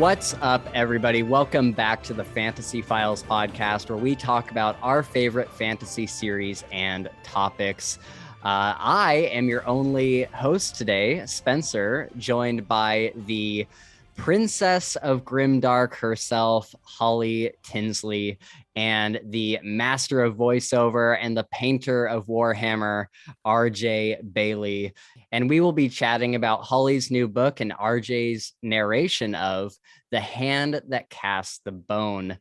What's up, everybody? Welcome back to the Fantasy Files podcast, where we talk about our favorite fantasy series and topics. I am your only host today, Spencer, joined by the Princess of Grimdark herself, Holly Tinsley, and the master of voiceover and the painter of Warhammer, RJ Bayley. And we will be chatting about Holly's new book and RJ's narration of The Hand That Casts the Bone.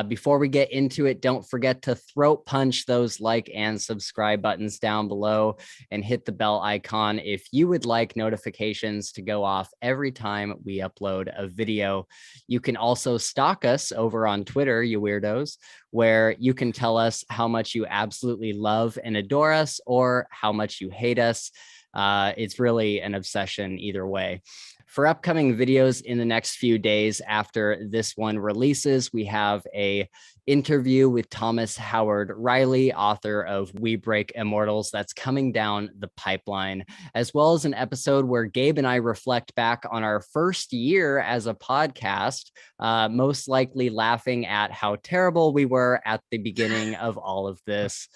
Before we get into it, don't forget to throat punch those like and subscribe buttons down below and hit the bell icon if you would like notifications to go off every time we upload a video. You can also stalk us over on Twitter, you weirdos, where you can tell us how much you absolutely love and adore us or how much you hate us. It's really an obsession either way. For upcoming videos in the next few days after this one releases, we have a interview with Thomas Howard Riley, author of We Break Immortals, that's coming down the pipeline, as well as an episode where Gabe and I reflect back on our first year as a podcast, most likely laughing at how terrible we were at the beginning of all of this.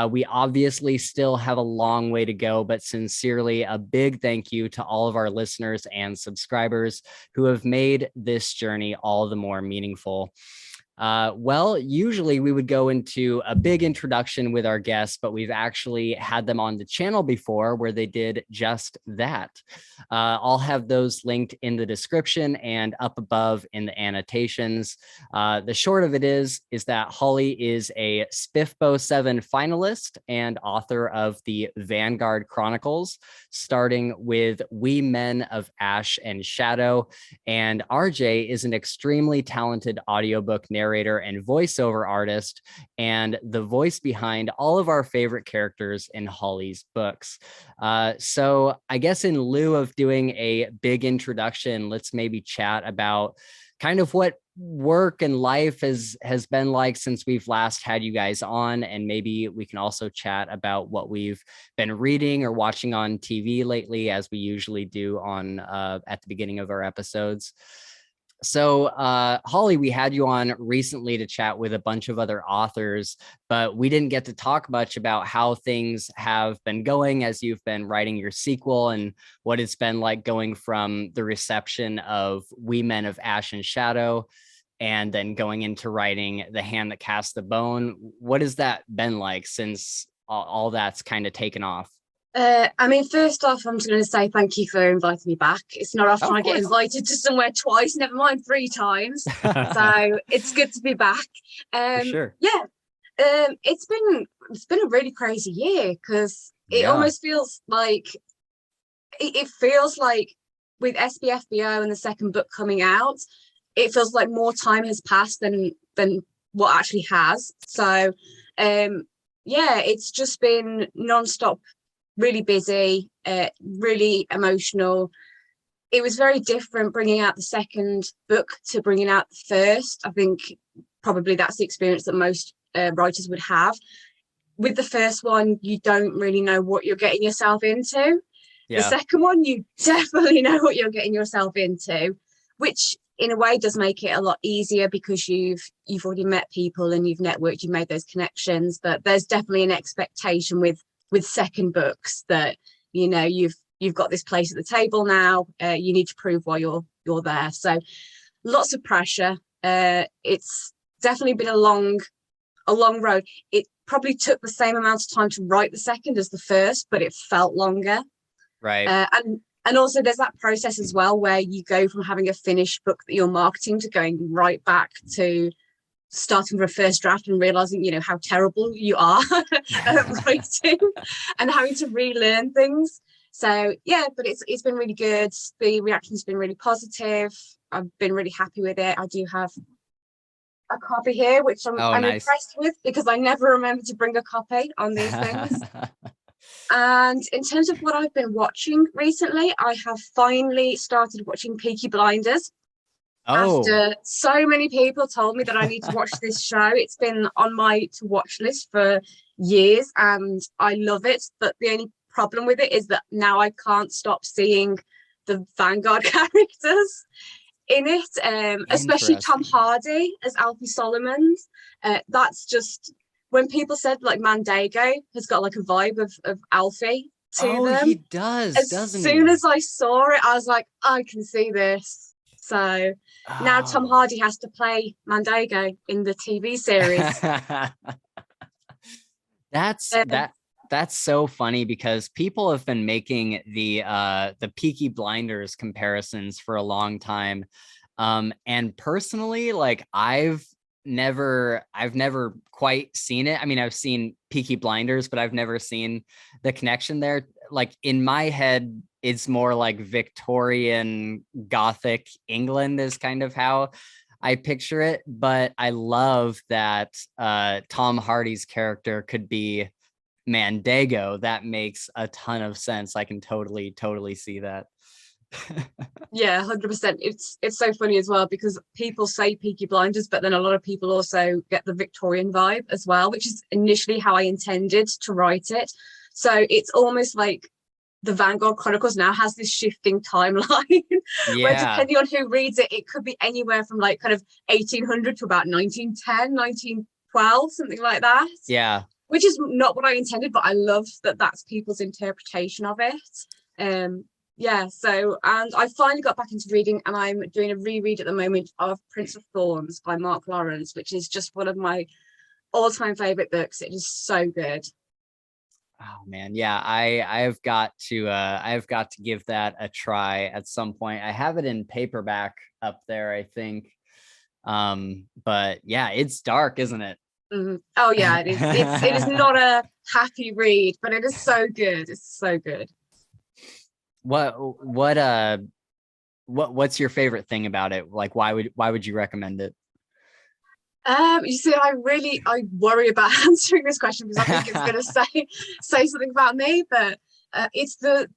We obviously still have a long way to go, but sincerely, a big thank you to all of our listeners and subscribers who have made this journey all the more meaningful. Well, usually we would go into a big introduction with our guests, but we've actually had them on the channel before where they did just that. I'll have those linked in the description and up above in the annotations. The short of it is that Holly is a SPIFBO 7 finalist and author of the Vanguard Chronicles, starting with We Men of Ash and Shadow. And RJ is an extremely talented audiobook narrator and voiceover artist, and the voice behind all of our favorite characters in Holly's books. So I guess in lieu of doing a big introduction, let's maybe chat about kind of what work and life has been like since we've last had you guys on, and maybe we can also chat about what we've been reading or watching on TV lately, as we usually do on at the beginning of our episodes. So, Holly, we had you on recently to chat with a bunch of other authors, but we didn't get to talk much about how things have been going as you've been writing your sequel and what it's been like going from the reception of We Men of Ash and Shadow and then going into writing The Hand That Casts the Bone. What has that been like since all that's kind of taken off? First off, I'm just going to say thank you for inviting me back. It's not often I get invited to somewhere twice, never mind 3 times. So it's good to be back. For sure. Yeah, it's been a really crazy year because it almost feels like it feels like with SBFBO and the second book coming out, it feels like more time has passed than what actually has. So it's just been nonstop. Really busy, really emotional. It was very different bringing out the second book to bringing out the first. I think probably that's the experience that most writers would have. With the first one, you don't really know what you're getting yourself into. Yeah. The second one, you definitely know what you're getting yourself into, which in a way does make it a lot easier because you've already met people and you've networked, you've made those connections. But there's definitely an expectation with second books that you've got this place at the table now. You need to prove why you're there. So lots of pressure. It's definitely been a long road. It probably took the same amount of time to write the second as the first, but it felt longer. Right. And also there's that process as well where you go from having a finished book that you're marketing to going right back to starting with a first draft and realizing how terrible you are at writing and having to relearn things. So but it's been really good. The reaction's been really positive. I've been really happy with it. I do have a copy here which I'm nice. Impressed with because I never remember to bring a copy on these things. And in terms of what I've been watching recently, I have finally started watching Peaky Blinders. After so many people told me that I need to watch this show. It's been on my to watch list for years and I love it. But the only problem with it is that now I can't stop seeing the Vanguard characters. in it, especially Tom Hardy as Alfie Solomons. That's just when people said like Mandego has got like a vibe of Alfie to them. He does, doesn't he? As soon as I saw it, I was like, I can see this. So now Tom Hardy has to play Mandego in the TV series. That's so funny because people have been making the Peaky Blinders comparisons for a long time. And personally, like I've never quite seen it. I mean, I've seen Peaky Blinders, but I've never seen the connection there. Like in my head, it's more like Victorian Gothic England is kind of how I picture it. But I love that Tom Hardy's character could be Mandego. That makes a ton of sense. I can totally see that. Yeah, 100%. It's so funny as well because people say Peaky Blinders, but then a lot of people also get the Victorian vibe as well, which is initially how I intended to write it. So it's almost like the Vanguard Chronicles now has this shifting timeline where depending on who reads it, it could be anywhere from like kind of 1800 to about 1910, 1912, something like that. Yeah. Which is not what I intended, but I love that that's people's interpretation of it. Yeah, so, and I finally got back into reading and I'm doing a reread at the moment of Prince of Thorns by Mark Lawrence, which is just one of my all-time favorite books. It is so good. Oh man, yeah, I've got to give that a try at some point. I have it in paperback up there, I think. But yeah, it's dark, isn't it? Mm-hmm. Oh yeah, it is. It is not a happy read, but it is so good. It's so good. What's your favorite thing about it? Like, why would you recommend it? You see, I worry about answering this question because I think it's going to say something about me. But it's the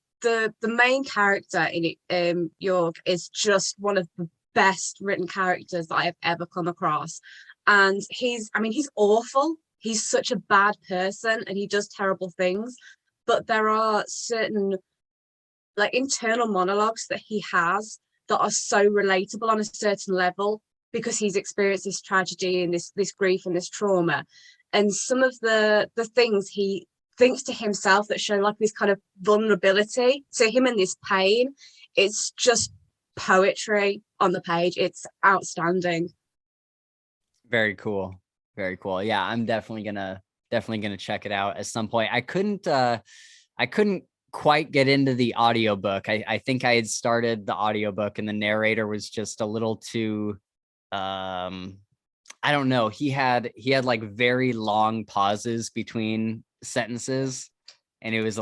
main character in it. York is just one of the best written characters that I have ever come across, and he's awful. He's such a bad person, and he does terrible things. But there are certain like internal monologues that he has that are so relatable on a certain level because he's experienced this tragedy and this grief and this trauma, and some of the things he thinks to himself that show like this kind of vulnerability to him and this pain, it's just poetry on the page. It's outstanding. Very cool. Yeah, I'm definitely gonna check it out at some point. I couldn't quite get into the audiobook. I think I had started the audiobook and the narrator was just a little too I don't know. He had like very long pauses between sentences and it was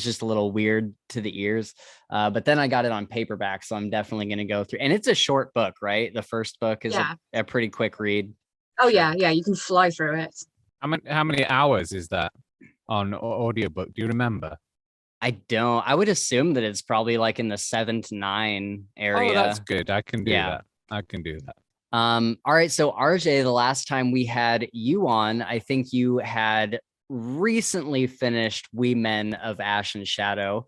just a little weird to the ears. But then I got it on paperback, so I'm definitely going to go through. And it's a short book, right? The first book is a pretty quick read. Oh yeah, you can fly through it. How many hours is that on audiobook? Do you remember? I don't. I would assume that it's probably like in the 7 to 9 area. Oh, that's good. I can do that. All right. So RJ, the last time we had you on, I think you had recently finished We Men of Ash and Shadow.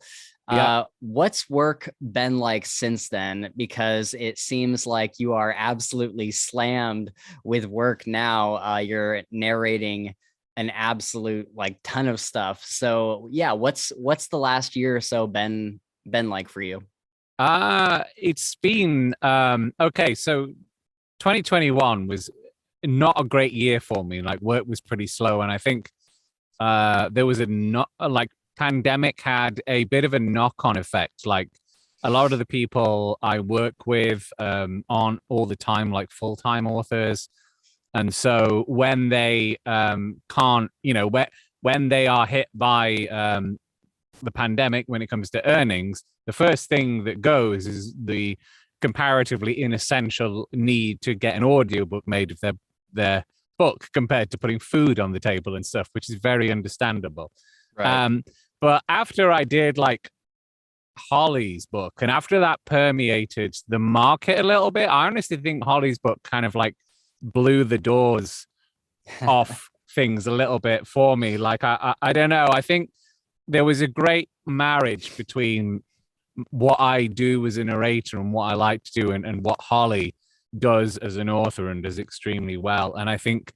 What's work been like since then? Because it seems like you are absolutely slammed with work now. You're narrating an absolute like ton of stuff. So yeah, what's the last year or so been like for you? It's been okay. So 2021 was not a great year for me. Like work was pretty slow, and I think there was pandemic had a bit of a knock-on effect. Like a lot of the people I work with aren't all the time like full-time authors. And so when they can't, when they are hit by the pandemic, when it comes to earnings, the first thing that goes is the comparatively inessential need to get an audiobook made of their book compared to putting food on the table and stuff, which is very understandable. Right. But after I did like Holly's book, and after that permeated the market a little bit, I honestly think Holly's book kind of like blew the doors off things a little bit for me. Like I don't know. I think there was a great marriage between what I do as a narrator and what I like to do, and what Holly does as an author and does extremely well. And I think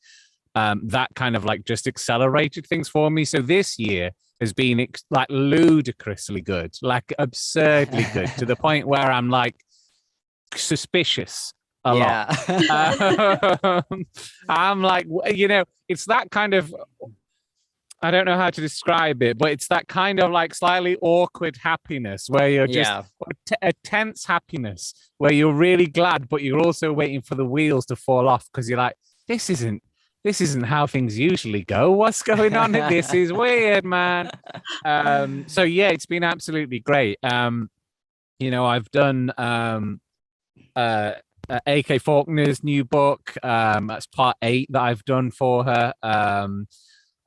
that kind of like just accelerated things for me. So this year has been like ludicrously good, like absurdly good, to the point where I'm like suspicious a lot. I'm like, it's that kind of, I don't know how to describe it, but it's that kind of like slightly awkward happiness where you're just a tense happiness where you're really glad, but you're also waiting for the wheels to fall off because you're like, this isn't how things usually go. What's going on? This is weird, man. So yeah, it's been absolutely great. I've done AK Faulkner's new book. That's part 8 that I've done for her.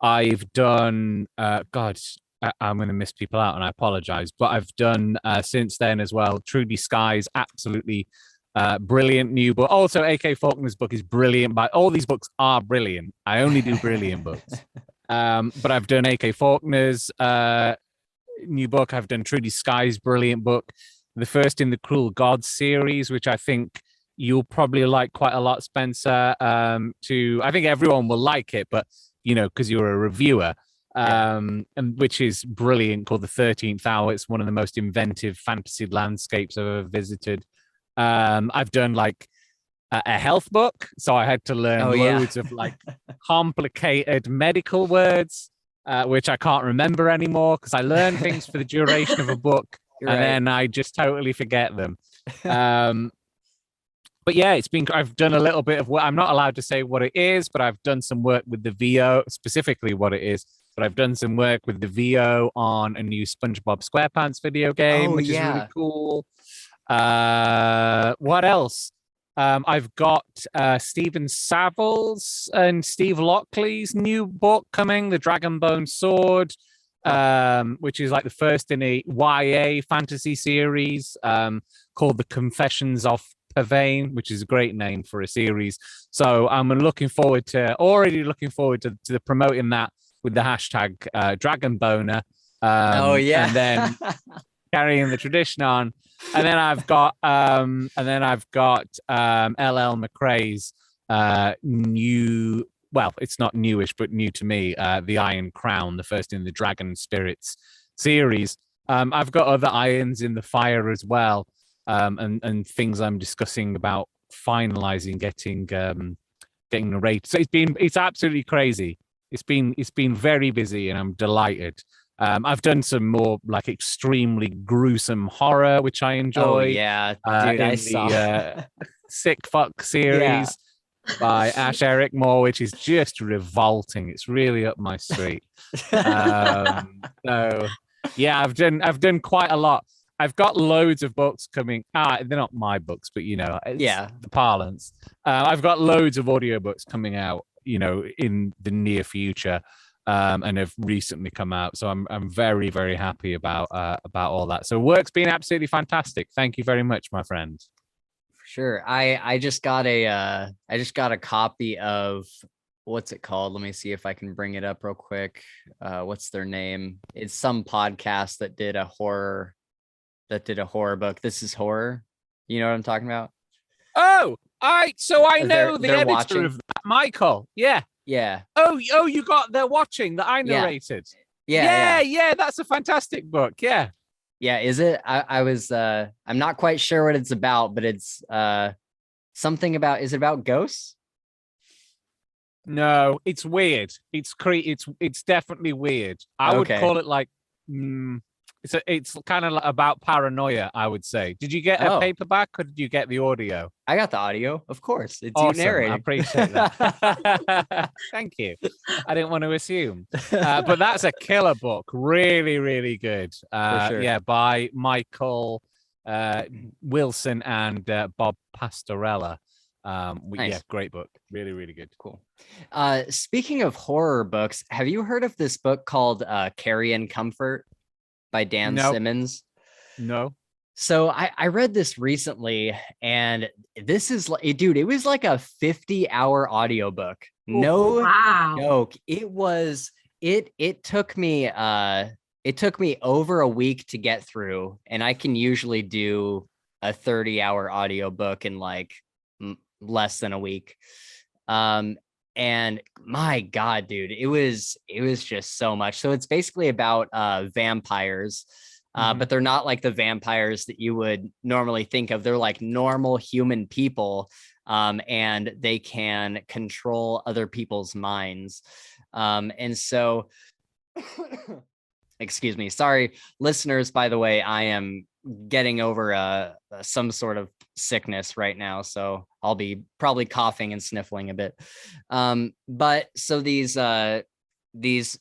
I've done I'm going to miss people out and I apologize, but I've done since then as well Trudy Sky's absolutely brilliant new book. Also, AK Faulkner's book is brilliant. But all these books are brilliant. I only do brilliant books. But I've done AK Faulkner's new book. I've done Trudy Sky's brilliant book, the first in the Cruel Gods series, which I think you'll probably like quite a lot, Spencer. I think everyone will like it, but because you're a reviewer, and which is brilliant, called The 13th Hour. It's one of the most inventive fantasy landscapes I've ever visited. I've done like a health book, so I had to learn loads of like complicated medical words, which I can't remember anymore because I learn things for the duration of a book then I just totally forget them. But yeah, I've done a little bit of what I'm not allowed to say what it is, but I've done some work with the VO, specifically what it is. But I've done some work with the VO on a new SpongeBob SquarePants video game, which is really cool. What else? I've got Stephen Savile's and Steve Lockley's new book coming, The Dragonbone Sword, which is like the first in a YA fantasy series called The Confessions of Pavane, which is a great name for a series. So I'm already looking forward to the promoting that with the hashtag Dragonboner. And then carrying the tradition on. And then I've got LL McRae's new, well, it's not newish, but new to me, The Iron Crown, the first in the Dragon Spirits series. I've got other irons in the fire as well, and things I'm discussing about finalizing, getting narrated. So it's absolutely crazy. It's been very busy, and I'm delighted. I've done some more like extremely gruesome horror, which I enjoy. Oh yeah, dude, I saw the Sick Fuck series by Ash Eric Moore, which is just revolting. It's really up my street. So yeah, I've done quite a lot. I've got loads of books coming. They're not my books, but the parlance. I've got loads of audiobooks coming out, in the near future. And have recently come out, so I'm very, very happy about all that. So work's been absolutely fantastic. Thank you very much, my friend. Sure. I just got a copy of, what's it called? Let me see if I can bring it up real quick. What's their name? It's some podcast that did a horror book. This is horror. You know what I'm talking about? Oh, I know the editor watching of that, Michael. Yeah. Yeah. Oh, they're watching that I narrated. Yeah. That's a fantastic book. Yeah. Yeah. Is it? I was, I'm not quite sure what it's about, but it's something about, is it about ghosts? No, it's weird. It's definitely weird. I would call it like, it's kind of about paranoia, I would say. Did you get a paperback or did you get the audio? I got the audio, of course. It's awesome. You narrating. I appreciate that. Thank you. I didn't want to assume. But that's a killer book. Really, really good. For sure. Yeah, by Michael Wilson and Bob Pastorella. Nice. Yeah, great book. Really, really good. Cool. Speaking of horror books, have you heard of this book called Carrion Comfort by Dan Simmons? No. So I read this recently, and this is like, dude, it was like a 50-hour audiobook. No joke. It took me it took me over a week to get through, and I can usually do a 30-hour audiobook in like less than a week. And my God, dude, it was just so much. So it's basically about vampires. But they're not like the vampires that you would normally think of. They're like normal human people, and they can control other people's minds. And so, excuse me, sorry, listeners, by the way, I am getting over some sort of sickness right now, so I'll be probably coughing and sniffling a bit. But so these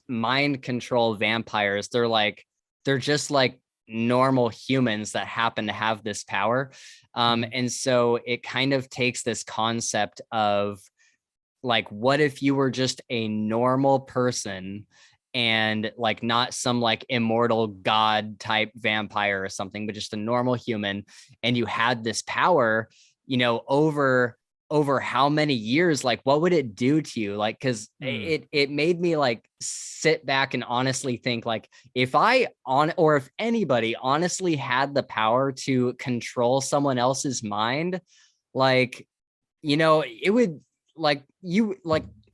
mind control vampires, they're just like normal humans that happen to have this power. And so it kind of takes this concept of like, what if you were just a normal person and like not some like immortal god type vampire or something, but just a normal human, and you had this power, over how many years, like what would it do to you? Like, because it made me like sit back and honestly think, like, if anybody honestly had the power to control someone else's mind, like, it would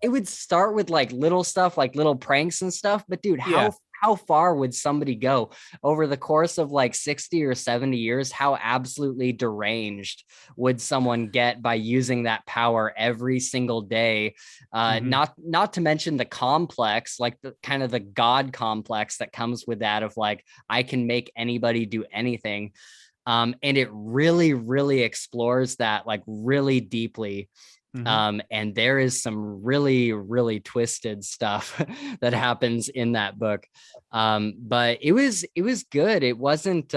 it would start with like little stuff, like little pranks and stuff, but dude, how far would somebody go over the course of like 60 or 70 years? How absolutely deranged would someone get by using that power every single day? Not to mention the complex, like the kind of the God complex that comes with that of like, I can make anybody do anything. And it really, really explores that like really deeply. And there is some really, really twisted stuff that happens in that book. But it was good. It wasn't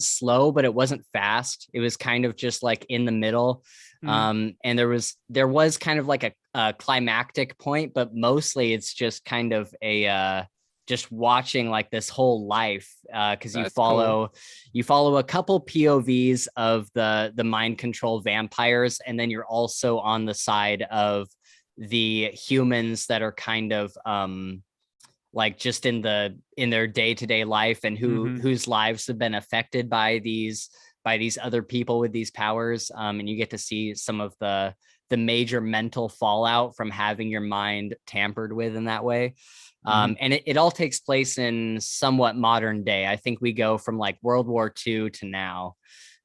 slow, but it wasn't fast. It was kind of just like in the middle. And there was kind of like a climactic point, but mostly it's just kind of just watching like this whole life, because you follow a couple POVs of the mind control vampires, and then you're also on the side of the humans that are kind of like just in their day-to-day life, and whose lives have been affected by these other people with these powers, and you get to see some of the major mental fallout from having your mind tampered with in that way. And it all takes place in somewhat modern day. I think we go from like World War II to now.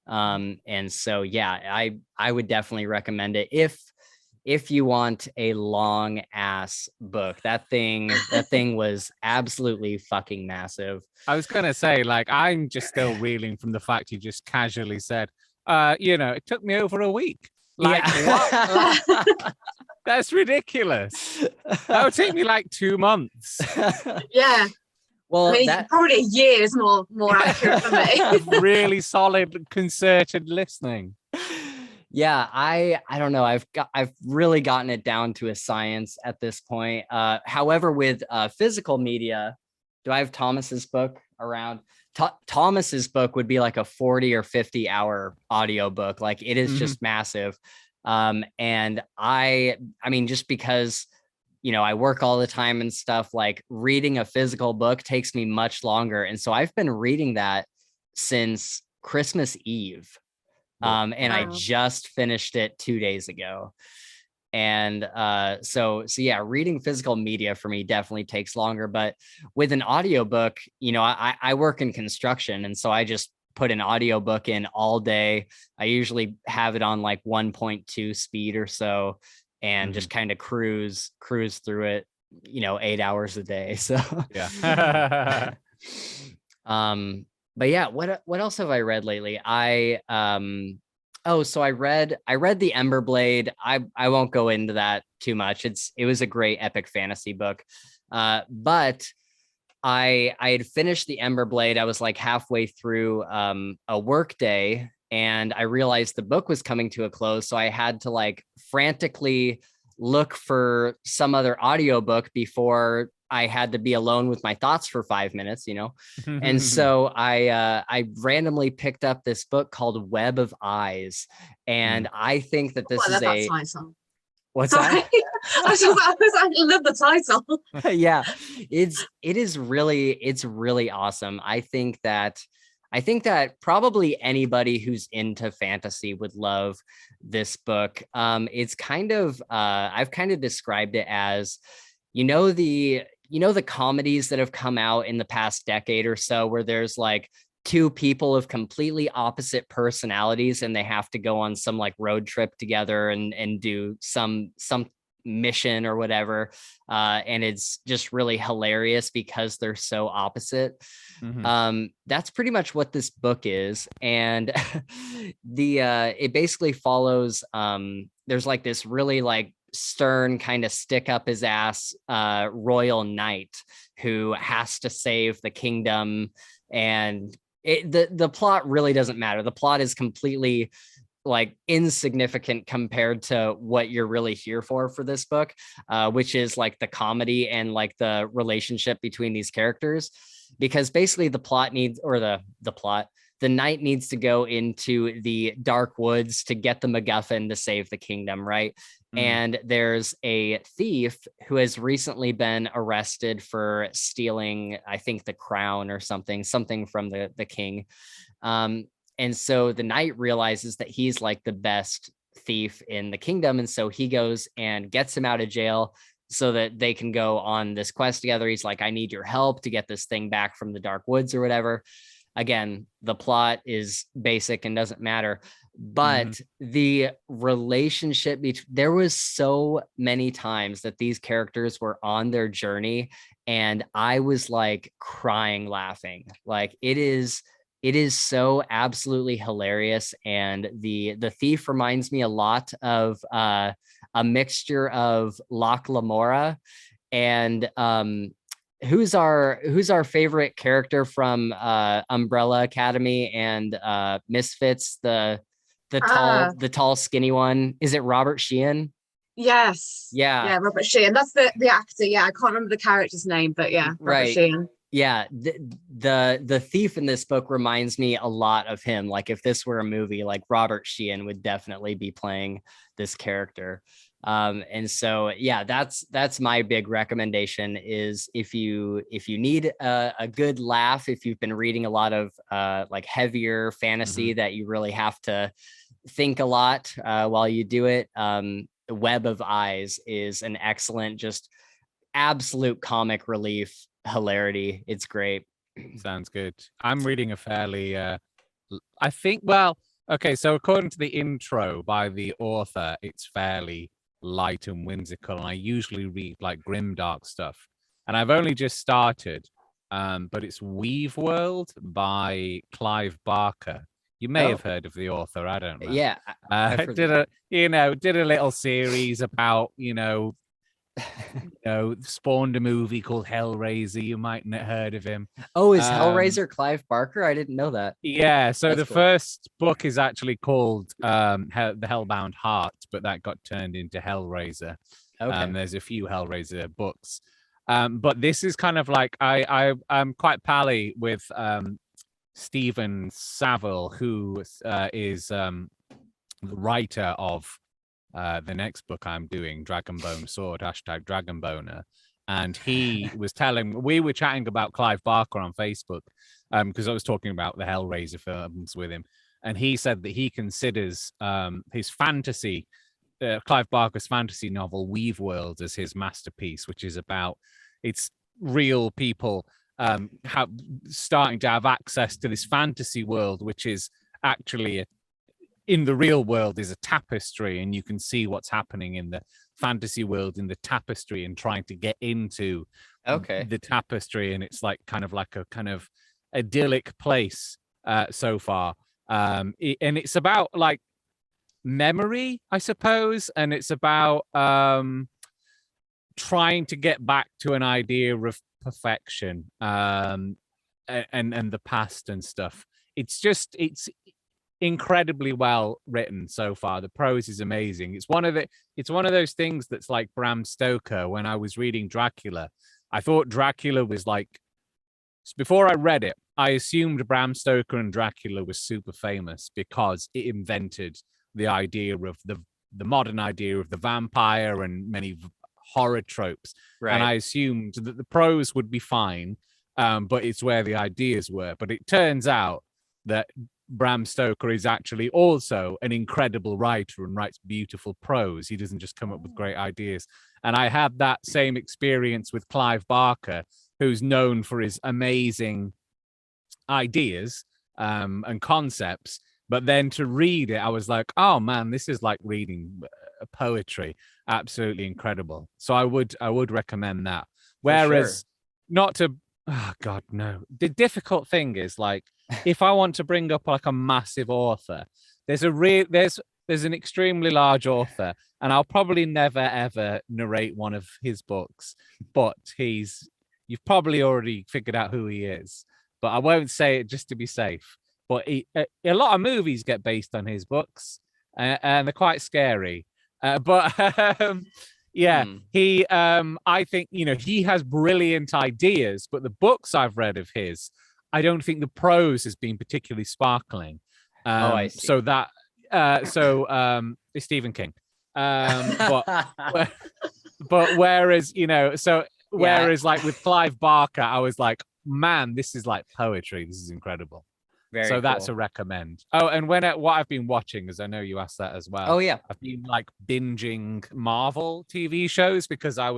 And so, yeah, I would definitely recommend it if you want a long ass book. That thing was absolutely fucking massive. I was going to say, like, I'm just still reeling from the fact you just casually said, it took me over a week. Like, what? That's ridiculous. That would take me like 2 months. Yeah. Well, probably a year is more accurate for me. Really solid, concerted listening. Yeah, I don't know. I've really gotten it down to a science at this point. However, with physical media, do I have Thomas's book around? Thomas's book would be like a 40 or 50 hour audiobook. Like, it is just massive. And I mean, just because, I work all the time and stuff, like reading a physical book takes me much longer. And so I've been reading that since Christmas Eve. And I just finished it 2 days ago. And so yeah, reading physical media for me definitely takes longer. But with an audiobook, I work in construction, and so I just put an audiobook in all day. I usually have it on like 1.2 speed or so, and just kind of cruise through it, 8 hours a day. So yeah. But yeah, what else have I read lately? So I read The Ember Blade. I won't go into that too much. It was a great epic fantasy book. But I had finished The Ember Blade. I was like halfway through a work day, and I realized the book was coming to a close. So I had to like frantically look for some other audiobook before I had to be alone with my thoughts for 5 minutes, And so I randomly picked up this book called Web of Eyes. And I think that this is What's Sorry. that? I love the title. Yeah, it's really awesome. I think that probably anybody who's into fantasy would love this book. It's kind of I've kind of described it as, the comedies that have come out in the past decade or so, where there's like two people of completely opposite personalities and they have to go on some like road trip together and do some mission or whatever, and it's just really hilarious because they're so opposite. That's pretty much what this book is. And the it basically follows, there's like this really like stern kind of stick up his ass royal knight who has to save the kingdom. And the plot really doesn't matter. The plot is completely like insignificant compared to what you're really here for this book, which is like the comedy and like the relationship between these characters. Because basically the plot needs, or the knight needs to go into the dark woods to get the MacGuffin to save the kingdom, right? And there's a thief who has recently been arrested for stealing, I think, the crown or something from the king. And so the knight realizes that he's like the best thief in the kingdom. And so he goes and gets him out of jail so that they can go on this quest together. He's like, I need your help to get this thing back from the dark woods or whatever. Again, the plot is basic and doesn't matter. But the relationship there was so many times that these characters were on their journey and I was like crying laughing. Like it is so absolutely hilarious. And the thief reminds me a lot of a mixture of Locke Lamora and who's our favorite character from Umbrella Academy and Misfits, the tall skinny one. Is it Robert Sheehan? Yes. Yeah, Robert Sheehan. That's the actor. Yeah, I can't remember the character's name, but yeah, Robert right. Sheehan. Yeah, the thief in this book reminds me a lot of him. Like if this were a movie, like Robert Sheehan would definitely be playing this character. And so yeah, that's my big recommendation is if you need a good laugh, if you've been reading a lot of like heavier fantasy that you really have to think a lot while you do it, Web of Eyes is an excellent, just absolute comic relief hilarity. It's great. Sounds good. I'm reading a fairly I think, well, okay, so according to the intro by the author, it's fairly light and whimsical, and I usually read like grimdark stuff, and I've only just started, but it's Weave World by Clive Barker. You may have heard of the author, I don't know. Yeah, did a little series about spawned a movie called Hellraiser. You might have heard of him. Oh, is Hellraiser Clive Barker? I didn't know that. Yeah, so That's the cool. first book is actually called The Hellbound Heart, but that got turned into Hellraiser. Okay. There's a few Hellraiser books. But this is kind of like I'm quite pally with Stephen Saville, who is the writer of the next book I'm doing, Dragonbone Sword, #Dragonboner. And he was we were chatting about Clive Barker on Facebook because I was talking about the Hellraiser films with him. And he said that he considers his fantasy, Clive Barker's fantasy novel, Weave World, as his masterpiece, which is about, it's real people starting to have access to this fantasy world, which is actually in the real world is a tapestry, and you can see what's happening in the fantasy world in the tapestry and trying to get into the tapestry. And it's like kind of idyllic place so far. And it's about like memory, I suppose. And it's about trying to get back to an idea of perfection and the past and stuff. It's incredibly well written so far. The prose is amazing. It's one of those things that's like Bram Stoker. When I was reading Dracula, I thought Dracula was like, before I read it, I assumed Bram Stoker and Dracula was super famous because it invented the idea of the the modern idea of the vampire and many horror tropes. Right. And I assumed that the prose would be fine, but it's where the ideas were. But it turns out that Bram Stoker is actually also an incredible writer and writes beautiful prose. He doesn't just come up with great ideas. And I had that same experience with Clive Barker, who's known for his amazing ideas and concepts. But then to read it, I was like, oh man, this is like reading poetry. Absolutely incredible. So I would recommend that. Whereas not to, oh God, no. The difficult thing is like, if I want to bring up like a massive author, there's an extremely large author, and I'll probably never ever narrate one of his books, but you've probably already figured out who he is, but I won't say it just to be safe. But a lot of movies get based on his books, and they're quite scary. But he, I think, he has brilliant ideas, but the books I've read of his, I don't think the prose has been particularly sparkling. I see. So that, it's Stephen King. But whereas, whereas like with Clive Barker, I was like, man, this is like poetry. This is incredible. Very so cool. That's a recommend. Oh, and what I've been watching, as I know you asked that as well. Oh yeah, I've been like binging Marvel TV shows because I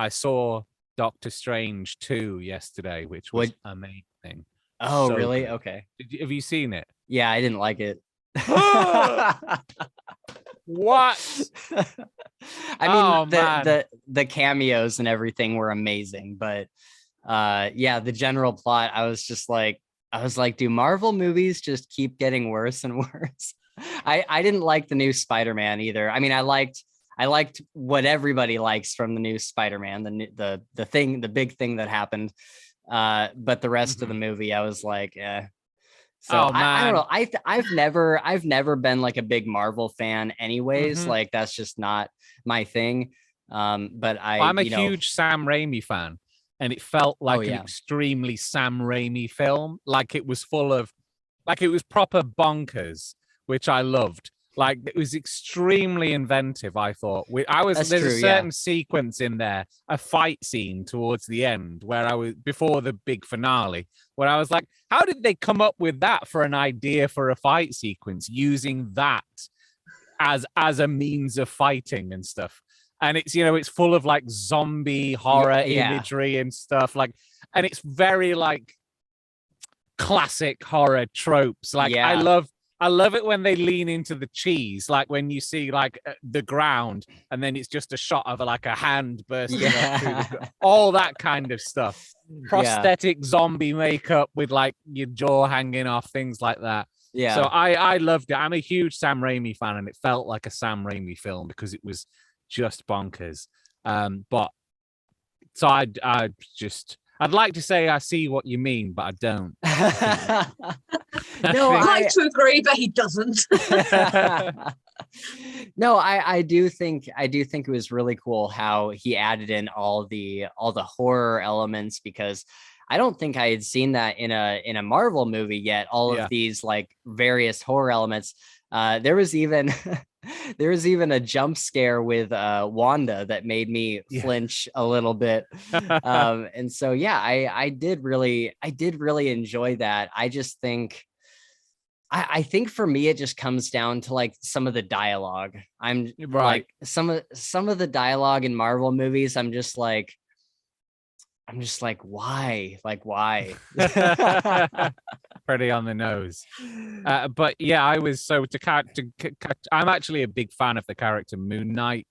saw Doctor Strange 2 yesterday, which was amazing. Oh, So really? good. Okay. Have you seen it? Yeah, I didn't like it. What? I mean, the cameos and everything were amazing, but the general plot, I was like, do Marvel movies just keep getting worse and worse? I didn't like the new Spider-Man either. I mean, I liked what everybody likes from the new Spider-Man, the big thing that happened. But the rest of the movie, I was like, eh. So I don't know. I've never been like a big Marvel fan anyways. Like that's just not my thing. But I'm a huge Sam Raimi fan, and it felt like an extremely Sam Raimi film. Like it was it was proper bonkers, which I loved. Like it was extremely inventive, I thought. There's a certain sequence in there, a fight scene towards the end where I was before the big finale, where I was like, how did they come up with that for an idea for a fight sequence using that as a means of fighting and stuff? And it's, it's full of like zombie horror imagery and stuff, like, and it's very like classic horror tropes. Like I love it when they lean into the cheese, like when you see like the ground and then it's just a shot of like a hand bursting up through all that kind of stuff. Prosthetic zombie makeup with like your jaw hanging off, things like that. Yeah. So I loved it. I'm a huge Sam Raimi fan, and it felt like a Sam Raimi film because it was just bonkers. But so I'd like to say I see what you mean, but I don't. No, I like to agree, but he doesn't. No, I do think it was really cool how he added in all the horror elements, because I don't think I had seen that in a Marvel movie yet. All of these like various horror elements. There was even a jump scare with Wanda that made me flinch a little bit. And so I did really enjoy that. I just think I think for me it just comes down to like some of the dialogue. I'm like some of the dialogue in Marvel movies, I'm just like why? Like why? Pretty on the nose. But yeah, I was I'm actually a big fan of the character Moon Knight.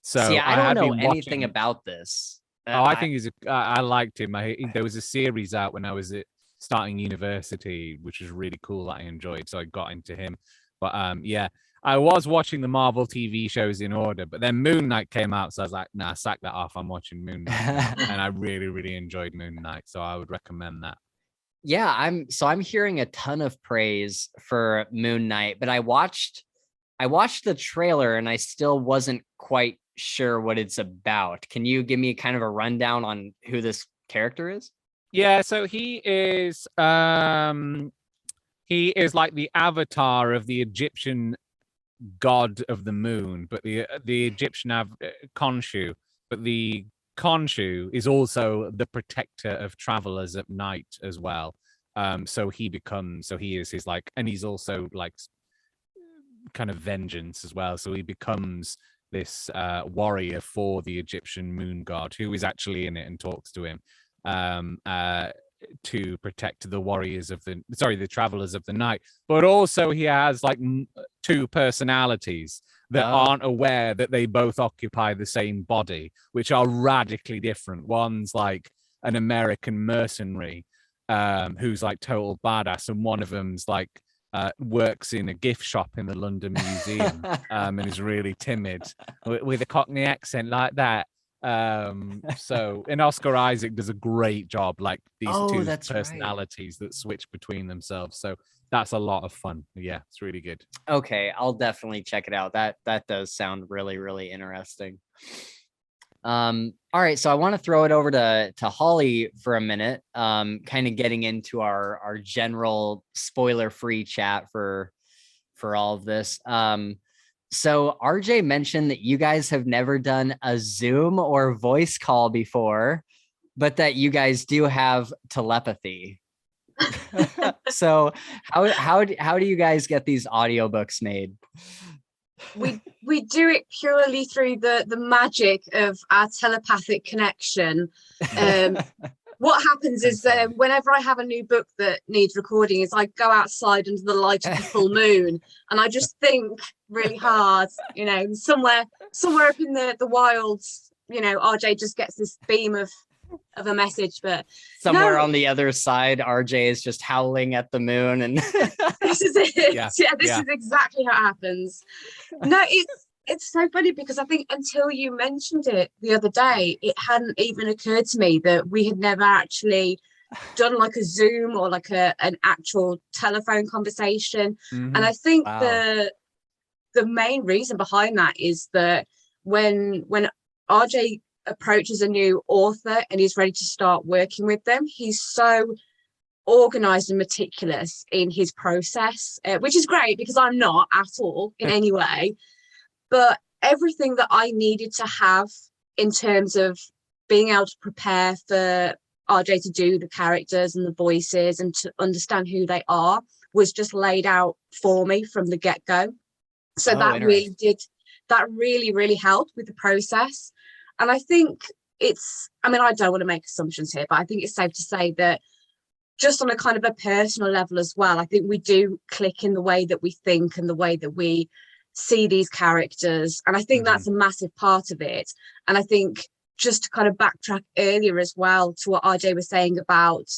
So see, I don't know anything about this. I think I liked him. There was a series out when I was starting university, which was really cool that I enjoyed. So I got into him. But I was watching the Marvel TV shows in order, but then Moon Knight came out. So I was like, nah, sack that off. I'm watching Moon Knight. And I really, really enjoyed Moon Knight. So I would recommend that. Yeah, I'm hearing a ton of praise for Moon Knight, but I watched the trailer and I still wasn't quite sure what it's about. Can you give me kind of a rundown on who this character is? Yeah, so he is like the avatar of the Egyptian god of the moon, but the Egyptian have Khonshu, but the Khonshu is also the protector of travelers at night as well. So he is his like, and he's also like kind of vengeance as well. So he becomes this warrior for the Egyptian moon god, who is actually in it and talks to him to protect the warriors of the travelers of the night. But also he has like two personalities that aren't aware that they both occupy the same body, which are radically different. One's like an American mercenary who's like total badass, and one of them's like works in a gift shop in the London Museum and is really timid with a Cockney accent like that. So, and Oscar Isaac does a great job, like these two personalities that switch between themselves. So that's a lot of fun. Yeah, it's really good. Okay, I'll definitely check it out. That does sound really, really interesting. All right, so I want to throw it over to Holly for a minute, kind of getting into our general spoiler-free chat for all of this. So RJ mentioned that you guys have never done a Zoom or voice call before, but that you guys do have telepathy. So how do you guys get these audiobooks made? We do it purely through the magic of our telepathic connection. What happens is that whenever I have a new book that needs recording, is I go outside under the light of the full moon and I just think really hard, somewhere up in the wilds, RJ just gets this beam of a message, but somewhere on the other side, RJ is just howling at the moon, and this is it. This is exactly how it happens. No, it's so funny because I think until you mentioned it the other day, it hadn't even occurred to me that we had never actually done like a Zoom or like an actual telephone conversation. And I think the main reason behind that is that when RJ approaches a new author and he's ready to start working with them, he's so organized and meticulous in his process, which is great because I'm not at all in any way. But everything that I needed to have in terms of being able to prepare for RJ to do the characters and the voices and to understand who they are was just laid out for me from the get-go. So that really, really helped with the process. And I think I don't want to make assumptions here, but I think it's safe to say that just on a kind of a personal level as well, I think we do click in the way that we think and the way that we see these characters. And I think that's a massive part of it. And I think just to kind of backtrack earlier as well to what RJ was saying about,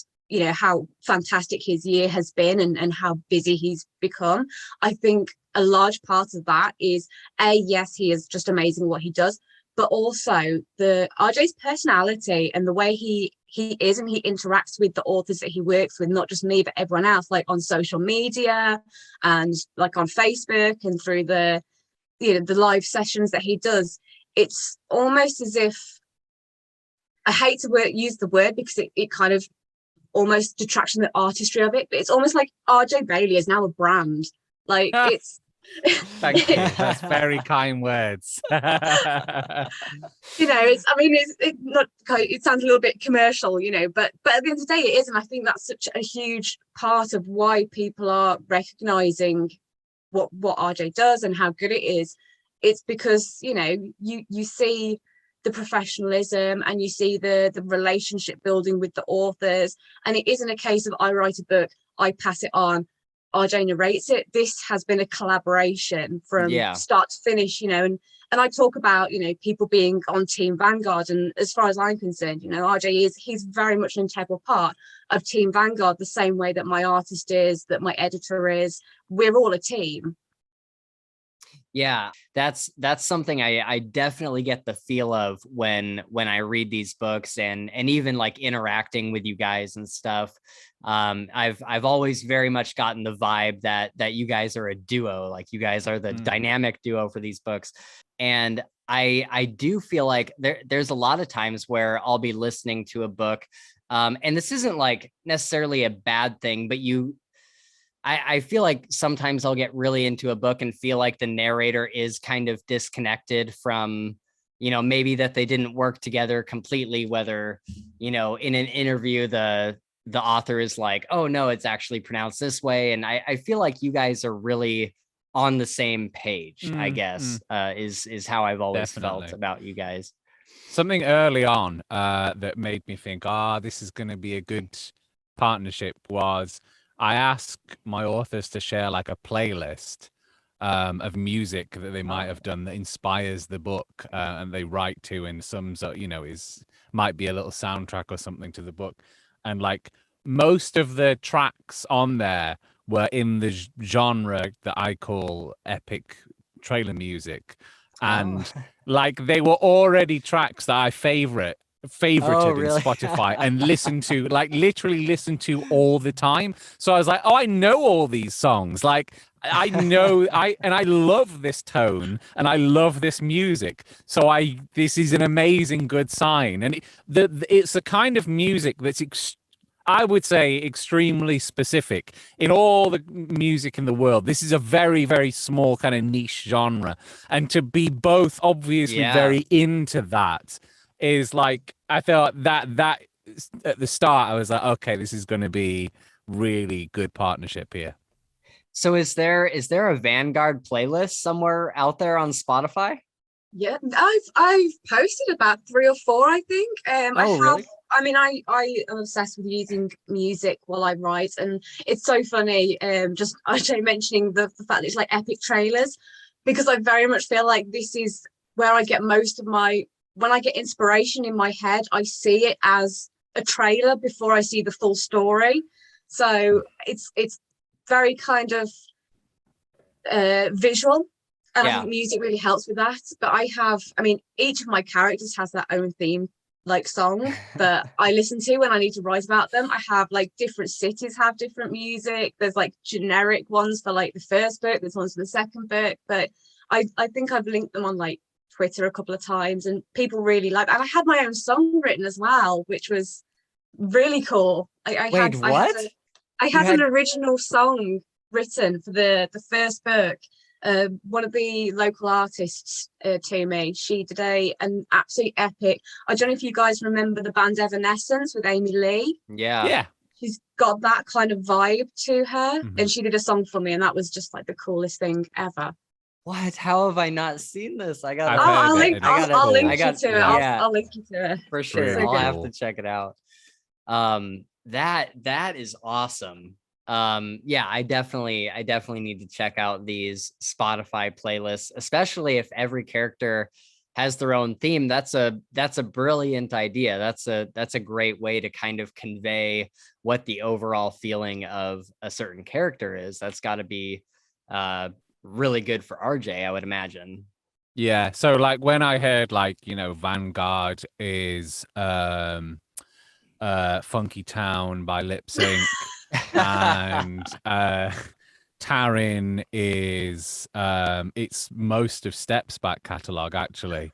how fantastic his year has been and how busy he's become. I think a large part of that is, yes, he is just amazing what he does, but also the RJ's personality and the way he is and he interacts with the authors that he works with, not just me, but everyone else, like on social media and like on Facebook and through the live sessions that he does. It's almost as if, I hate to use the word because it kind of almost detracts from the artistry of it, but it's almost like RJ Bayley is now a brand. Like it's Thank you. That's very kind words. It sounds a little bit commercial, but at the end of the day it is. And I think that's such a huge part of why people are recognizing what RJ does and how good it is. It's because, you see the professionalism and you see the relationship building with the authors. And it isn't a case of I write a book, I pass it on, RJ narrates it. This has been a collaboration from start to finish, and I talk about, people being on Team Vanguard. And as far as I'm concerned, RJ he's very much an integral part of Team Vanguard, the same way that my artist is, that my editor is. We're all a team. Yeah, that's something I definitely get the feel of when I read these books and even like interacting with you guys and stuff. I've always very much gotten the vibe that you guys are a duo, like you guys are the dynamic duo for these books. And I do feel like there's a lot of times where I'll be listening to a book, and this isn't like necessarily a bad thing, but I feel like sometimes I'll get really into a book and feel like the narrator is kind of disconnected from, maybe that they didn't work together completely, whether, in an interview, the author is like, oh no, it's actually pronounced this way. And I feel like you guys are really on the same page, I guess, is how I've always felt about you guys. Something early on that made me think, this is going to be a good partnership was I asked my authors to share like a playlist of music that they might have done that inspires the book, and they write to, and some, might be a little soundtrack or something to the book. And like most of the tracks on there were in the genre that I call epic trailer music. And like they were already tracks that I favorited really? in Spotify and listened to, like literally listen to all the time. So I was like, I know all these songs. Like I know I love this tone and I love this music. So this is an amazing good sign. And it's a kind of music that's I would say extremely specific in all the music in the world. This is a very, very small kind of niche genre. And to be both obviously very into that is like, I thought that at the start, I was like, okay, this is going to be really good partnership here. So is there a Vanguard playlist somewhere out there on Spotify? Yeah, I've posted about 3 or 4, I think. Really? I mean, I am obsessed with using music while I write, and it's so funny. Just Ajay mentioning the fact that it's like epic trailers, because I very much feel like this is where I get most of when I get inspiration in my head, I see it as a trailer before I see the full story. So it's very kind of visual. And I think music really helps with that. But each of my characters has their own theme, like song that I listen to when I need to write about them. I have like different cities have different music. There's like generic ones for like the first book. There's ones for the second book. But I think I've linked them on like Twitter a couple of times, and people really like. And I had my own song written as well, which was really cool. I had an original song written for the first book. One of the local artists to me, she did an absolute epic. I don't know if you guys remember the band Evanescence with Amy Lee. Yeah. She's got that kind of vibe to her, and she did a song for me, and that was just like the coolest thing ever. What? How have I not seen this? I'll link you to it. I'll link you to it for sure. So I'll have to check it out. That is awesome. I definitely need to check out these Spotify playlists, especially if every character has their own theme. That's a brilliant idea. That's a great way to kind of convey what the overall feeling of a certain character is. That's got to be really good for RJ, I would imagine. Yeah. So like when I heard Vanguard is Funky Town by Lip Sync and Tarin is it's most of Steps back catalog actually.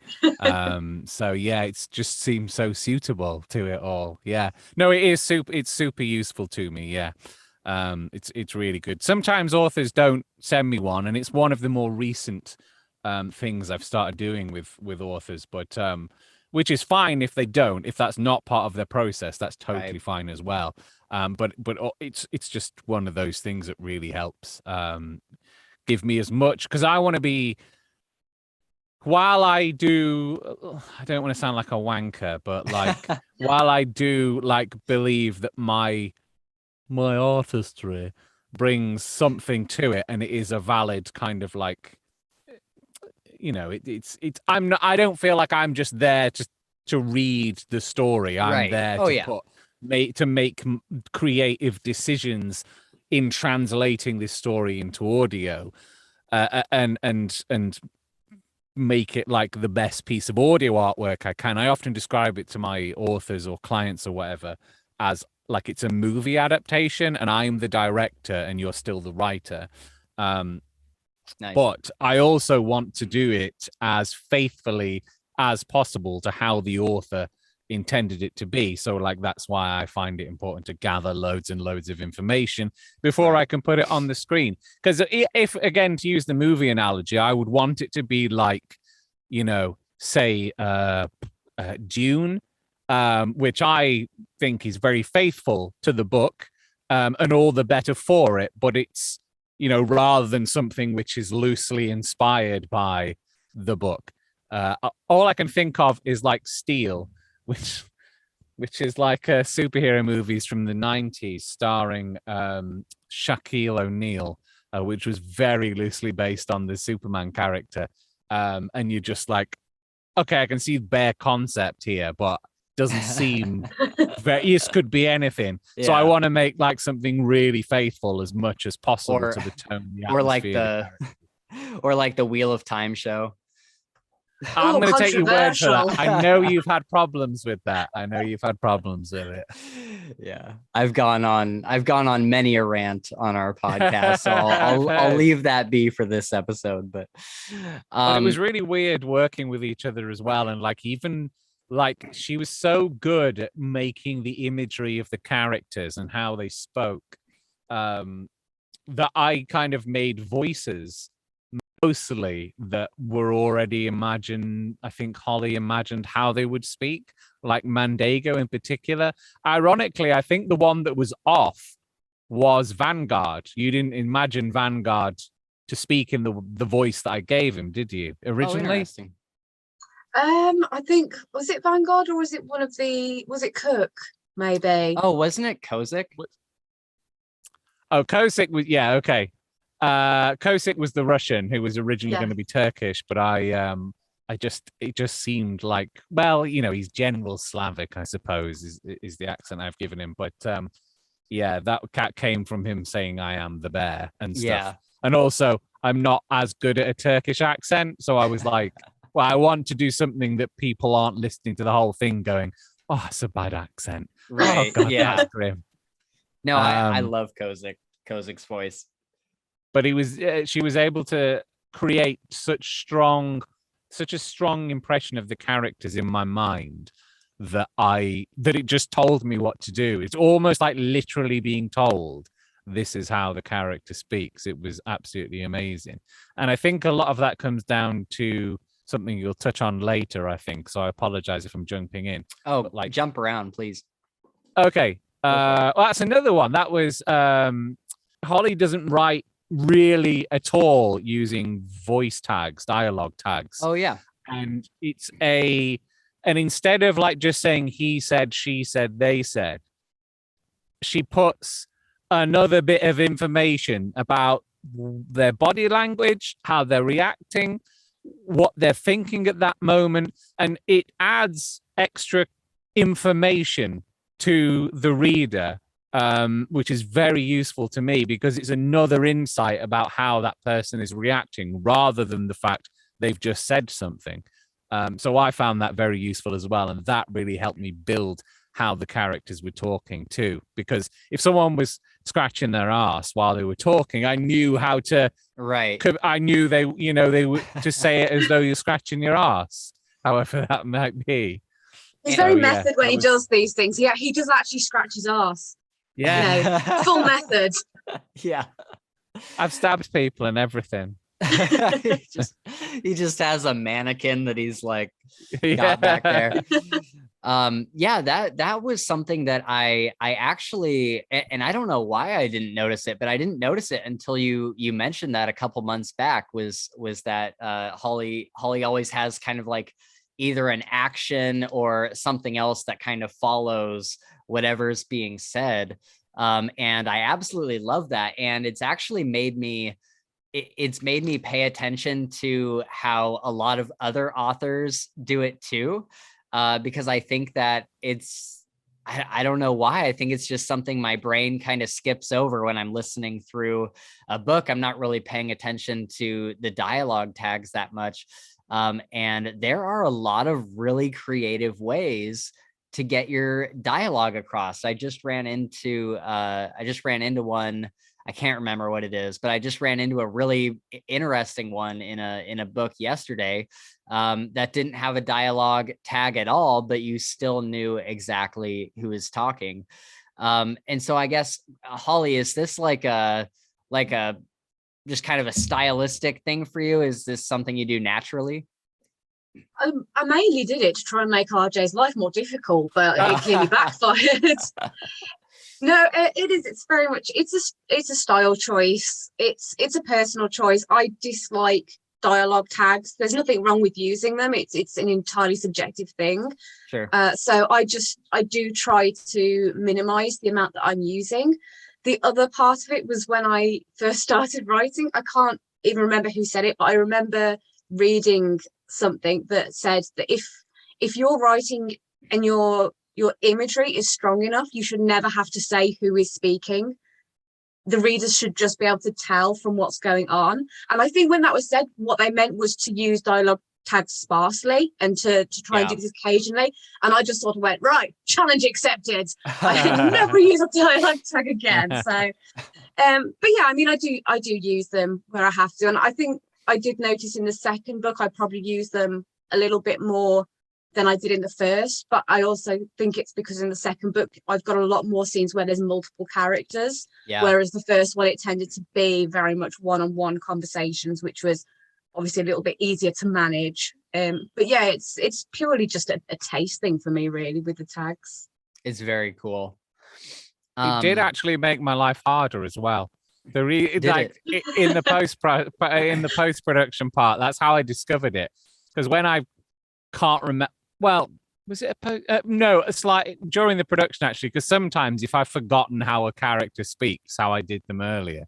So yeah, it's just seems so suitable to it all. Yeah. No, it's super useful to me. Yeah. It's really good. Sometimes authors don't send me one, and it's one of the more recent things I've started doing with authors, but which is fine if they don't. If that's not part of their process, that's totally fine as well. But it's just one of those things that really helps give me as much, because I want to be, while I do, I don't want to sound like a wanker, but like while I do like believe that my artistry brings something to it, and it is a valid kind of like, I don't feel like I'm just there to read the story. I'm there to make creative decisions in translating this story into audio, and make it like the best piece of audio artwork I can. I often describe it to my authors or clients or whatever as like it's a movie adaptation, and I'm the director and you're still the writer. Nice. But I also want to do it as faithfully as possible to how the author intended it to be. So like that's why I find it important to gather loads and loads of information before I can put it on the screen. Because if, again, to use the movie analogy, I would want it to be like, say Dune, which I think is very faithful to the book, and all the better for it, but it's rather than something which is loosely inspired by the book. All I can think of is like Steel, which is like superhero movies from the 90s starring Shaquille O'Neal, which was very loosely based on the Superman character. And you're just like, okay, I can see bare concept here, but doesn't seem this could be anything. Yeah. So I want to make like something really faithful as much as possible to the tone, the atmosphere, or like the Wheel of Time show. I'm going to take your word for that. I know you've had problems with that. Yeah, I've gone on many a rant on our podcast, so I'll leave that be for this episode. But it was really weird working with each other as well, and like she was so good at making the imagery of the characters and how they spoke, that I kind of made voices mostly that were already imagined. I think Holly imagined how they would speak, like Mandego in particular. Ironically, I think the one that was off was Vanguard. You didn't imagine Vanguard to speak in the voice that I gave him, did you, originally? I think, was it Vanguard or was it was it Cook, maybe? Oh, wasn't it Kozik? Oh, Kozik was, yeah, okay. Kozik was the Russian who was originally going to be Turkish, but it just seemed like, well, he's General Slavic, I suppose, is the accent I've given him. But that cat came from him saying I am the bear and stuff. Yeah. And also, I'm not as good at a Turkish accent, so I was like, well, I want to do something that people aren't listening to the whole thing going, oh, it's a bad accent. Right. Oh, God, yeah. That's grim. No, I love Kozik's voice. But she was able to create such a strong impression of the characters in my mind that it just told me what to do. It's almost like literally being told, this is how the character speaks. It was absolutely amazing. And I think a lot of that comes down to something you'll touch on later, I think. So I apologize if I'm jumping in. Oh, jump around, please. Okay. Well, that's another one. That was Holly doesn't write really at all using voice tags, dialogue tags. Oh yeah. And and instead of like just saying he said, she said, they said, she puts another bit of information about their body language, how they're reacting, what they're thinking at that moment, and it adds extra information to the reader, which is very useful to me because it's another insight about how that person is reacting rather than the fact they've just said something. So I found that very useful as well. And that really helped me build how the characters were talking too. Because if someone was scratching their ass while they were talking, I knew how to, I knew they would to say it as though you're scratching your ass, however that might be. He's very method when he does these things. Yeah, he does actually scratch his ass. Yeah. Full method. Yeah. I've stabbed people and everything. he just has a mannequin that he's like got back there. That was something that I actually, and I don't know why I didn't notice it, but I didn't notice it until you mentioned that a couple months back was that Holly always has kind of like either an action or something else that kind of follows whatever's being said. And I absolutely love that. And it's actually made me pay attention to how a lot of other authors do it too. Because I think that I don't know why. I think it's just something my brain kind of skips over when I'm listening through a book. I'm not really paying attention to the dialogue tags that much. And there are a lot of really creative ways to get your dialogue across. I just ran into one I can't remember what it is, but I just ran into a really interesting one in a book yesterday that didn't have a dialogue tag at all, but you still knew exactly who is talking. And so I guess, Holly, is this like a just kind of a stylistic thing for you? Is this something you do naturally? I mainly did it to try and make RJ's life more difficult, but it clearly backfired. No, it is. It's very much. It's a style choice. It's a personal choice. I dislike dialogue tags. There's nothing wrong with using them. It's an entirely subjective thing. Sure. So I do try to minimize the amount that I'm using. The other part of it was when I first started writing. I can't even remember who said it, but I remember reading something that said that if you're writing and your imagery is strong enough, you should never have to say who is speaking. The readers should just be able to tell from what's going on. And I think when that was said, what they meant was to use dialogue tags sparsely and to try and do this occasionally. And I just sort of went, right, challenge accepted. I never use a dialogue tag again. So but yeah, I mean, I do use them where I have to. And I think I did notice in the second book I probably use them a little bit more than I did in the first, but I also think it's because in the second book I've got a lot more scenes where there's multiple characters, whereas the first one, it tended to be very much one-on-one conversations, which was obviously a little bit easier to manage. But yeah, it's purely just a taste thing for me, really, with the tags. It's very cool. It did actually make my life harder as well. In the post production part, that's how I discovered it. Because when I can't remember, well, was it no, it's like during the production actually. Because sometimes if I've forgotten how a character speaks, how I did them earlier,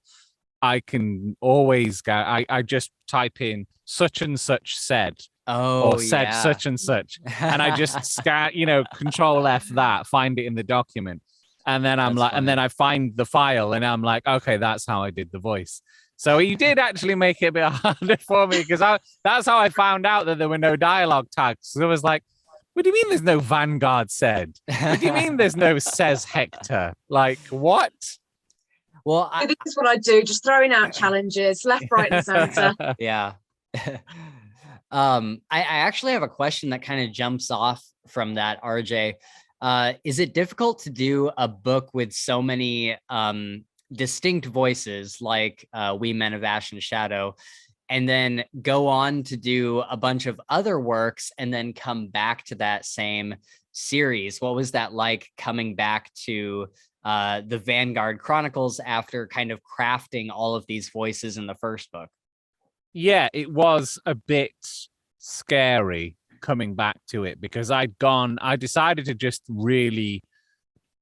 I can always go. I just type in such and such said. Or said such and such, and I just scan, Control F that, find it in the document. And then and then I find the file and I'm like, okay, that's how I did the voice. So he did actually make it a bit harder for me because that's how I found out that there were no dialogue tags. So I was like, what do you mean there's no Vanguard said? What do you mean there's no says Hector? Like, what? Well, this is what I do, just throwing out challenges, left, right, and center. Yeah. I actually have a question that kind of jumps off from that, RJ. Is it difficult to do a book with so many distinct voices like We Men of Ash and Shadow, and then go on to do a bunch of other works and then come back to that same series? What was that like, coming back to the Vanguard Chronicles after kind of crafting all of these voices in the first book? Yeah, it was a bit scary coming back to it because I decided to just really,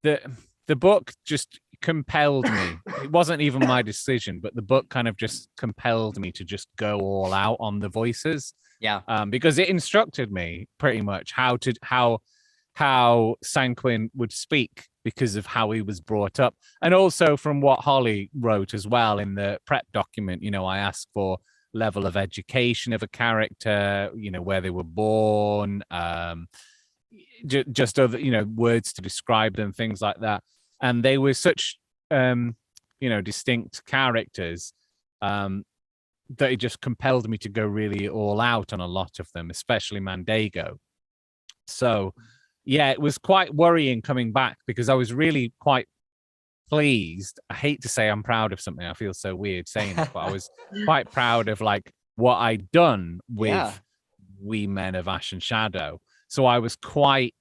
the book just compelled me. It wasn't even my decision, but the book kind of just compelled me to just go all out on the voices. Yeah. Because it instructed me pretty much how Sanquin would speak because of how he was brought up. And also from what Holly wrote as well in the prep document, I asked for level of education of a character, where they were born, just other, words to describe them, things like that. And they were such, distinct characters that it just compelled me to go really all out on a lot of them, especially Mandego. So, yeah, it was quite worrying coming back because I was really quite pleased. I hate to say I'm proud of something. I feel so weird saying it, but I was quite proud of what I'd done with We Men of Ash and Shadow. So I was quite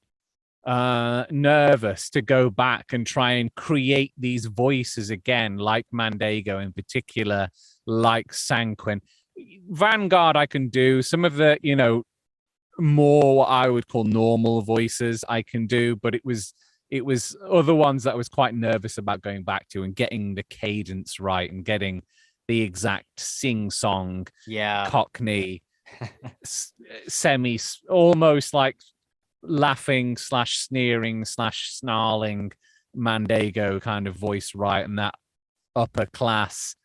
nervous to go back and try and create these voices again, like Mandego in particular, like Sanquin. Vanguard I can do. Some of the, more what I would call normal voices I can do, but it was other ones that I was quite nervous about going back to and getting the cadence right and getting the exact sing-song, Cockney, semi, almost like laughing / sneering / snarling Mandego kind of voice right, and that upper class,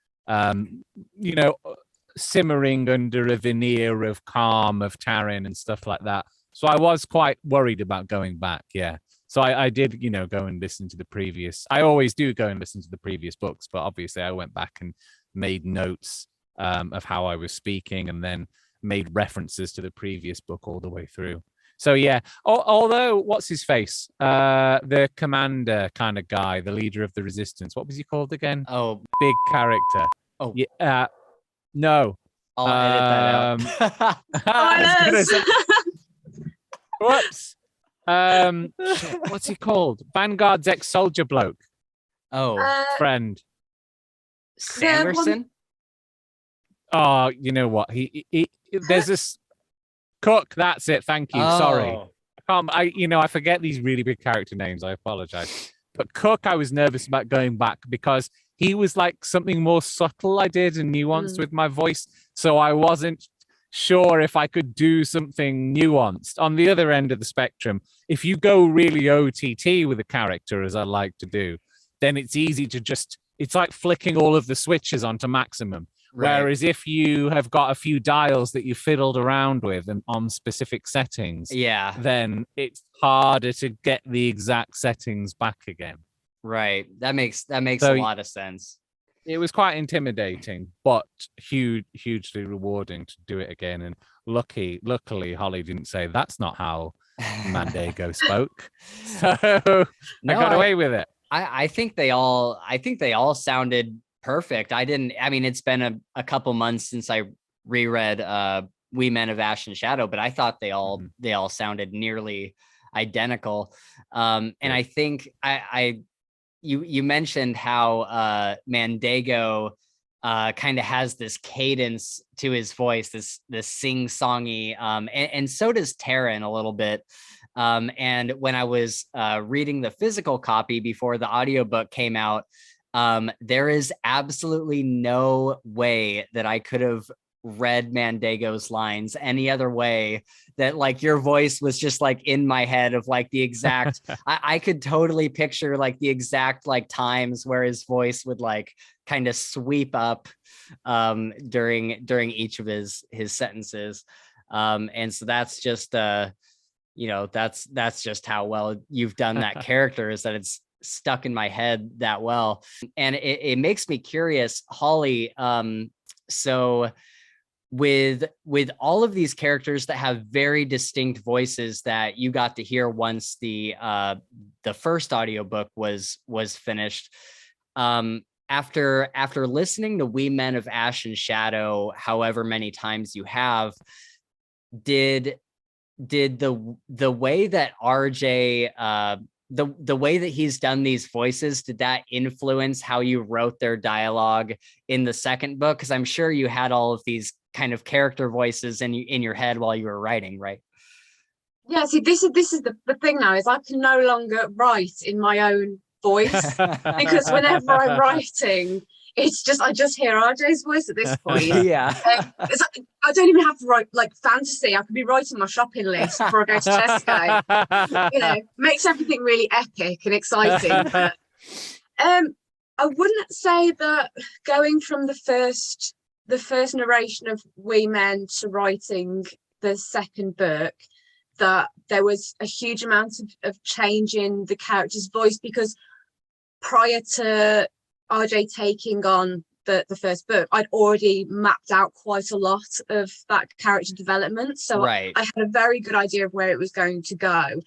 simmering under a veneer of calm of Taran and stuff like that. So I was quite worried about going back, yeah. So I did, go and listen to the previous. I always do go and listen to the previous books, but obviously I went back and made notes of how I was speaking, and then made references to the previous book all the way through. So yeah, although what's his face, the commander kind of guy, the leader of the resistance, what was he called again? Oh, Big character. Oh, yeah, no. I'll edit that out. I was gonna say, whoops. Shit, what's he called? Vanguard's ex-soldier bloke. Oh, Friend. Sanderson. Oh, you know what? He there's this Cook. That's it. Thank you. Sorry. I forget these really big character names. I apologize. But Cook, I was nervous about going back because he was like something more subtle I did and nuanced with my voice. So I wasn't sure if I could do something nuanced. On the other end of the spectrum, if you go really OTT with a character, as I like to do, then it's easy to it's like flicking all of the switches onto maximum. Right. Whereas if you have got a few dials that you fiddled around with and on specific settings, then it's harder to get the exact settings back again. Right. That makes a lot of sense. It was quite intimidating, but hugely rewarding to do it again. And luckily, Holly didn't say that's not how Mandego spoke, so I got away with it. I think they all sounded perfect. It's been a couple months since I reread We Men of Ash and Shadow, but I thought they all sounded nearly identical. And I think you mentioned how Mandego kind of has this cadence to his voice, this sing-songy, and so does Taryn a little bit. And when I was reading the physical copy before the audiobook came out, there is absolutely no way that I could have read Mandego's lines any other way, that like your voice was just like in my head of like the exact I could totally picture like the exact like times where his voice would like kind of sweep up during each of his sentences, and so that's just that's just how well you've done that character, is that it's stuck in my head that well. And it makes me curious, Holly, so with all of these characters that have very distinct voices that you got to hear once the first audiobook was finished, after listening to We Men of Ash and Shadow however many times you have, did the way that RJ the way that he's done these voices, did that influence how you wrote their dialogue in the second book? Because I'm sure you had all of these kind of character voices in your head while you were writing, right? Yeah, see, this is the thing now, is I can no longer write in my own voice because whenever I'm writing, it's just I just hear RJ's voice at this point. Yeah. I don't even have to write like fantasy. I could be writing my shopping list before I go to Tesco. Makes everything really epic and exciting. But, I wouldn't say that going from the first narration of We Men to writing the second book, that there was a huge amount of change in the character's voice, because prior to RJ taking on the first book, I'd already mapped out quite a lot of that character development. So I had a very good idea of where it was going to go.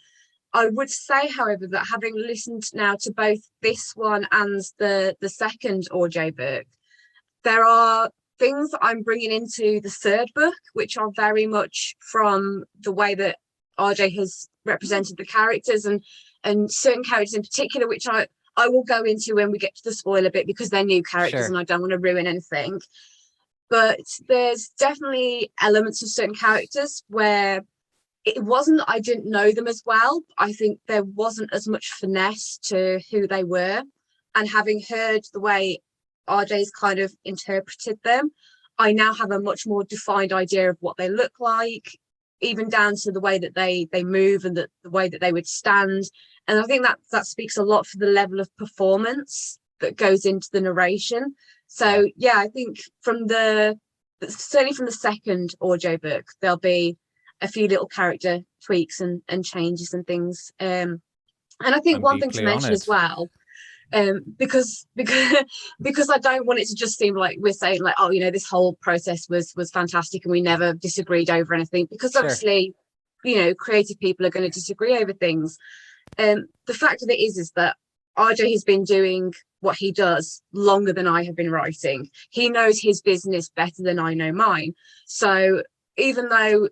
I would say, however, that having listened now to both this one and the second RJ book, there are things that I'm bringing into the third book, which are very much from the way that RJ has represented the characters, and certain characters in particular, which I will go into when we get to the spoiler bit, because they're new characters and I don't want to ruin anything. But there's definitely elements of certain characters where it wasn't that I didn't know them as well. I think there wasn't as much finesse to who they were. And having heard the way RJ's kind of interpreted them, I now have a much more defined idea of what they look like, even down to the way that they move and the way that they would stand. And I think that speaks a lot for the level of performance that goes into the narration. So yeah, I think certainly from the second audio book, there'll be a few little character tweaks and changes and things. And And I think I'm one thing to mention as well, because I don't want it to just seem like we're saying like, oh, you know, this whole process was fantastic and we never disagreed over anything, because obviously, you know, creative people are going to disagree over things. The fact of it is that RJ has been doing what he does longer than I have been writing. He knows his business better than I know mine. So even though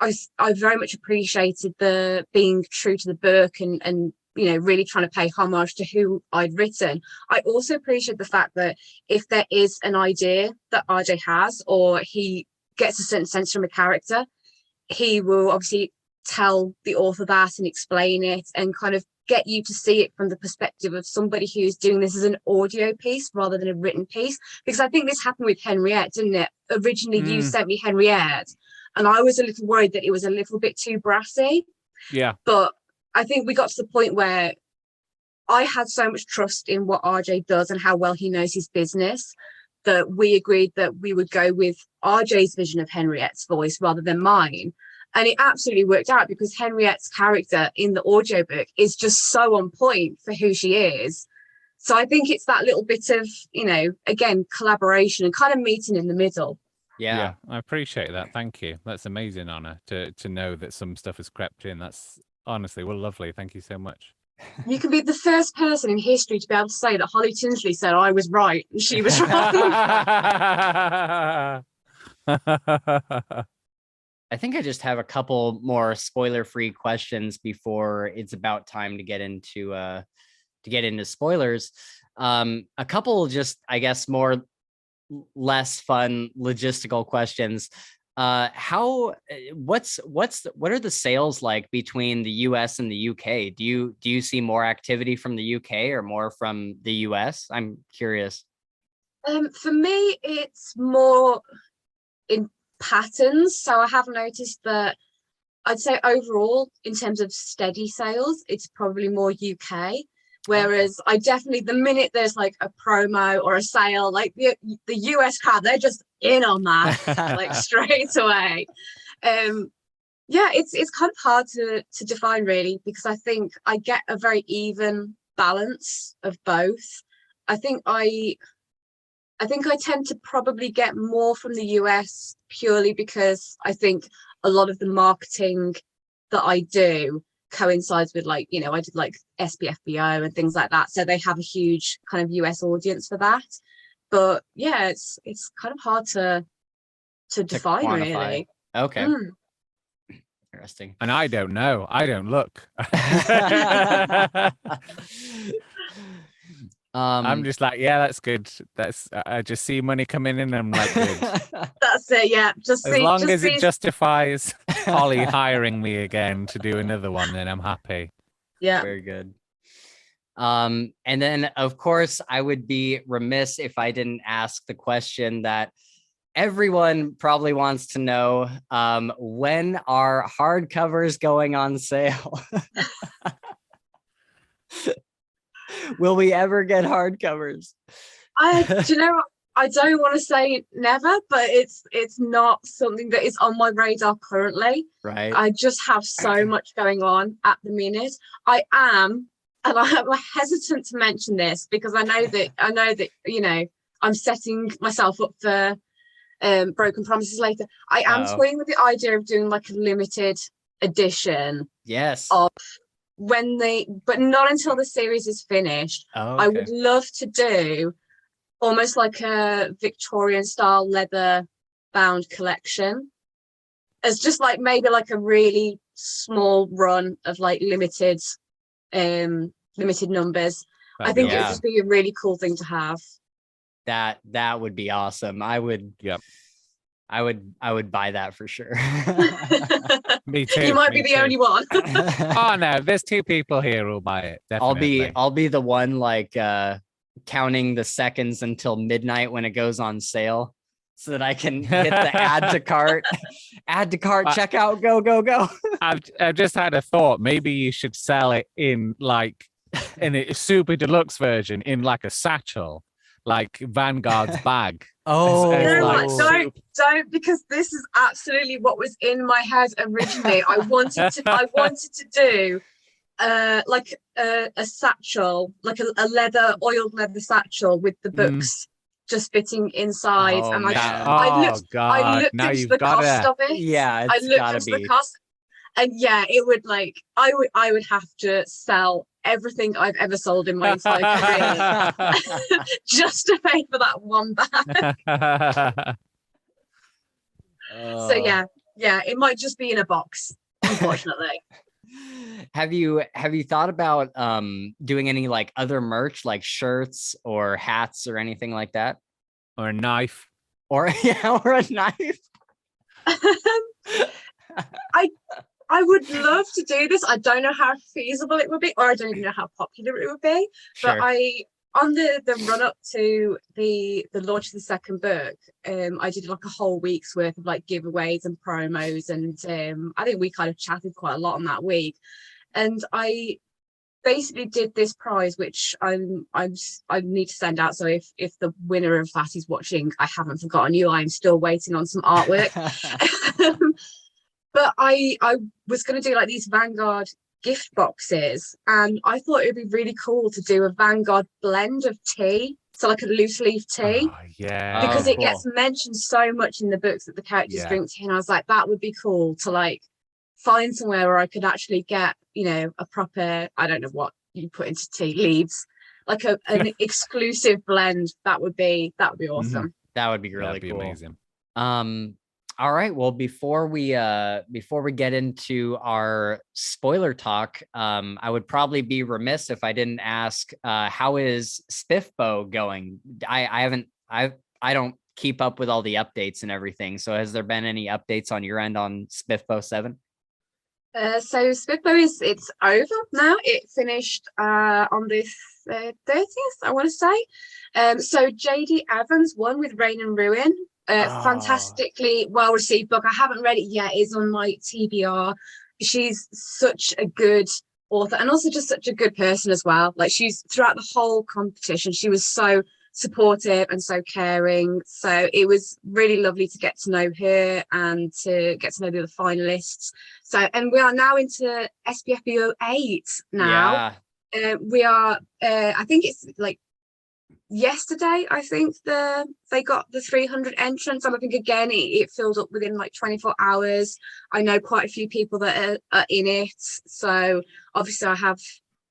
I very much appreciated the being true to the book and you know, really trying to pay homage to who I'd written, I also appreciate the fact that if there is an idea that RJ has, or he gets a certain sense from a character, he will obviously tell the author that and explain it and kind of get you to see it from the perspective of somebody who's doing this as an audio piece rather than a written piece. Because I think this happened with Henriette, didn't it? Originally, you sent me Henriette, and I was a little worried that it was a little bit too brassy. Yeah. But I think we got to the point where I had so much trust in what RJ does and how well he knows his business that we agreed that we would go with RJ's vision of Henriette's voice rather than mine. And it absolutely worked out, because Henriette's character in the audiobook is just so on point for who she is. So I think it's that little bit of, you know, again, collaboration and kind of meeting in the middle. Yeah, I appreciate that. Thank you. That's amazing, Anna, to know that some stuff has crept in. That's honestly, well, lovely. Thank you so much. You can be the first person in history to be able to say that Holly Tinsley said I was right and she was wrong. I think I just have a couple more spoiler-free questions before it's about time to get into spoilers. A couple just, I guess, less fun logistical questions. What are the sales like between the US and the UK? Do you see more activity from the UK or more from the US? I'm curious. For me, it's more in patterns. So I have noticed that I'd say overall, in terms of steady sales, it's probably more UK. Whereas I definitely, the minute there's like a promo or a sale, like the US crowd, they're just in on that like straight away. Yeah, it's kind of hard to define really, because I think I get a very even balance of both. I think I tend to probably get more from the US purely because I think a lot of the marketing that I do coincides with, like, you know, I did like SBFBO and things like that. So they have a huge kind of US audience for that. But yeah, it's kind of hard to define really. Okay. Interesting. And I don't know. I don't look. I'm just like, yeah, that's good. I just see money coming in and I'm like, good. That's it, yeah. As long as it justifies Holly hiring me again to do another one, then I'm happy. Yeah. Very good. And then of course I would be remiss if I didn't ask the question that everyone probably wants to know. When are hardcovers going on sale? Will we ever get hardcovers? Do you know what? I don't want to say never, but it's not something that is on my radar currently. Right. I just have so much going on at the minute. I am, and I'm hesitant to mention this because I know that you know, I'm setting myself up for broken promises later. I am toying with the idea of doing like a limited edition. Yes. Of but not until the series is finished. I would love to do almost like a Victorian style leather bound collection as just like maybe like a really small run of like limited numbers. I think it would just be a really cool thing to have. That would be awesome. I would buy that for sure. Me too. You might be the only one. Oh no, there's two people here who'll buy it. Definitely. I'll be the one like counting the seconds until midnight when it goes on sale, so that I can hit the add to cart, checkout, go. I've just had a thought. Maybe you should sell it in a super deluxe version in like a satchel, like Vanguard's bag. Don't, because this is absolutely what was in my head originally. I wanted to do like a satchel, like a oiled leather satchel with the books just fitting inside. Oh, And man. I God, looked now into you've the got cost it. of it. Yeah, I it's looked gotta into be. the cost, and yeah, it would like I would have to sell everything I've ever sold in my entire career just to pay for that one bag. So yeah, it might just be in a box, unfortunately. Have you thought about doing any like other merch, like shirts or hats or anything like that? Or a knife. Or or a knife? I would love to do this. I don't know how feasible it would be, or I don't even know how popular it would be. Sure. But on the run up to the launch of the second book, I did like a whole week's worth of like giveaways and promos, and I think we kind of chatted quite a lot on that week. And I basically did this prize, which I need to send out. So if the winner of that is watching, I haven't forgotten you. I'm still waiting on some artwork. But I was going to do like these Vanguard gift boxes, and I thought it would be really cool to do a Vanguard blend of tea, so like a loose leaf tea. Oh, yeah. Because Oh, it gets mentioned so much in the books that the characters drink tea, and I was like, that would be cool to like find somewhere where I could actually get, you know, a proper, I don't know what you put into tea, leaves, like an exclusive blend. That would be awesome. That would be really That'd be cool. amazing. All right. Well, before we get into our spoiler talk, I would probably be remiss if I didn't ask, how is Spiffbo going? I don't keep up with all the updates and everything. So has there been any updates on your end on Spiffbo 7? So Spiffbo it's over now. It finished on the 30th, I want to say. So JD Evans won with Rain and Ruin. Fantastically well received book. I haven't read it yet. It's on my TBR. She's such a good author, and also just such a good person as well. Like, she's throughout the whole competition, she was so supportive and so caring. So it was really lovely to get to know her and to get to know the other finalists. So, and we are now into SPFBO 8 now. We are I think it's like yesterday, I think they got the 300 entrants, and I think again it filled up within like 24 hours. I know quite a few people that are in it, so obviously I have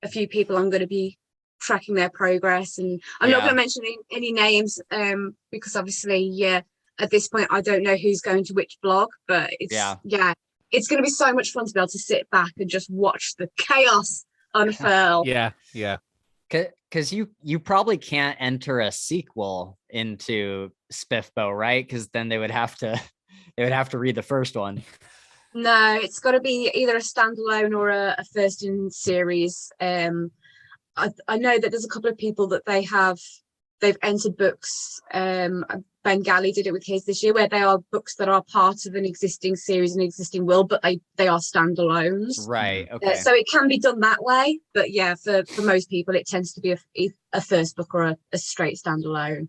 a few people I'm going to be tracking their progress, and I'm not going to mention any names because obviously at this point I don't know who's going to which blog, but it's it's going to be so much fun to be able to sit back and just watch the chaos unfurl. Yeah. Because you probably can't enter a sequel into Spiffbo, right? Because then they would have to read the first one. No, it's got to be either a standalone or a first in series. I know that there's a couple of people that they've entered books. Bengali did it with his this year, where they are books that are part of an existing series, an existing world, but they are standalones. Right. Okay. So it can be done that way, but yeah, for most people, it tends to be a first book or a straight standalone.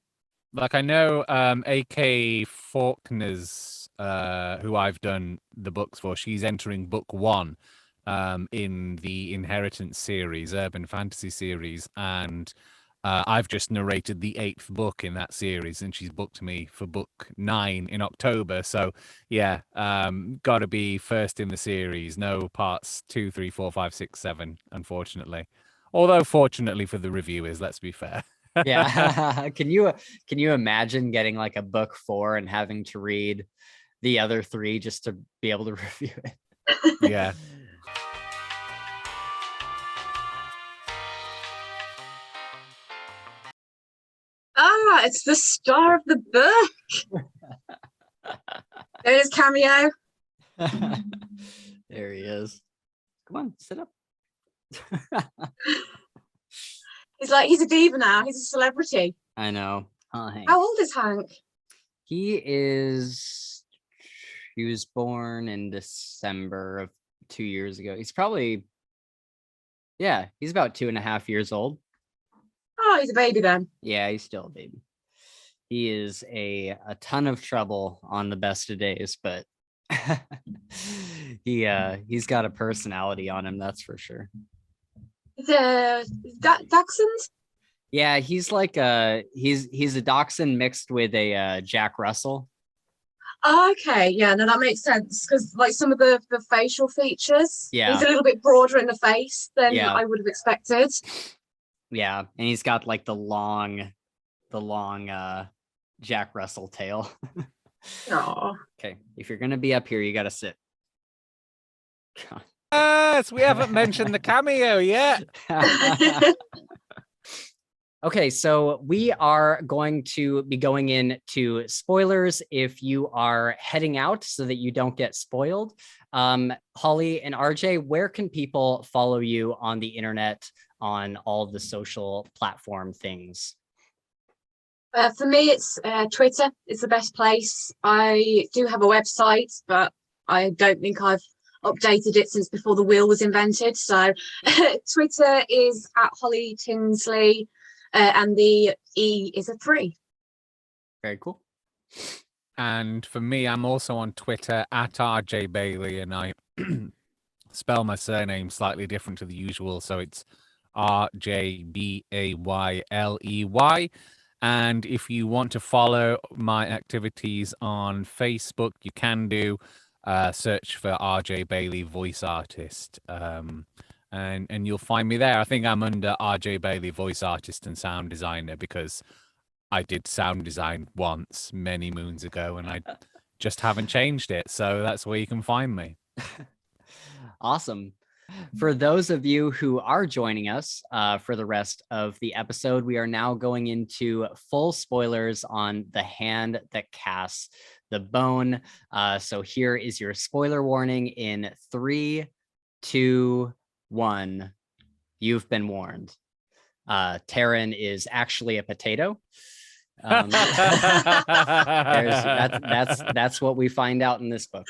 Like, I know AK Faulkner's, who I've done the books for, she's entering book 1 in the Inheritance series, urban fantasy series, and I've just narrated the 8th book in that series, and she's booked me for book 9 in October. So yeah, gotta be first in the series. No parts 2, 3, 4, 5, 6, 7, unfortunately. Although fortunately for the reviewers, let's be fair. Yeah. Can you imagine getting like a book 4 and having to read the other 3 just to be able to review it? Yeah. It's the star of the book. There's cameo. There he is. Come on, sit up. He's a diva now. He's a celebrity. I know. Hank. How old is Hank? He was born in December of 2 years ago. He's probably, he's about 2.5 years old. Oh, he's a baby then. Yeah, he's still a baby. He is a ton of trouble on the best of days, but he's got a personality on him, that's for sure. The Dachshund? Yeah, he's like he's a dachshund mixed with a Jack Russell. Oh, okay, yeah, no, that makes sense because like some of the facial features, Yeah. he's a little bit broader in the face than Yeah. I would have expected. Yeah, and he's got like the long Jack Russell tail. Oh, Okay, if you're gonna be up here, you gotta sit. Yes, we haven't mentioned the cameo yet. Okay, so we are going to be going into spoilers if you are heading out so that you don't get spoiled. Holly and RJ, where can people follow you on the internet on all the social platform things? for me, it's Twitter. It's the best place. I do have a website, but I don't think I've updated it since before the wheel was invented. So Twitter is at Holly Tinsley, and the E is a 3. Very cool. And for me, I'm also on Twitter at RJ Bayley, and I spell my surname slightly different to the usual. So it's RJBAYLEY. And if you want to follow my activities on Facebook, you can do. Search for RJ Bayley voice artist, and you'll find me there. I think I'm under RJ Bayley voice artist and sound designer because I did sound design once many moons ago, and I just haven't changed it. So that's where you can find me. Awesome. For those of you who are joining us for the rest of the episode, we are now going into full spoilers on The Hand That Casts the Bone. So here is your spoiler warning in 3, 2, 1. You've been warned. Taryn is actually a potato. That's what we find out in this book.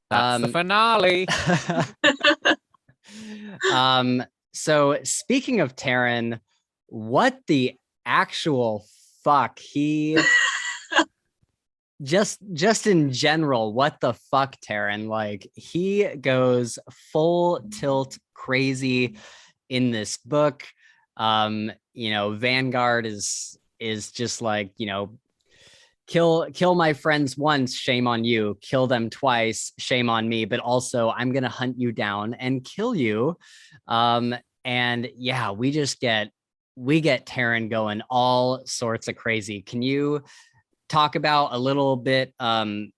That's the finale. So speaking of Taryn, what the actual fuck? He just in general, what the fuck, Taryn? Like, he goes full tilt crazy in this book. Vanguard is just like, kill my friends once, shame on you. Kill them twice, shame on me. But also, I'm gonna hunt you down and kill you. And yeah, we get Taryn going all sorts of crazy. Can you talk about a little bit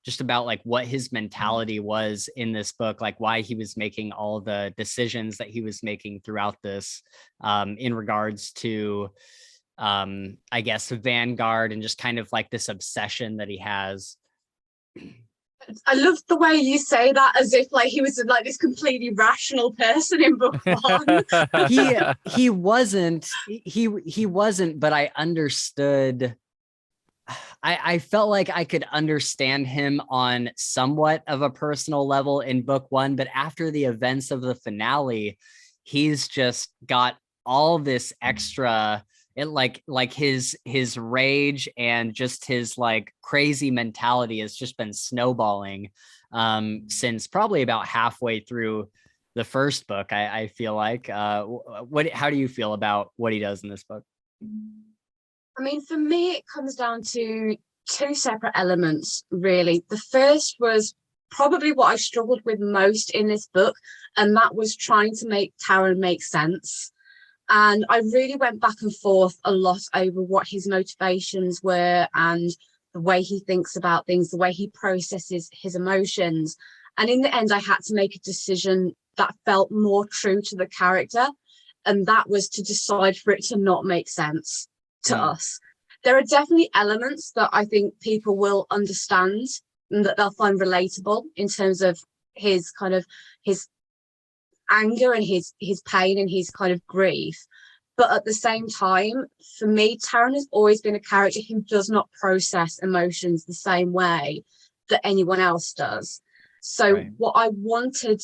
just about like what his mentality was in this book, like why he was making all the decisions that he was making throughout this in regards to I guess Vanguard and just kind of like this obsession that he has? I love the way you say that as if like he was like this completely rational person in book 1. he wasn't, but I understood. I felt like I could understand him on somewhat of a personal level in book 1, but after the events of the finale, he's just got all this extra, it like his rage and just his like crazy mentality has just been snowballing since probably about halfway through the first book. I feel like how do you feel about what he does in this book? I mean, for me, it comes down to 2 separate elements, really. The first was probably what I struggled with most in this book, and that was trying to make Taryn make sense. And I really went back and forth a lot over what his motivations were and the way he thinks about things, the way he processes his emotions. And in the end, I had to make a decision that felt more true to the character, and that was to decide for it to not make sense to us. There are definitely elements that I think people will understand and that they'll find relatable in terms of his kind of his anger and his pain and his kind of grief. But at the same time, for me, Taryn has always been a character who does not process emotions the same way that anyone else does. So right. What I wanted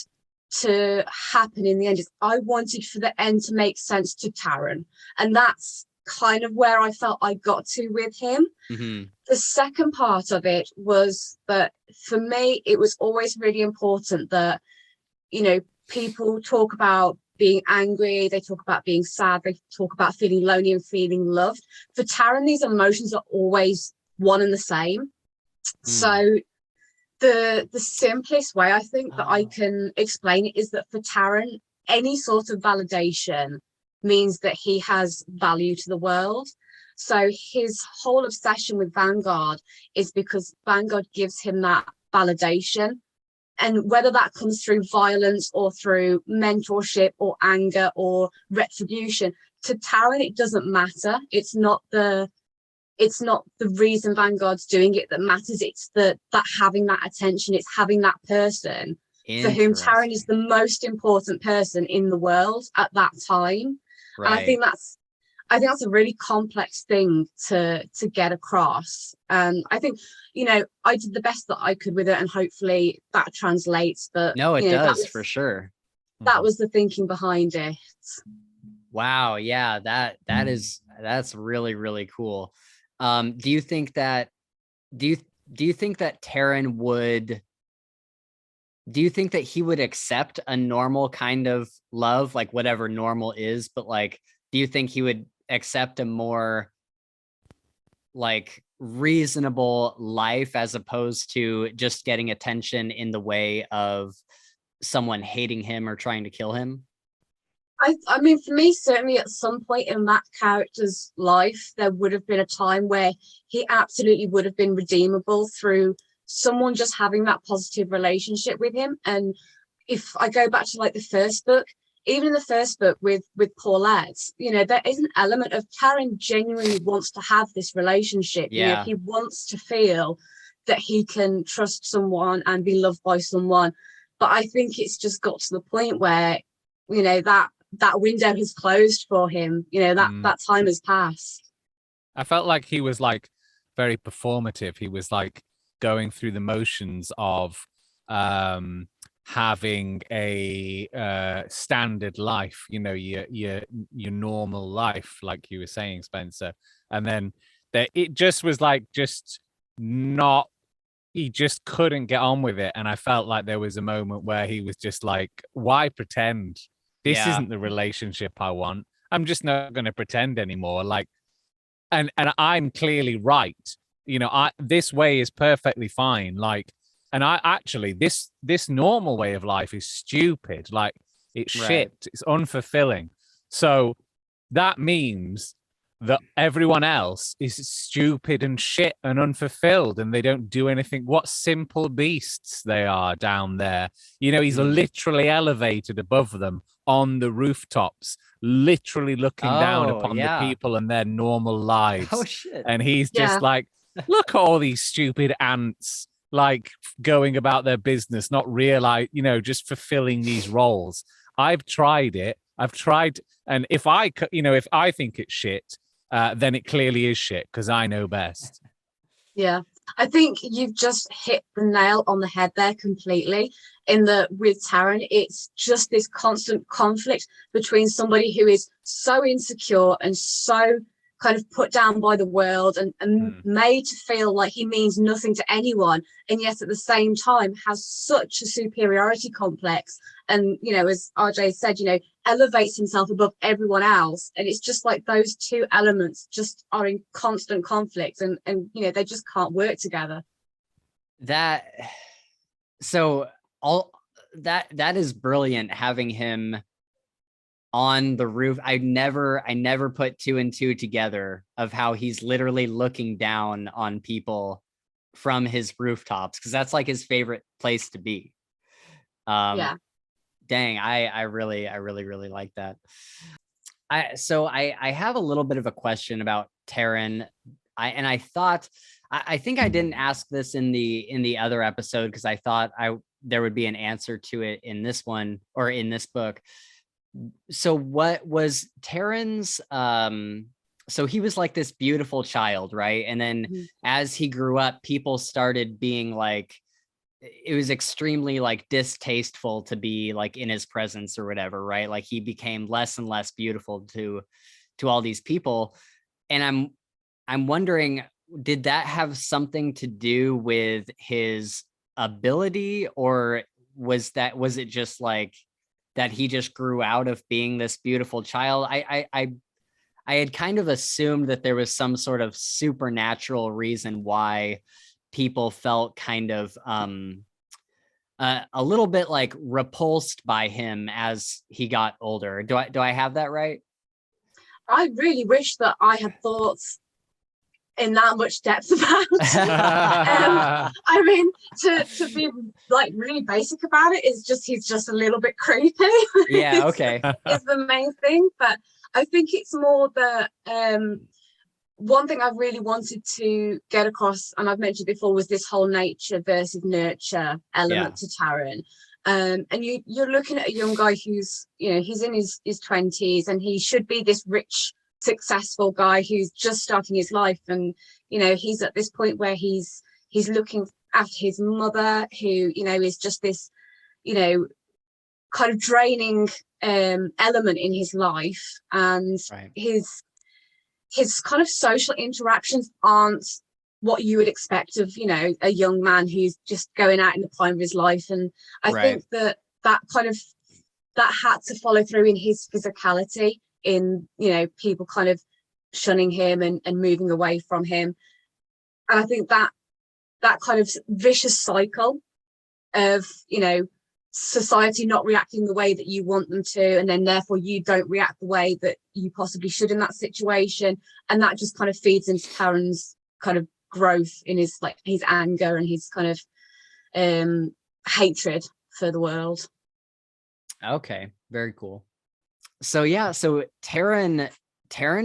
to happen in the end is I wanted for the end to make sense to Taryn. And that's kind of where I felt I got to with him. Mm-hmm. The second part of it was that for me, it was always really important that, people talk about being angry, they talk about being sad, they talk about feeling lonely and feeling loved. For Taran, these emotions are always one and the same. So the simplest way I think that I can explain it is that for Taran, any sort of validation means that he has value to the world. So his whole obsession with Vanguard is because Vanguard gives him that validation. And whether that comes through violence or through mentorship or anger or retribution, to Taran, it doesn't matter. It's not the reason Vanguard's doing it that matters. It's that having that attention, it's having that person for whom Taran is the most important person in the world at that time. Right. And I think that's a really complex thing to get across. And I think, I did the best that I could with it, and hopefully that translates. But no, it does for sure. That was the thinking behind it. Wow. Yeah, that's really, really cool. Do you think that Taran would, do you think that he would accept a normal kind of love, like whatever normal is, but like, do you think he would accept a more like reasonable life as opposed to just getting attention in the way of someone hating him or trying to kill him? I mean, for me, certainly at some point in that character's life, there would have been a time where he absolutely would have been redeemable through someone just having that positive relationship with him. And if I go back to like the first book, even in the first book with Paulette, there is an element of Taran genuinely wants to have this relationship. Yeah. He wants to feel that he can trust someone and be loved by someone. But I think it's just got to the point where, that window has closed for him. That time has passed. I felt like he was like very performative. He was like going through the motions of having a standard life, your normal life, like you were saying, Spencer. And then it just was like he just couldn't get on with it. And I felt like there was a moment where he was just like, why pretend? This isn't the relationship I want. I'm just not going to pretend anymore. Like, and I'm clearly right. This way is perfectly fine. Like, and I actually, this normal way of life is stupid. Like, it's shit. It's unfulfilling. So that means that everyone else is stupid and shit and unfulfilled, and they don't do anything. What simple beasts they are down there. He's literally elevated above them on the rooftops, literally looking down upon the people and their normal lives. Oh shit. And he's just like, look at all these stupid ants, like going about their business, not realize, just fulfilling these roles. I've tried it. And if I think it's shit, then it clearly is shit because I know best. Yeah, I think you've just hit the nail on the head there completely. In that with Taran, it's just this constant conflict between somebody who is so insecure and so kind of put down by the world and made to feel like he means nothing to anyone, and yet at the same time has such a superiority complex, and as RJ said, elevates himself above everyone else. And it's just like those two elements just are in constant conflict, and they just can't work together. That is brilliant, having him on the roof. I never put two and two together of how he's literally looking down on people from his rooftops, because that's like his favorite place to be. Dang, I really like that. I have a little bit of a question about Taran. I think I didn't ask this in the other episode because I thought there would be an answer to it in this one or in this book. So what was Taran's so he was like this beautiful child, right? And then as he grew up, people started being like, it was extremely like distasteful to be like in his presence or whatever, right? Like he became less and less beautiful to all these people. And I'm wondering, did that have something to do with his ability, or was it just like that he just grew out of being this beautiful child. I had kind of assumed that there was some sort of supernatural reason why people felt kind of a little bit like repulsed by him as he got older. Do I have that right? I really wish that I had thoughts in that much depth about I mean, to be like really basic about it, is just he's just a little bit creepy. Yeah, okay. Is the main thing. But I think it's more that one thing I've really wanted to get across, and I've mentioned before, was this whole nature versus nurture element to Taran. And you're looking at a young guy who's, you know, he's in his 20s, and he should be this rich, successful guy who's just starting his life. And, you know, he's at this point where he's looking after his mother, who, you know, is just this, you know, kind of draining element in his life. And his kind of social interactions aren't what you would expect of, you know, a young man who's just going out in the prime of his life. And I think that had to follow through in his physicality, in, you know, people kind of shunning him and moving away from him. And I think that kind of vicious cycle of, you know, society not reacting the way that you want them to, and then therefore you don't react the way that you possibly should in that situation, and that just kind of feeds into Taran's kind of growth in his, like, his anger and his kind of hatred for the world. Okay, very cool. So yeah, so Taran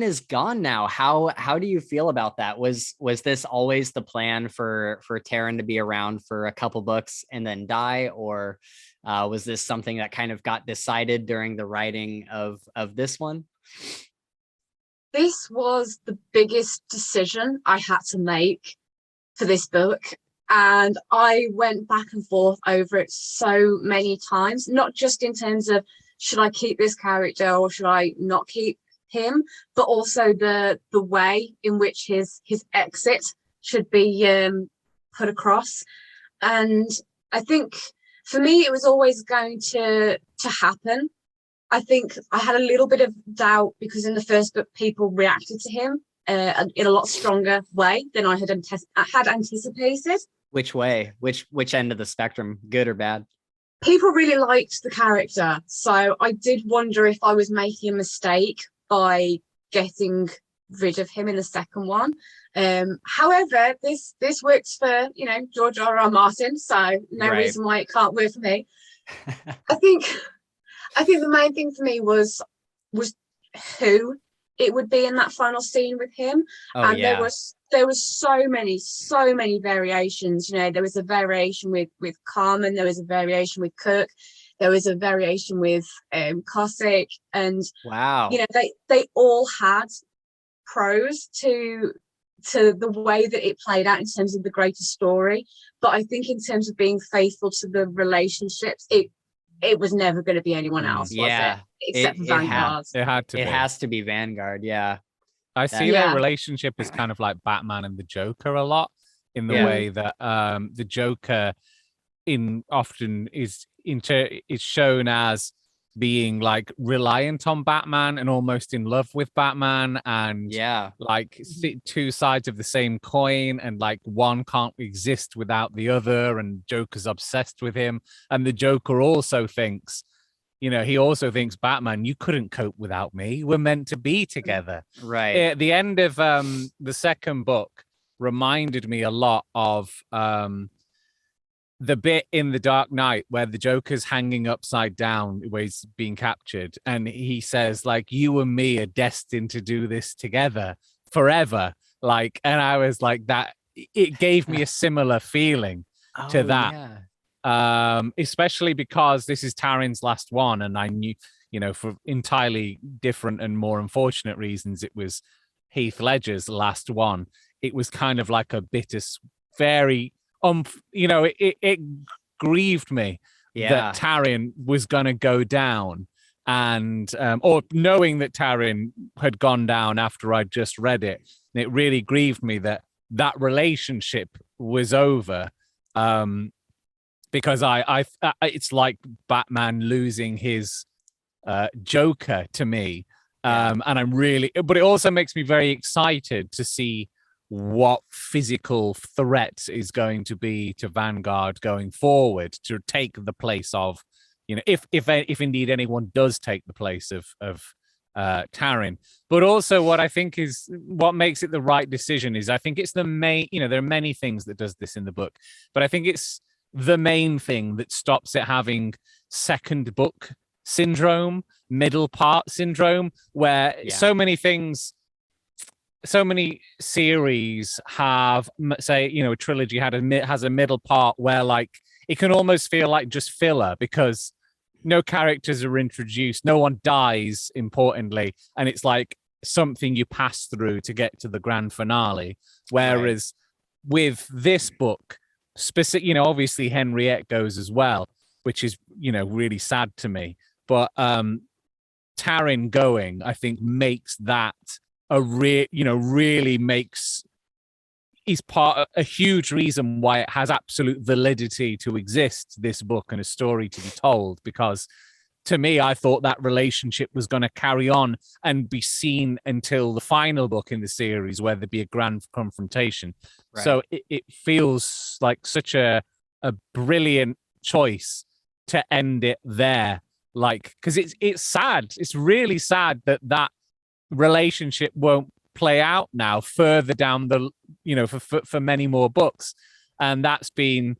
is gone now. How do you feel about that? Was this always the plan for Taran to be around for a couple books and then die, or was this something that kind of got decided during the writing of this one? This was the biggest decision I had to make for this book, and I went back and forth over it so many times, not just in terms of should I keep this character or should I not keep him, but also the way in which his exit should be put across. And I think for me it was always going to happen. I think I had a little bit of doubt because in the first book people reacted to him in a lot stronger way than I had anticipated. Which way? Which end of the spectrum? Good or bad? People really liked the character, so I did wonder if I was making a mistake by getting rid of him in the second one. However, this works for, you know, George R.R. Martin, so no reason why it can't work for me. I think the main thing for me was who it would be in that final scene with him. There was so many variations. You know, there was a variation with Carmen, there was a variation with Cook, there was a variation with Cossack, and wow, you know, they all had pros to the way that it played out in terms of the greater story. But I think in terms of being faithful to the relationships, it was never going to be anyone else, was it? Except for Vanguard. It has to be Vanguard. Yeah. I see their relationship as kind of like Batman and the Joker a lot, in the way that the Joker often is shown as being like reliant on Batman and almost in love with Batman, and like two sides of the same coin, and like one can't exist without the other, and Joker's obsessed with him. And the Joker also thinks, you know, he also thinks, Batman, you couldn't cope without me. We're meant to be together. Right. At the end of the second book reminded me a lot of the bit in The Dark Knight where the Joker's hanging upside down, where he's being captured, and he says, like, you and me are destined to do this together forever. Like, and I was like, that it gave me a similar feeling to that. Yeah. Especially because this is Taran's last one, and I knew, you know, for entirely different and more unfortunate reasons, it was Heath Ledger's last one. It was kind of like a very you know, it grieved me that Taran was going to go down, and or knowing that Taran had gone down after I'd just read it, it really grieved me that relationship was over. because it's like Batman losing his Joker to me. And but it also makes me very excited to see what physical threat is going to be to Vanguard going forward to take the place of, if indeed anyone does take the place of Taran. But also what I think is what makes it the right decision is I think it's the main, there are many things that does this in the book, but I think it's the main thing that stops it having second book syndrome, middle part syndrome, where so many series have, say, a trilogy has a middle part where like it can almost feel like just filler because no characters are introduced, no one dies, importantly, and it's like something you pass through to get to the grand finale. Whereas with this book, obviously Henriette goes as well, which is really sad to me. But Taran going, I think, makes that really makes is a huge reason why it has absolute validity to exist, this book, and a story to be told. Because to me, I thought that relationship was going to carry on and be seen until the final book in the series, where there'd be a grand confrontation. Right. So it feels like such a brilliant choice to end it there. Like, because it's sad. It's really sad that relationship won't play out now further down the, for many more books. And that's been,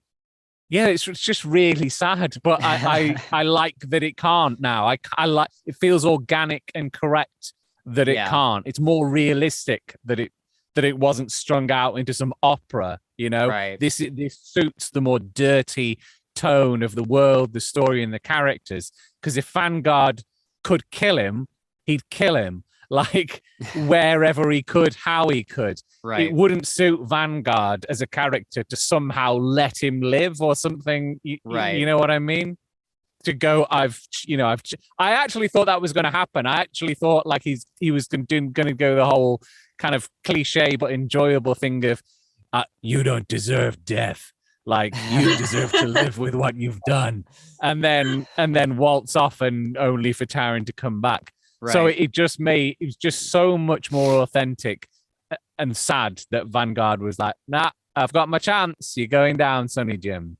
it's just really sad. But I like that it can't now. I like, it feels organic and correct that it can't. It's more realistic that it wasn't strung out into some opera, Right. This suits the more dirty tone of the world, the story, and the characters. Because if Vanguard could kill him, he'd kill him, like wherever he could, how he could. Right. It wouldn't suit Vanguard as a character to somehow let him live or something. Right. You know what I mean? To go, I actually thought that was going to happen. I actually thought like he was going to go the whole kind of cliche but enjoyable thing of you don't deserve death. Like, you deserve to live with what you've done, and then waltz off, and only for Taran to come back. Right. So it was just so much more authentic and sad that Vanguard was like, nah, I've got my chance. You're going down, Sonny Jim.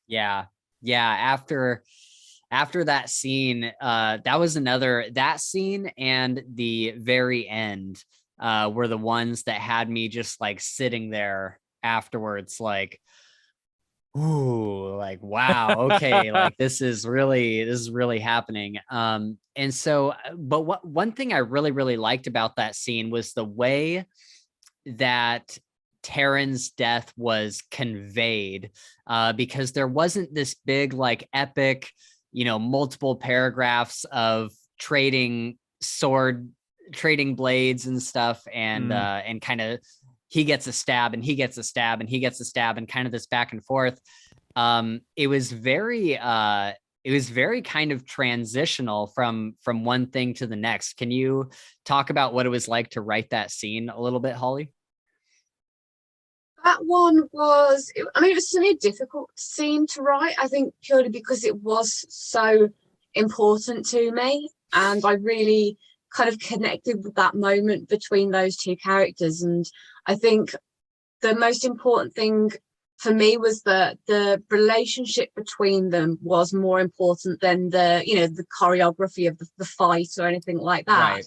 Yeah. After that scene, that scene and the very end were the ones that had me just like sitting there afterwards, like, ooh, like, wow, okay, like this is really happening. And so, but one thing I really liked about that scene was the way that Taran's death was conveyed, because there wasn't this big, like, epic, multiple paragraphs of trading blades and stuff, and kind of he gets a stab and he gets a stab and he gets a stab, and kind of this back and forth. It was very kind of transitional from one thing to the next. Can you talk about what it was like to write that scene a little bit, Holly? That one was, it was a difficult scene to write, I think, purely because it was so important to me. And I really kind of connected with that moment between those two characters. And I think the most important thing for me was that the relationship between them was more important than the choreography of the fight or anything like that. Right.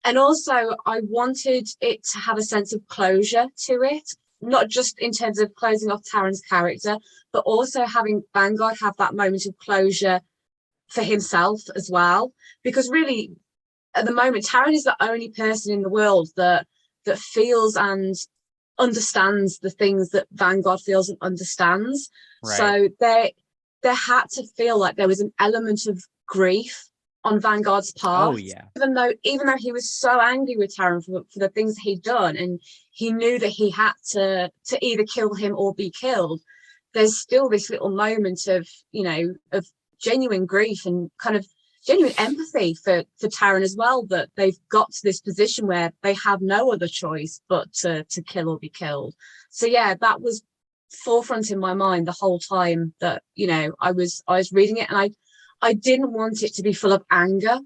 And also I wanted it to have a sense of closure to it, not just in terms of closing off Taran's character, but also having Vanguard have that moment of closure for himself as well. Because really, at the moment, Taran is the only person in the world that feels and understands the things that Vanguard feels and understands. Right. So there had to feel like there was an element of grief on Vanguard's part. Oh yeah. Even though he was so angry with Taran for the things he'd done, and he knew that he had to either kill him or be killed, there's still this little moment of genuine grief and kind of genuine empathy for Taran as well, that they've got to this position where they have no other choice but to kill or be killed. So yeah, that was forefront in my mind the whole time that, you know, I was reading it, and I didn't want it to be full of anger.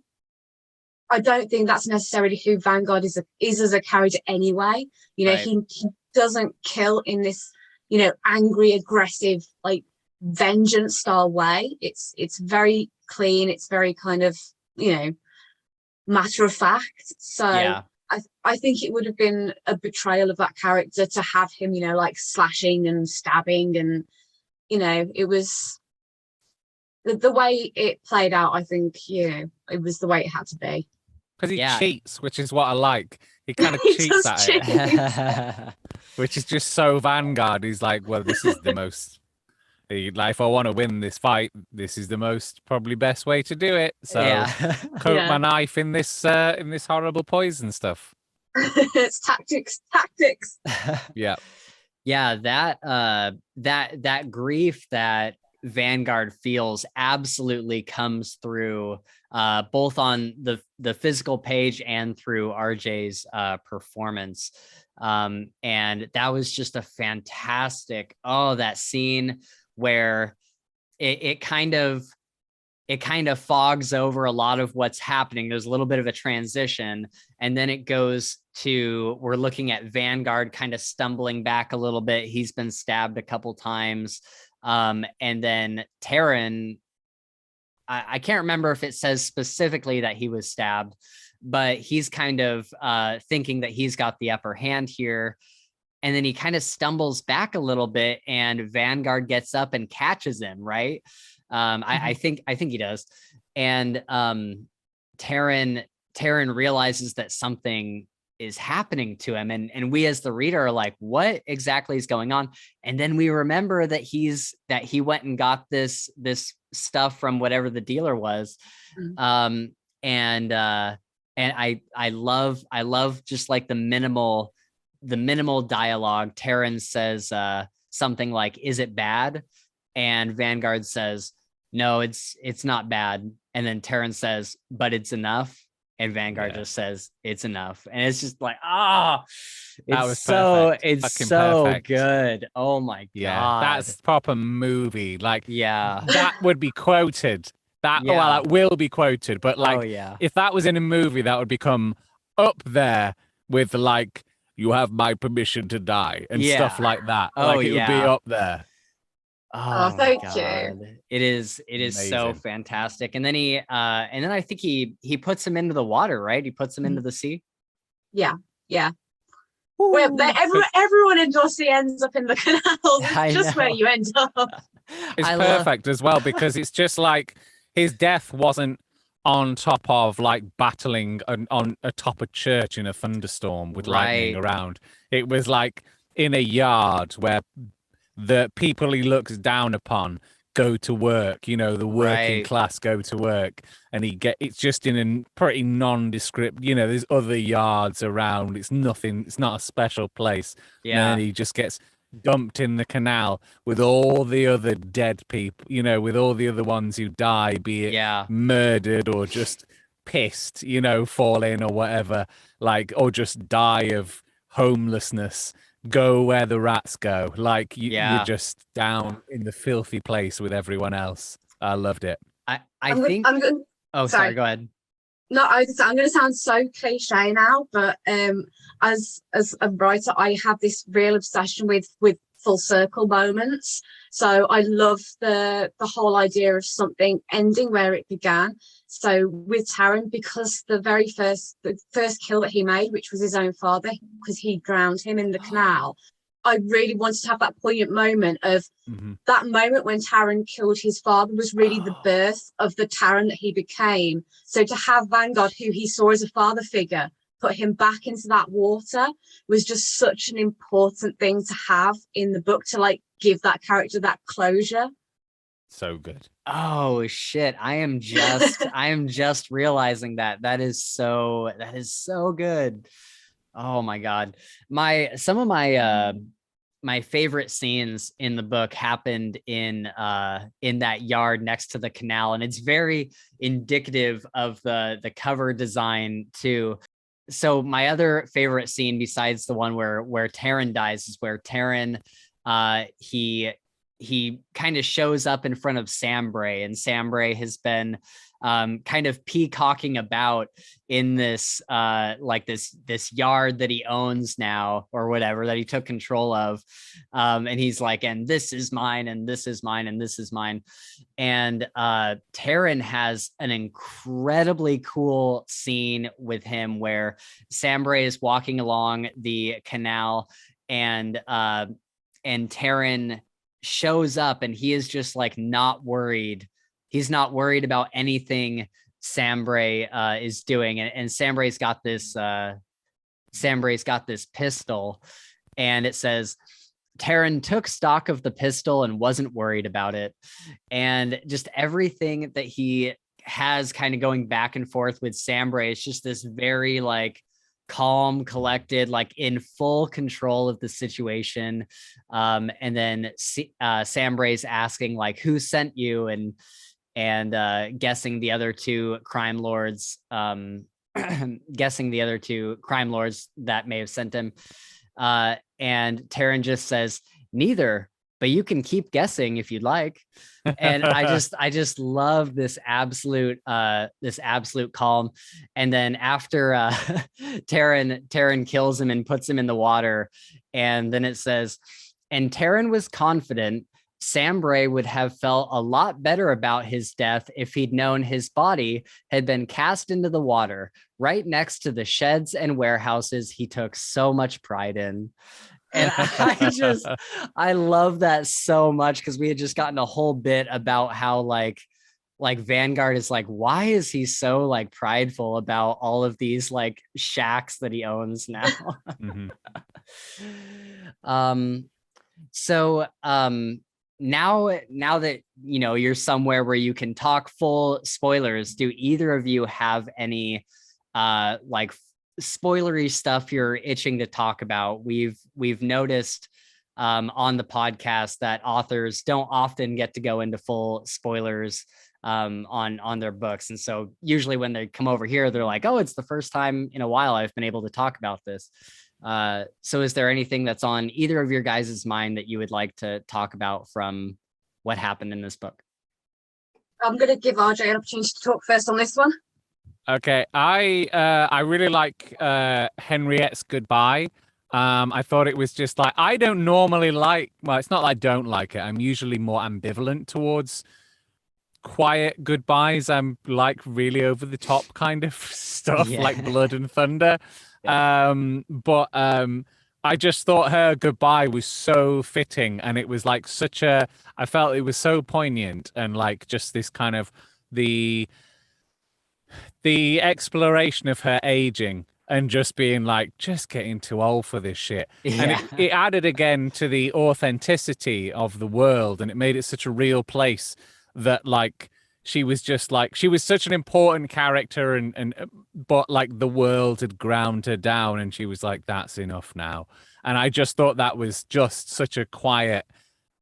I don't think that's necessarily who Vanguard is as a character anyway. You know, Right. he doesn't kill in this, you know, angry, aggressive, like vengeance style way. It's very clean. It's very kind of, you know, matter of fact. So Yeah. I think it would have been a betrayal of that character to have him, you know, like slashing and stabbing, and, you know, it was the way it played out. I think, you know, it was the way it had to be. Because he Yeah. cheats, which is what I like. He kind of He cheats does at cheat. it, which is just so Vanguard. He's like, well, this is the most. Like, if I want to win this fight, this is the most probably best way to do it. So, Yeah. coat Yeah. my knife in this horrible poison stuff. It's tactics. Yeah. Yeah, that grief that Vanguard feels absolutely comes through both on the physical page and through RJ's performance. And that was just a fantastic, that scene where it kind of fogs over a lot of what's happening. There's a little bit of a transition, and then it goes to, we're looking at Vanguard kind of stumbling back a little bit. He's been stabbed a couple times. And then Terran, I can't remember if it says specifically that he was stabbed, but he's kind of thinking that he's got the upper hand here. And then he kind of stumbles back a little bit, and Vanguard gets up and catches him, right? I think he does. And Terran realizes that something is happening to him, and we as the reader are like, what exactly is going on? And then we remember that he went and got this stuff from whatever the dealer was. And I love just like the minimal dialogue. Terran says something like, is it bad? And Vanguard says, no, it's not bad. And then Terran says, but it's enough. And Vanguard just says, it's enough. And it's just like, it's so perfect. Good. Oh my God. That's proper movie. Like, yeah, that would be quoted. Well, that will be quoted. But like, if that was in a movie, that would become up there with like, you have my permission to die and stuff like that. Like, it would be up there. Oh, thank you. It is Amazing. So fantastic. And then I think he puts him into the water, right? He puts him into the sea. Yeah. Well, everyone in Dorset ends up in the canal. It's just where you end up. It's perfect as well, because it's just like his death wasn't on top of like battling on atop a church in a thunderstorm with lightning around. It was like in a yard where the people he looks down upon go to work, you know, the working class go to work, and it's just in a pretty nondescript, you know, there's other yards around. It's nothing, it's not a special place. Yeah. And he just gets dumped in the canal with all the other dead people, you know, with all the other ones who die, be it murdered or just pissed, you know, fall in or whatever, like, or just die of homelessness. Go where the rats go. Like, you're just down in the filthy place with everyone else. I loved it. Sorry, go ahead. No, I'm going to sound so cliche now, but as a writer, I have this real obsession with full circle moments. So I love the whole idea of something ending where it began. So with Taran, because the first kill that he made, which was his own father, because he drowned him in the canal, I really wanted to have that poignant moment of that moment when Taran killed his father was really the birth of the Taran that he became. So to have Vanguard, who he saw as a father figure, put him back into that water was just such an important thing to have in the book, to like give that character that closure. So good. Oh shit. I am just realizing that is so good. Oh my God. Some of my favorite scenes in the book happened in that yard next to the canal. And it's very indicative of the cover design too. So my other favorite scene, besides the one where Taran dies, is where Taran he kind of shows up in front of Sambray, and Sambray has been kind of peacocking about in this this yard that he owns now, or whatever, that he took control of, and he's like, and this is mine, and this is mine, and this is mine. And Taryn has an incredibly cool scene with him where Sambray is walking along the canal, and Taryn shows up, and he is just like not worried. He's not worried about anything Sambray is doing, and Sambray's got this pistol, and it says Taryn took stock of the pistol and wasn't worried about it. And just everything that he has kind of going back and forth with Sambray is just this very like calm, collected, like in full control of the situation. And then Sambray's asking like, who sent you? And guessing the other two crime lords, guessing the other two crime lords that may have sent him. And Taryn just says, neither, but you can keep guessing if you'd like. And I just love this absolute calm. And then after Taryn kills him and puts him in the water, and then it says, and Taryn was confident Sambray would have felt a lot better about his death if he'd known his body had been cast into the water right next to the sheds and warehouses he took so much pride in. And I love that so much, because we had just gotten a whole bit about how like Vanguard is like, why is he so like prideful about all of these like shacks that he owns now? Mm-hmm. Now that you know you're somewhere where you can talk full spoilers, do either of you have any like spoilery stuff you're itching to talk about? We've noticed on the podcast that authors don't often get to go into full spoilers on their books, and so usually when they come over here, they're like, oh, it's the first time in a while I've been able to talk about this. So is there anything that's on either of your guys' mind that you would like to talk about from what happened in this book? I'm going to give RJ an opportunity to talk first on this one. Okay, I really like Henriette's goodbye. I thought it was just like, I don't normally like, well, it's not that I don't like it. I'm usually more ambivalent towards quiet goodbyes. I'm like really over the top kind of stuff, like Blood and Thunder. But I just thought her goodbye was so fitting, and it was like I felt it was so poignant, and like just this kind of the exploration of her aging and just being like, just getting too old for this shit. And it added again to the authenticity of the world, and it made it such a real place that like she was such an important character, but like the world had ground her down, and she was like, that's enough now. And I just thought that was just such a quiet,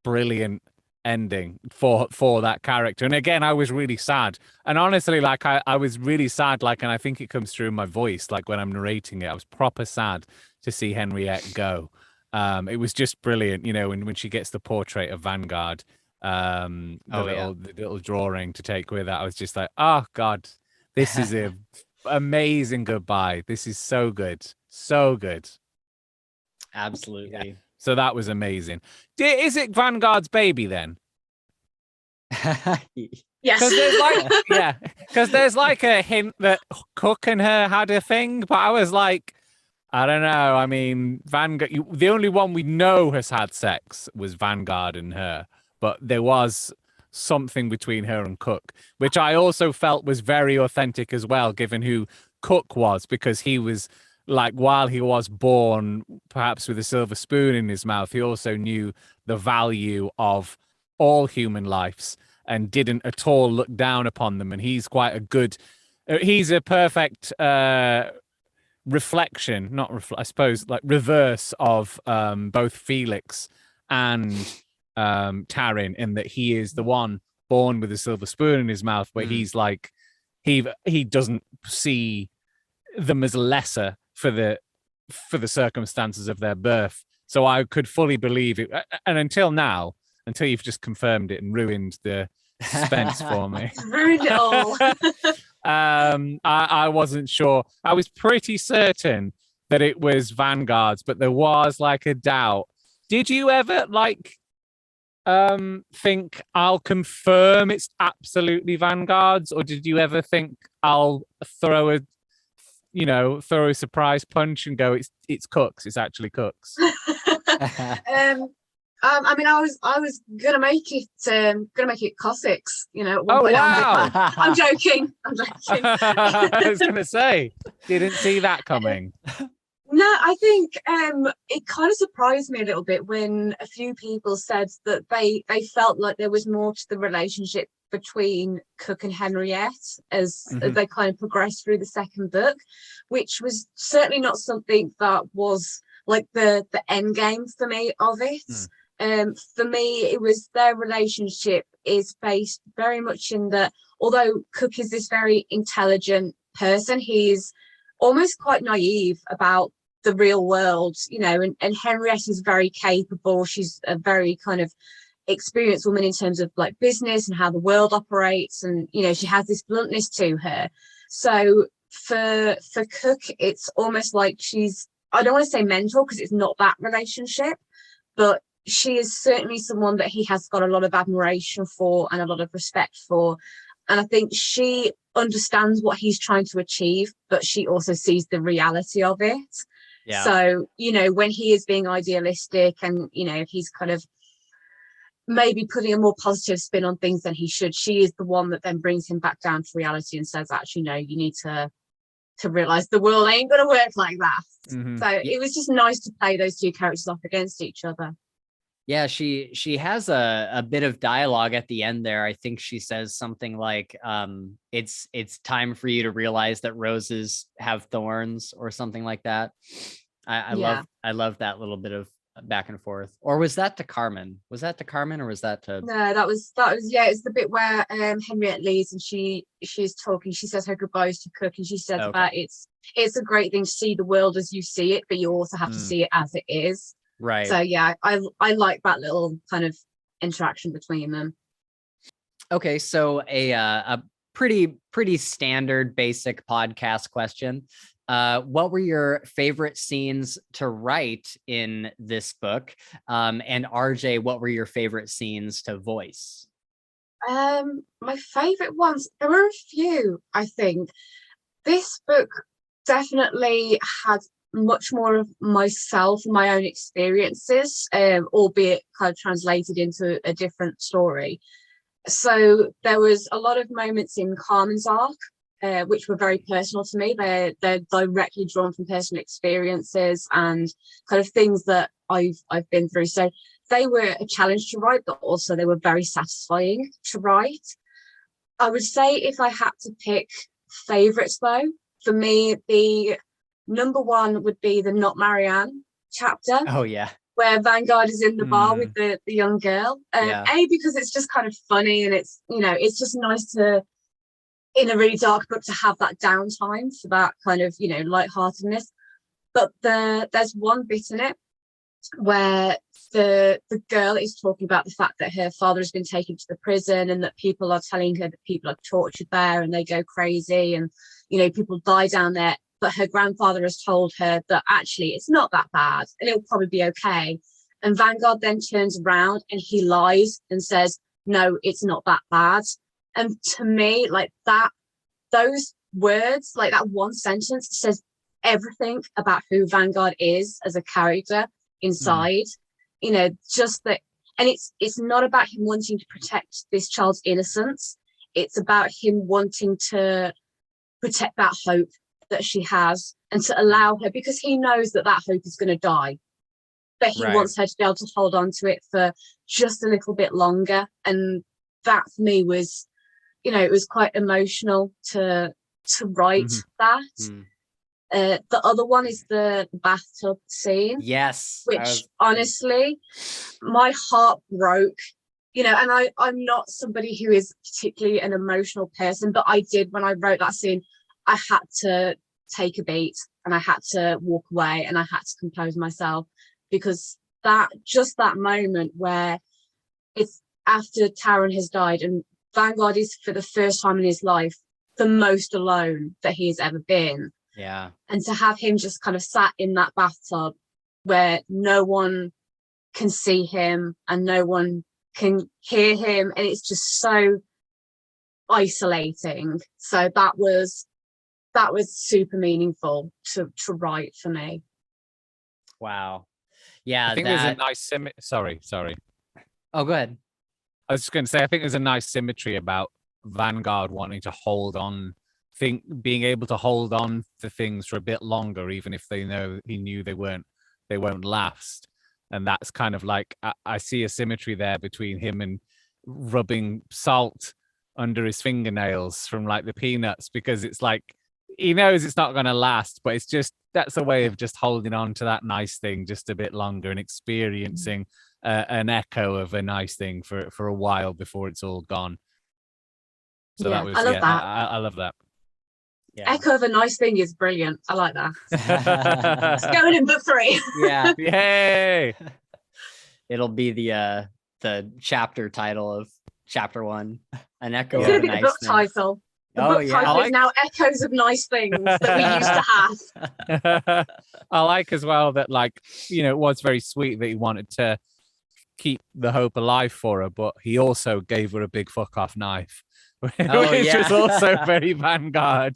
brilliant ending for that character. And again, I was really sad. And honestly, like I was really sad, like, and I think it comes through in my voice, like when I'm narrating it, I was proper sad to see Henriette go. It was just brilliant, you know, when she gets the portrait of Vanguard, the little drawing to take with that, I was just like, oh god, this is a amazing goodbye. This is so good, so good. Absolutely. Yeah. So that was amazing. Is it Vanguard's baby then? Yes. Because there's like a hint that Cook and her had a thing, but I was like, I don't know. I mean, Vanguard, the only one we know has had sex was Vanguard and her, but there was something between her and Cook, which I also felt was very authentic as well, given who Cook was, because he was like, while he was born perhaps with a silver spoon in his mouth, he also knew the value of all human lives and didn't at all look down upon them. And he's quite a good, he's a perfect reflection, I suppose, like reverse of both Felix and Taryn, in that he is the one born with a silver spoon in his mouth, where he's like, he doesn't see them as lesser for the circumstances of their birth. So I could fully believe it. And until now, until you've just confirmed it and ruined the suspense for me. Ruined it all. I wasn't sure. I was pretty certain that it was Vanguard's, but there was like a doubt. Did you ever think I'll confirm it's absolutely Vanguard's, or did you ever think I'll throw a surprise punch and go, it's Cook's, it's actually Cook's? I mean, I was gonna make it Cossacks, at one Oh, point. wow. I'm joking. I was gonna say, didn't see that coming. No, I think it kind of surprised me a little bit when a few people said that they felt like there was more to the relationship between Cook and Henriette as they kind of progressed through the second book, which was certainly not something that was like the end game for me of it. For me, it was their relationship is based very much in that, although Cook is this very intelligent person, he's almost quite naive about the real world, and Henriette is very capable. She's a very kind of experienced woman in terms of like business and how the world operates, and she has this bluntness to her. So for Cook, it's almost like she's, I don't want to say mentor because it's not that relationship, but she is certainly someone that he has got a lot of admiration for and a lot of respect for. And I think she understands what he's trying to achieve, but she also sees the reality of it. Yeah. So, when he is being idealistic and, he's kind of maybe putting a more positive spin on things than he should, she is the one that then brings him back down to reality and says, actually, no, you need to realize the world ain't going to work like that. So it was just nice to play those two characters off against each other. Yeah, she has a bit of dialogue at the end there. I think she says something like, it's time for you to realize that roses have thorns, or something like that. I love that little bit of back and forth. Or was that to Carmen? Was that to Carmen, or was that to? No, that was it's the bit where Henriette leaves and she's talking. She says her goodbyes to Cook, and she says about it's a great thing to see the world as you see it, but you also have to see it as it is. Right. So yeah, I like that little kind of interaction between them. Okay, so a pretty standard basic podcast question. What were your favorite scenes to write in this book? And RJ, what were your favorite scenes to voice? My favorite ones, there were a few, I think. This book definitely had much more of myself and my own experiences, albeit kind of translated into a different story. So there was a lot of moments in Carmen's arc, which were very personal to me. They're directly drawn from personal experiences and kind of things that I've been through. So they were a challenge to write, but also they were very satisfying to write. I would say if I had to pick favorites though, for me, the number one would be the Not Marianne chapter. Oh yeah. Where Vanguard is in the bar with the young girl. Because it's just kind of funny, and it's, it's just nice to, in a really dark book, to have that downtime for that kind of, lightheartedness. But there's one bit in it where the girl is talking about the fact that her father has been taken to the prison, and that people are telling her that people are tortured there and they go crazy, and, people die down there. But her grandfather has told her that actually it's not that bad and it'll probably be okay. And Vanguard then turns around and he lies and says, no, it's not that bad. And to me, like that, those words, like that one sentence says everything about who Vanguard is as a character inside, just that. And it's not about him wanting to protect this child's innocence. It's about him wanting to protect that hope that she has, and to allow her, because he knows that hope is going to die, but he wants her to be able to hold on to it for just a little bit longer. And that for me was, it was quite emotional to write that. The other one is the bathtub scene. Yes. Which honestly, my heart broke. And I'm not somebody who is particularly an emotional person, but I did, when I wrote that scene, I had to take a beat and I had to walk away and I had to compose myself, because that moment where it's after Taron has died and Vanguard is for the first time in his life the most alone that he has ever been. Yeah. And to have him just kind of sat in that bathtub where no one can see him and no one can hear him, and it's just so isolating. So that was super meaningful to write for me. Wow. Yeah. I think there's a nice sorry. Oh, go ahead. I was just going to say, I think there's a nice symmetry about Vanguard wanting to hold on, being able to hold on to things for a bit longer, even if he knew they won't last. And that's kind of like, I see a symmetry there between him and rubbing salt under his fingernails from like the peanuts, because it's like, he knows it's not going to last, but it's just, that's a way of just holding on to that nice thing just a bit longer and experiencing an echo of a nice thing for a while before it's all gone. So yeah, that was, I love that. I love that. Yeah. Echo of a nice thing is brilliant. I like that. It's going in book 3. Yeah. Yay! It'll be the chapter title of chapter 1. An echo It's of going a to be nice the book thing. title. The book title is now Echoes of Nice Things that we used to have. I like as well that, like, it was very sweet that he wanted to keep the hope alive for her, but he also gave her a big fuck off knife, which was also very Vanguard.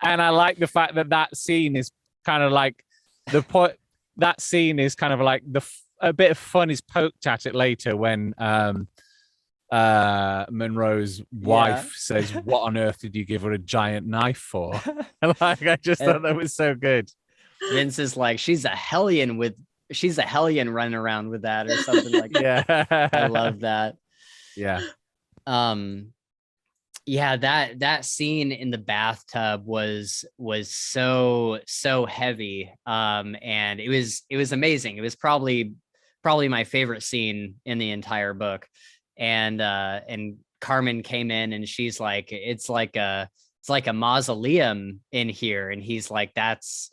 And I like the fact that scene is kind of like that scene is kind of like a bit of fun is poked at it later when Monroe's wife says, "What on earth did you give her a giant knife for?" Like, I just thought that was so good. Vince is like, she's a hellion running around with that or something like that. Yeah. I love that. Yeah. Yeah, that scene in the bathtub was so heavy. And it was amazing. It was probably my favorite scene in the entire book. And Carmen came in and she's like, it's like a mausoleum in here. And he's like, that's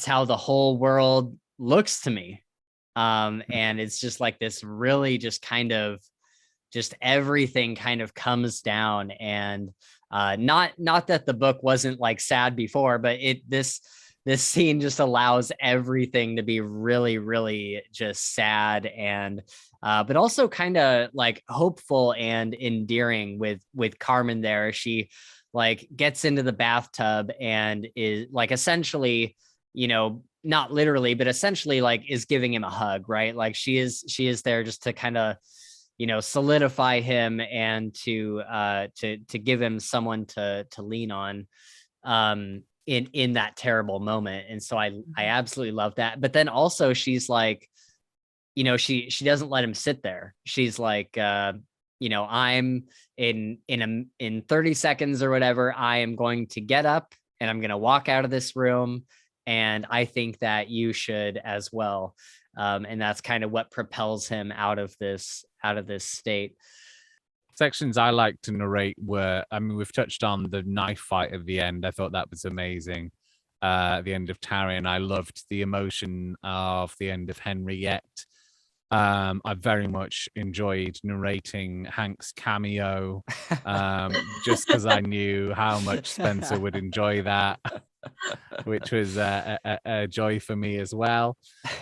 how the whole world looks to me. And it's just like this really just kind of just everything kind of comes down. And not that the book wasn't like sad before, but this scene just allows everything to be really, really just sad and but also kind of like hopeful and endearing with Carmen there. She like gets into the bathtub and is like essentially, not literally, but essentially like is giving him a hug, right? Like she is there just to kind of, solidify him and to give him someone to lean on in that terrible moment. And so I absolutely love that. But then also she's like, she doesn't let him sit there. She's like, I'm in 30 seconds or whatever, I am going to get up and I'm going to walk out of this room. And I think that you should as well. And that's kind of what propels him out of this state. Sections I like to narrate were, we've touched on the knife fight at the end. I thought that was amazing. The end of Tarion. I loved the emotion of the end of Henriette. I very much enjoyed narrating Hank's cameo, just because I knew how much Spencer would enjoy that, which was a joy for me as well.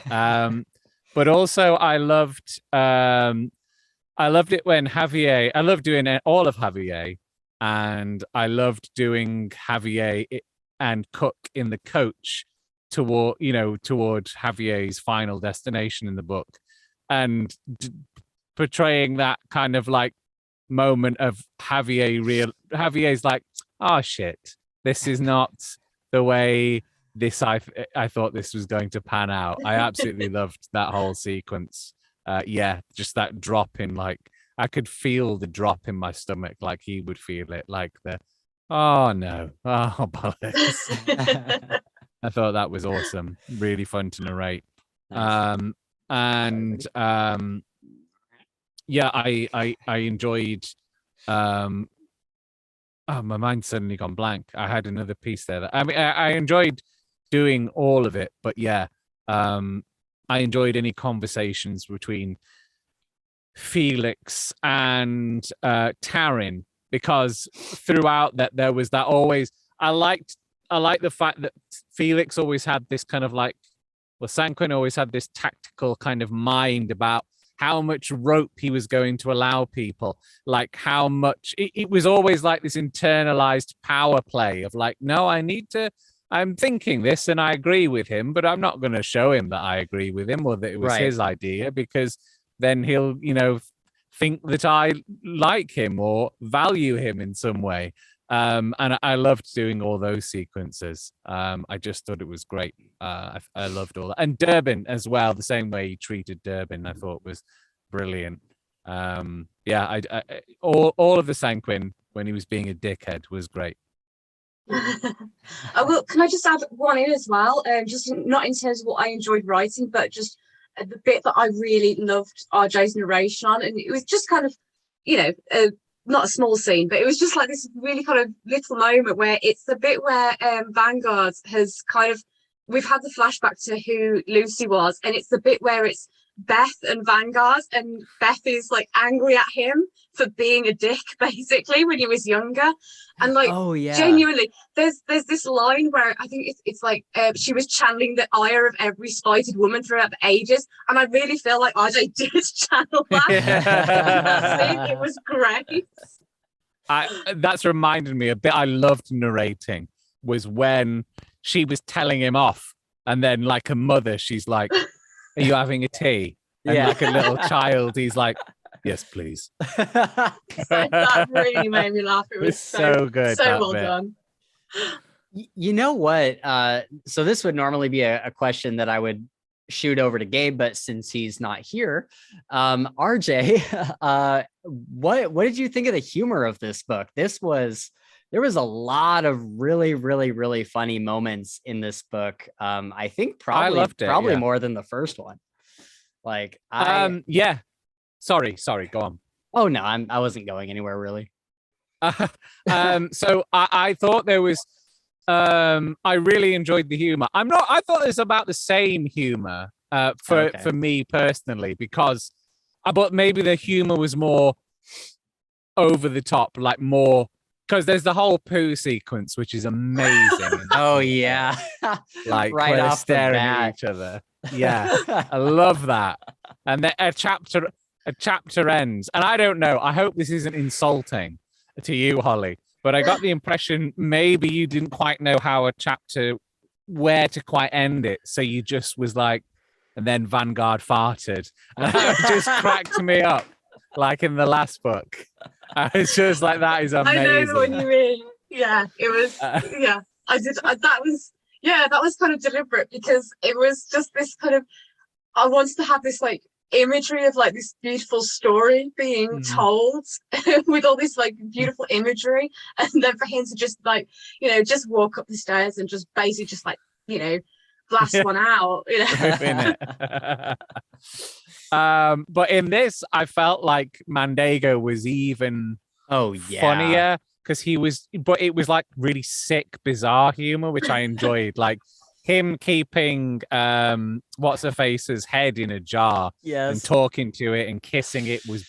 But also I loved it when Javier, I loved doing all of Javier, and I loved doing Javier and Cook in the coach toward Javier's final destination in the book, and portraying that kind of like moment of Javier's like, oh shit, this is not the way I thought this was going to pan out. I absolutely loved that whole sequence. Just that drop in, like, I could feel the drop in my stomach, like he would feel it, like the, oh no, oh bollocks. I thought that was awesome. Really fun to narrate. Nice. I enjoyed. Oh, my mind's suddenly gone blank. I had another piece there. I enjoyed doing all of it, but I enjoyed any conversations between Felix and Taryn, because throughout that there was that always I liked the fact that Felix always had this kind of like, well, Sanquin always had this tactical kind of mind about how much rope he was going to allow people, like how much it was always like this internalized power play of like, no, I'm thinking this and I agree with him, but I'm not going to show him that I agree with him or that it was his idea, because then he'll, think that I like him or value him in some way. And I loved doing all those sequences. I just thought it was great. I loved all that. And Durbin as well, the same way he treated Durbin, I thought was brilliant. All of the Sanquin when he was being a dickhead was great. Can I just add one in as well? Just not in terms of what I enjoyed writing, but just the bit that I really loved RJ's narration on, and it was just kind of, not a small scene, but it was just like this really kind of little moment where it's the bit where Vanguard has kind of, we've had the flashback to who Lucy was, and it's the bit where it's Beth and Vanguard, and Beth is like angry at him for being a dick basically when he was younger, and like, genuinely there's this line where I think it's like she was channeling the ire of every spited woman throughout the ages, and I really feel like RJ did channel that. It was great. That's reminded me a bit I loved narrating was when she was telling him off, and then like a mother, she's like, are you having a tea? And like a little child, he's like, yes, please. That really made me laugh. It was so good. So well done. You know what? So this would normally be a question that I would shoot over to Gabe, but since he's not here, RJ, what did you think of the humor of this book? There was a lot of really, really, really funny moments in this book. I think probably more than the first one. Like, Sorry, go on. Oh no, I wasn't going anywhere really. So I thought there was. I really enjoyed the humor. I thought it was about the same humor for me personally, because but maybe the humor was more over the top, like more. Because there's the whole poo sequence, which is amazing. Oh yeah, like right off staring at each other. Yeah, I love that. And then a chapter ends, and I don't know. I hope this isn't insulting to you, Holly, but I got the impression maybe you didn't quite know where to quite end it, so you just was like, and then Vanguard farted, and that just cracked me up, like in the last book. I was just like, that is amazing. I know what you mean. Yeah, it was. I did. That was kind of deliberate, because it was just this kind of. I wanted to have this like imagery of like this beautiful story being told with all this like beautiful imagery, and then for him to just like just walk up the stairs and just basically just like blast one out. But in this, I felt like Mandego was even funnier, because it was like really sick, bizarre humor, which I enjoyed. Like him keeping what's her face's head in a jar and talking to it and kissing it was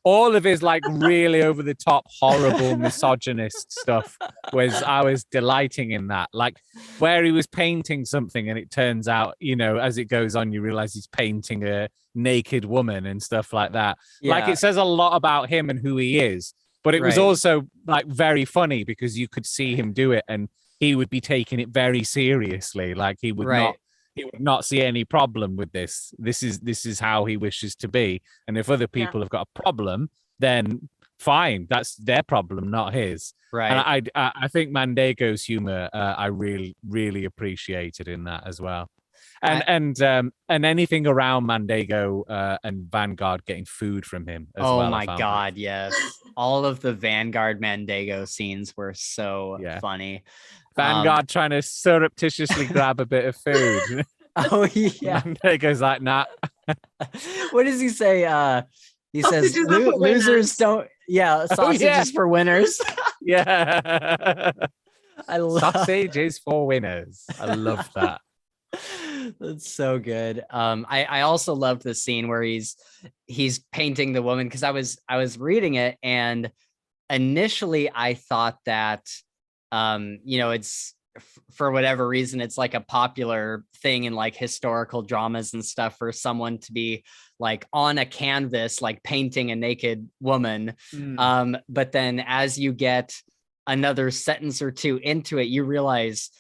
all of his like really over the top, horrible, misogynist stuff. I was delighting in that, like where he was painting something and it turns out, as it goes on, you realize he's painting a naked woman and stuff like that. Like it says a lot about him and who he is, but it was also like very funny because you could see him do it and he would be taking it very seriously. Like he would not see any problem with this. This is how he wishes to be. And if other people have got a problem, then fine, that's their problem, not his. Right. And I think Mandego's humor, I really, really appreciated in that as well. And anything around Mandego and Vanguard getting food from him as well. Oh my God, yes. All of the Vanguard Mandego scenes were so funny. Vanguard trying to surreptitiously grab a bit of food. Oh yeah. Mandego's like, nah. What does he say? He says losers don't sausages for winners. Yeah. Sausages for winners. I love that. That's so good. I also loved the scene where he's painting the woman, because I was reading it, and initially I thought that it's for whatever reason it's like a popular thing in like historical dramas and stuff for someone to be like on a canvas like painting a naked woman. But then as you get another sentence or two into it, you realize,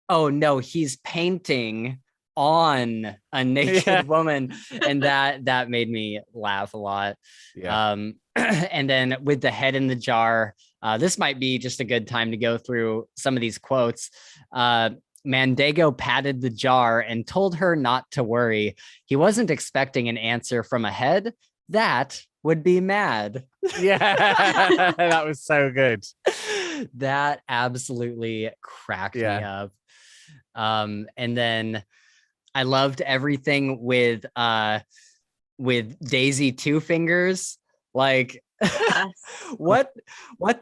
oh no, he's painting on a naked woman, and that made me laugh a lot. And then with the head in the jar, this might be just a good time to go through some of these quotes. Mandego patted the jar and told her not to worry. He wasn't expecting an answer from a head. That would be mad. Yeah, that was so good. That absolutely cracked me up. And then I loved everything with Daisy Two Fingers. Like, yes. what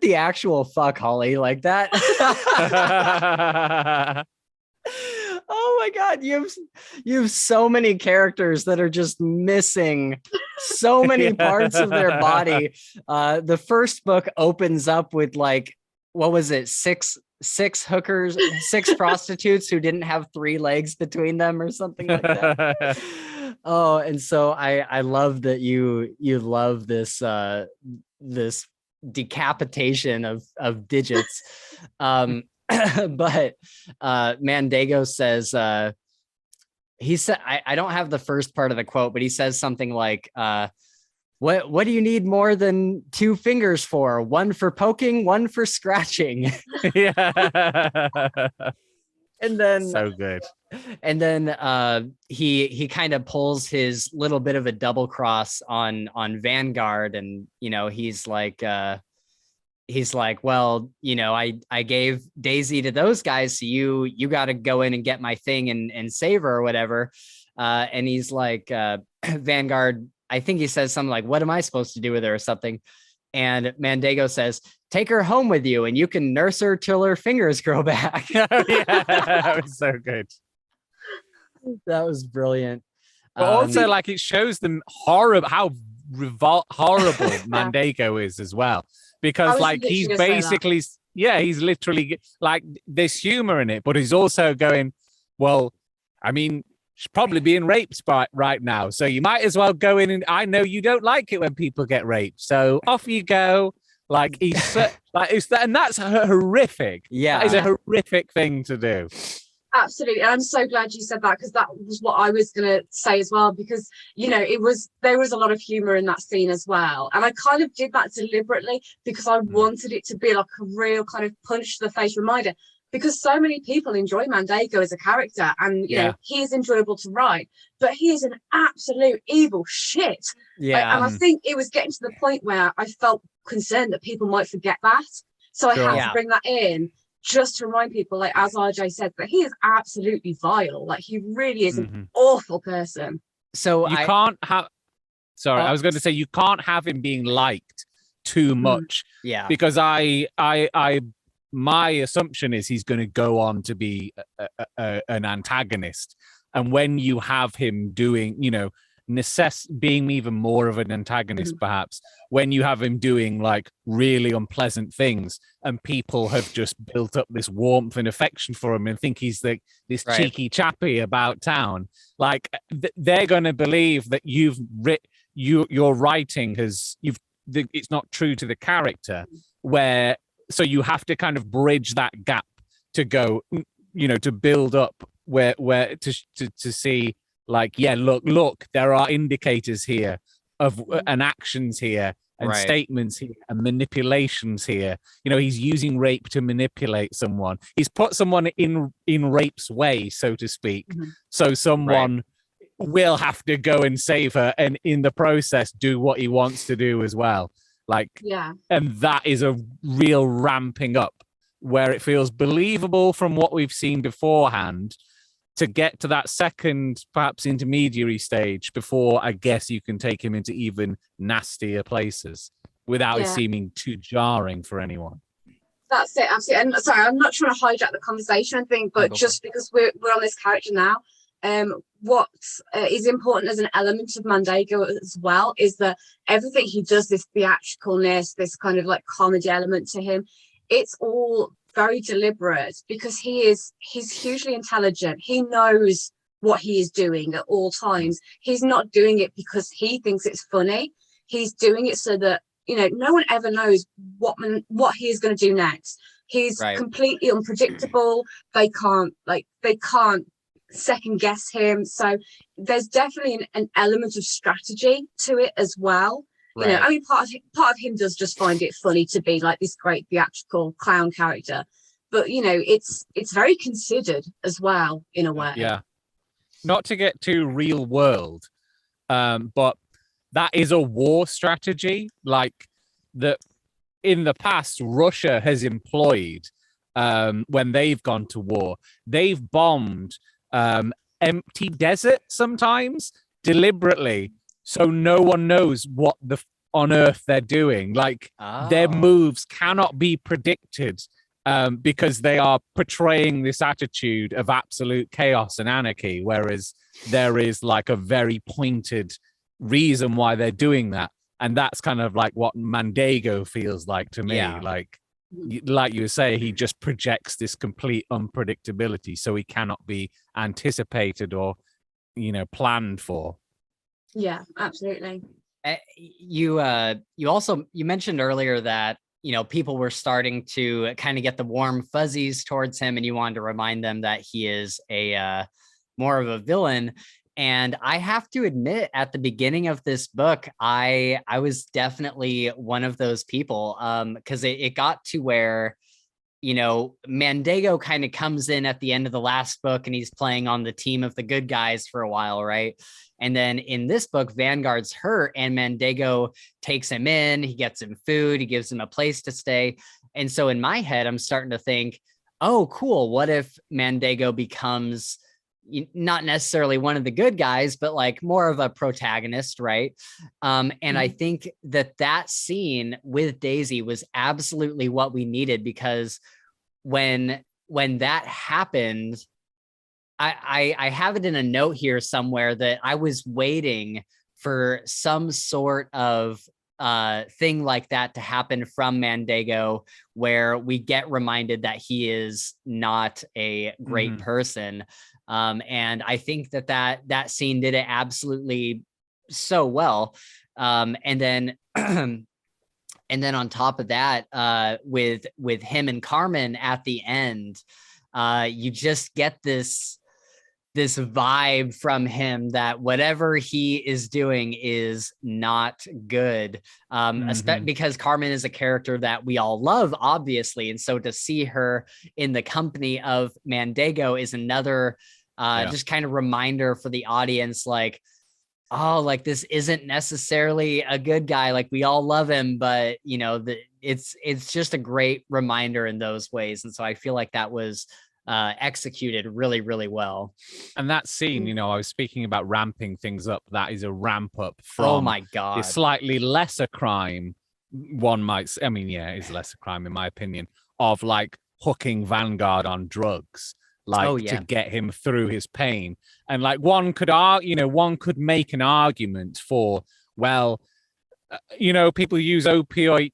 the actual fuck, Holly? Like that. Oh my God, you have so many characters that are just missing so many parts of their body. The first book opens up with like, what was it? Six hookers, 6 prostitutes who didn't have 3 legs between them or something like that. Oh, and so I love that you love this this decapitation of digits. But Mandego says, he said, I don't have the first part of the quote, but he says something like, what do you need more than 2 fingers for? 1 for poking, 1 for scratching. Yeah. And then so good. And then he kind of pulls his little bit of a double cross on Vanguard, and he's like, well, I gave Daisy to those guys, so you got to go in and get my thing and save her or whatever. And he's like, Vanguard, I think he says something like, what am I supposed to do with her or something? And Mandego says, take her home with you and you can nurse her till her fingers grow back. Yeah, that was so good. That was brilliant. But also, like, it shows them horrible how horrible Mandego is as well. Because, like, he's basically, he's literally, like, there's humor in it, but he's also going, well, I mean, she's probably being raped right now. So you might as well go in, and I know you don't like it when people get raped. So off you go. Like, he's like, and that's horrific. Yeah. That is a horrific thing to do. Absolutely. And I'm so glad you said that, because that was what I was going to say as well, because, there was a lot of humor in that scene as well. And I kind of did that deliberately because I wanted it to be like a real kind of punch to the face reminder, because so many people enjoy Mandego as a character, and, he is enjoyable to write, but he is an absolute evil shit. Yeah. And I think it was getting to the point where I felt concerned that people might forget that. So I had to bring that in, just to remind people, like, as RJ said, that he is absolutely vile. Like, he really is an awful person. So you can't have, I was going to say, you can't have him being liked too much. Yeah. Because my assumption is he's going to go on to be an antagonist. And when you have him doing, being even more of an antagonist, perhaps, when you have him doing like really unpleasant things, and people have just built up this warmth and affection for him and think he's like this cheeky chappy about town, like they're going to believe that your writing it's not true to the character, so you have to kind of bridge that gap to go, to build up where to see, like, look, there are indicators here of and actions here and statements here and manipulations here. He's using rape to manipulate someone. He's put someone in rape's way, so to speak. So someone will have to go and save her, and in the process do what he wants to do as well. And that is a real ramping up where it feels believable from what we've seen beforehand, to get to that second, perhaps intermediary stage before, I guess, you can take him into even nastier places without it seeming too jarring for anyone. That's it, absolutely. And sorry, I'm not trying to hijack the conversation, I think, but just because we're on this character now, what is important as an element of Mandego as well is that everything he does, this theatricalness, this kind of like comedy element to him, it's all very deliberate because he's hugely intelligent. He knows what he is doing at all times. He's not doing it because he thinks it's funny. He's doing it so that, you know, no one ever knows what he is going to do next. He's completely unpredictable. They can't second guess him. So there's definitely an element of strategy to it as well. You know, I mean, part of him does just find it funny to be like this great theatrical clown character, but you know, it's very considered as well in a way. Yeah. Not to get too real world, but that is a war strategy, like that in the past Russia has employed when they've gone to war. They've bombed empty desert sometimes deliberately, so no one knows what on earth they're doing. Like their moves cannot be predicted because they are portraying this attitude of absolute chaos and anarchy, whereas there is like a very pointed reason why they're doing that. And that's kind of like what Mandego feels like to me. Like you say, he just projects this complete unpredictability, so he cannot be anticipated or, you know, planned for. Yeah, absolutely. You mentioned earlier that, you know, people were starting to kind of get the warm fuzzies towards him, and you wanted to remind them that he is a more of a villain. And I have to admit, at the beginning of this book, I was definitely one of those people, because it got to where, you know, Mandego kind of comes in at the end of the last book, and he's playing on the team of the good guys for a while, right? And then in this book, Vanguard's hurt, and Mandego takes him in. He gets him food. He gives him a place to stay. And so in my head, I'm starting to think, oh, cool. What if Mandego becomes not necessarily one of the good guys, but like more of a protagonist, right? And I think that scene with Daisy was absolutely what we needed, because when that happened, I have it in a note here somewhere that I was waiting for some sort of thing like that to happen from Mandego, where we get reminded that he is not a great person. And I think that scene did it absolutely so well. And then on top of that, with him and Carmen at the end, you just get this vibe from him that whatever he is doing is not good. Because Carmen is a character that we all love, obviously. And so to see her in the company of Mandego is another just kind of reminder for the audience, like, oh, like this isn't necessarily a good guy. Like we all love him, but you know, it's just a great reminder in those ways. And so I feel like that was executed really, really well. And that scene, you know, I was speaking about ramping things up. That is a ramp up from oh my god, a slightly lesser crime. One might, I mean, yeah, it's lesser crime in my opinion, of like hooking Vanguard on drugs, like to get him through his pain. And like one could make an argument for, well, you know, people use opioids,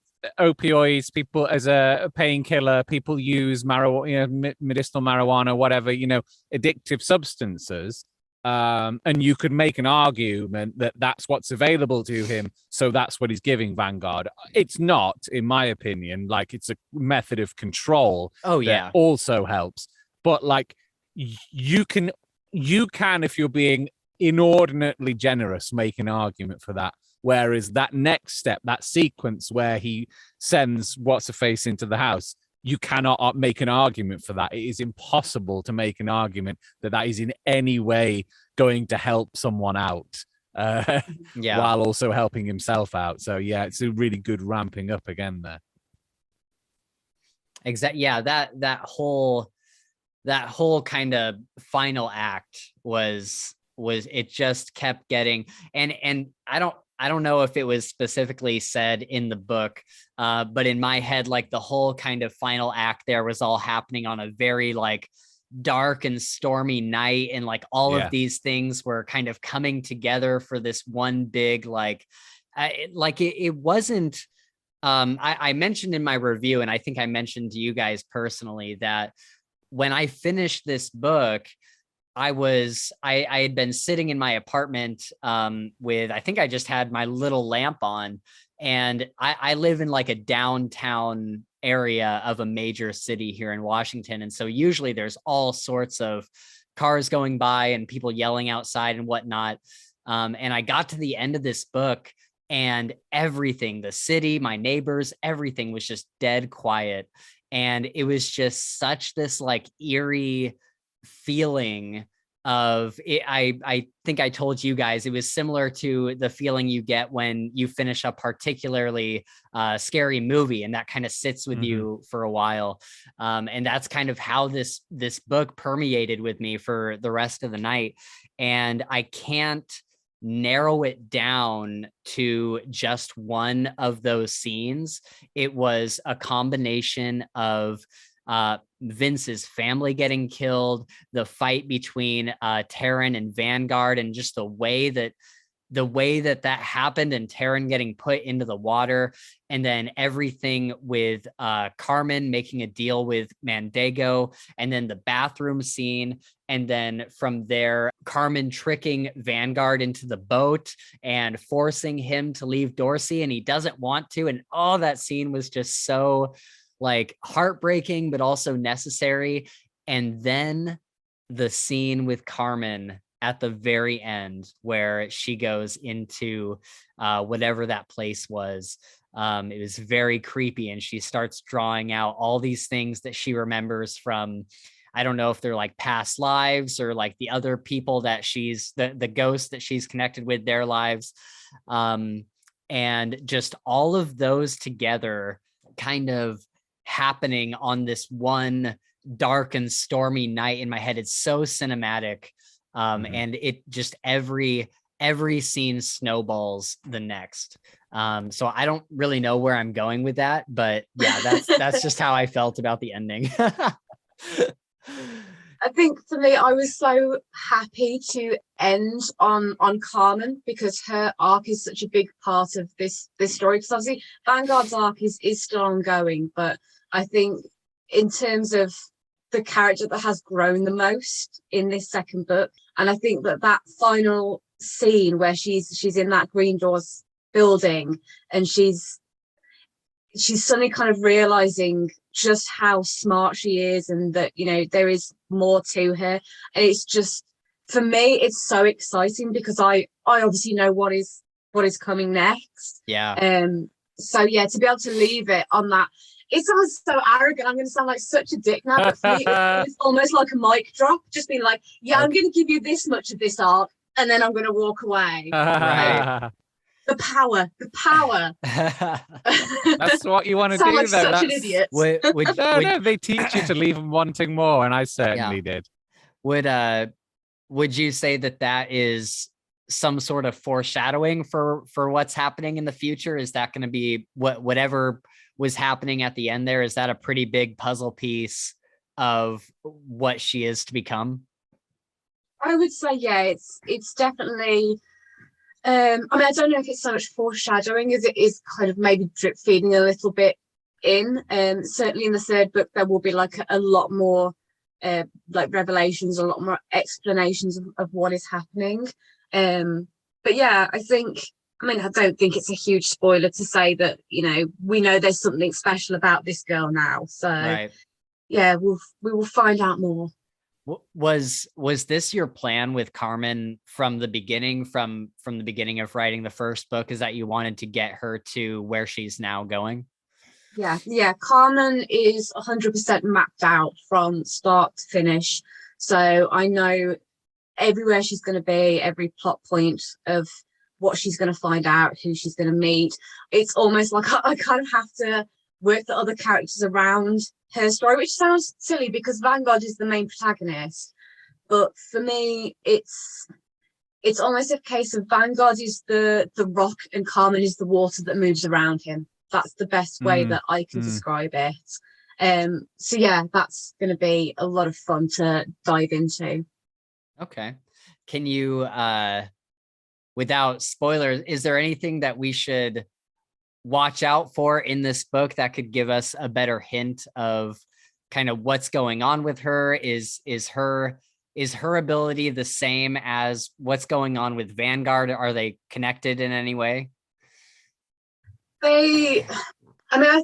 people as a painkiller, people use marijuana, you know, medicinal marijuana, whatever, you know, addictive substances. And you could make an argument that that's what's available to him, so that's what he's giving Vanguard. It's not, in my opinion, like it's a method of control. That also helps. But like you can, if you're being inordinately generous, make an argument for that. Whereas that next step, that sequence where he sends What's-Her-Face into the house, you cannot make an argument for that. It is impossible to make an argument that is in any way going to help someone out while also helping himself out. So yeah, it's a really good ramping up again there. Exactly. Yeah, that whole kind of final act was it just kept getting, and I don't know if it was specifically said in the book, but in my head, like the whole kind of final act there was all happening on a very like dark and stormy night, and like all of these things were kind of coming together for this one big it wasn't I mentioned in my review, and I think I mentioned to you guys personally, that when I finished this book, I had been sitting in my apartment with, I think I just had my little lamp on, and I live in like a downtown area of a major city here in Washington. And so usually there's all sorts of cars going by and people yelling outside and whatnot. And I got to the end of this book, and everything, the city, my neighbors, everything was just dead quiet. And it was just such this like eerie feeling of it. I think I told you guys, it was similar to the feeling you get when you finish a particularly scary movie, and that kind of sits with you for a while. And that's kind of how this book permeated with me for the rest of the night. And I can't narrow it down to just one of those scenes. It was a combination of Vince's family getting killed, the fight between Taryn and Vanguard, and just the way that happened, and Taryn getting put into the water, and then everything with Carmen making a deal with Mandego, and then the bathroom scene, and then from there Carmen tricking Vanguard into the boat and forcing him to leave Dorsey, and he doesn't want to, and all that scene was just so like heartbreaking but also necessary. And then the scene with Carmen at the very end, where she goes into whatever that place was. It was very creepy, and she starts drawing out all these things that she remembers from, I don't know if they're like past lives or like the other people that she's the ghosts that she's connected with, their lives. And just all of those together kind of happening on this one dark and stormy night in my head. It's so cinematic. And it just every scene snowballs the next. So I don't really know where I'm going with that, but yeah, that's just how I felt about the ending. I think for me, I was so happy to end on Carmen, because her arc is such a big part of this story. Because obviously Vanguard's arc is still ongoing, but I think in terms of the character that has grown the most in this second book, and I think that final scene where she's in that Green Doors building, and she's suddenly kind of realizing just how smart she is, and that, you know, there is more to her. And it's just, for me, it's so exciting, because I obviously know what is coming next. Yeah. So yeah, to be able to leave it on that, it sounds so arrogant. I'm going to sound like such a dick now, but for me, it's almost like a mic drop. Just being like, yeah, I'm going to give you this much of this arc, and then I'm going to walk away. Right. The power. That's what you want to do. Like though. Such an idiot. No, they teach you to leave them wanting more, and I certainly did. Would you say that is some sort of foreshadowing for what's happening in the future? Is that going to be whatever was happening at the end there? Is that a pretty big puzzle piece of what she is to become? I would say, yeah, it's definitely. I mean, I don't know if it's so much foreshadowing as it is kind of maybe drip feeding a little bit in. Certainly in the third book, there will be like a lot more like revelations, a lot more explanations of what is happening. But yeah, I don't think it's a huge spoiler to say that, you know, we know there's something special about this girl now. So right. Yeah, we will find out more. Was this your plan with Carmen from the beginning, from the beginning of writing the first book, is that you wanted to get her to where she's now going? Yeah. Carmen is 100% mapped out from start to finish. So I know everywhere she's going to be, every plot point of what she's going to find out, who she's going to meet. It's almost like I kind of have to work the other characters around her story, which sounds silly because Vanguard is the main protagonist. But for me, it's almost a case of Vanguard is the rock and Carmen is the water that moves around him. That's the best way that I can describe it. So yeah, that's going to be a lot of fun to dive into. Okay. Can you, without spoilers, is there anything that we should watch out for in this book that could give us a better hint of kind of what's going on with her? Is her ability the same as what's going on with Vanguard? Are they connected in any way? I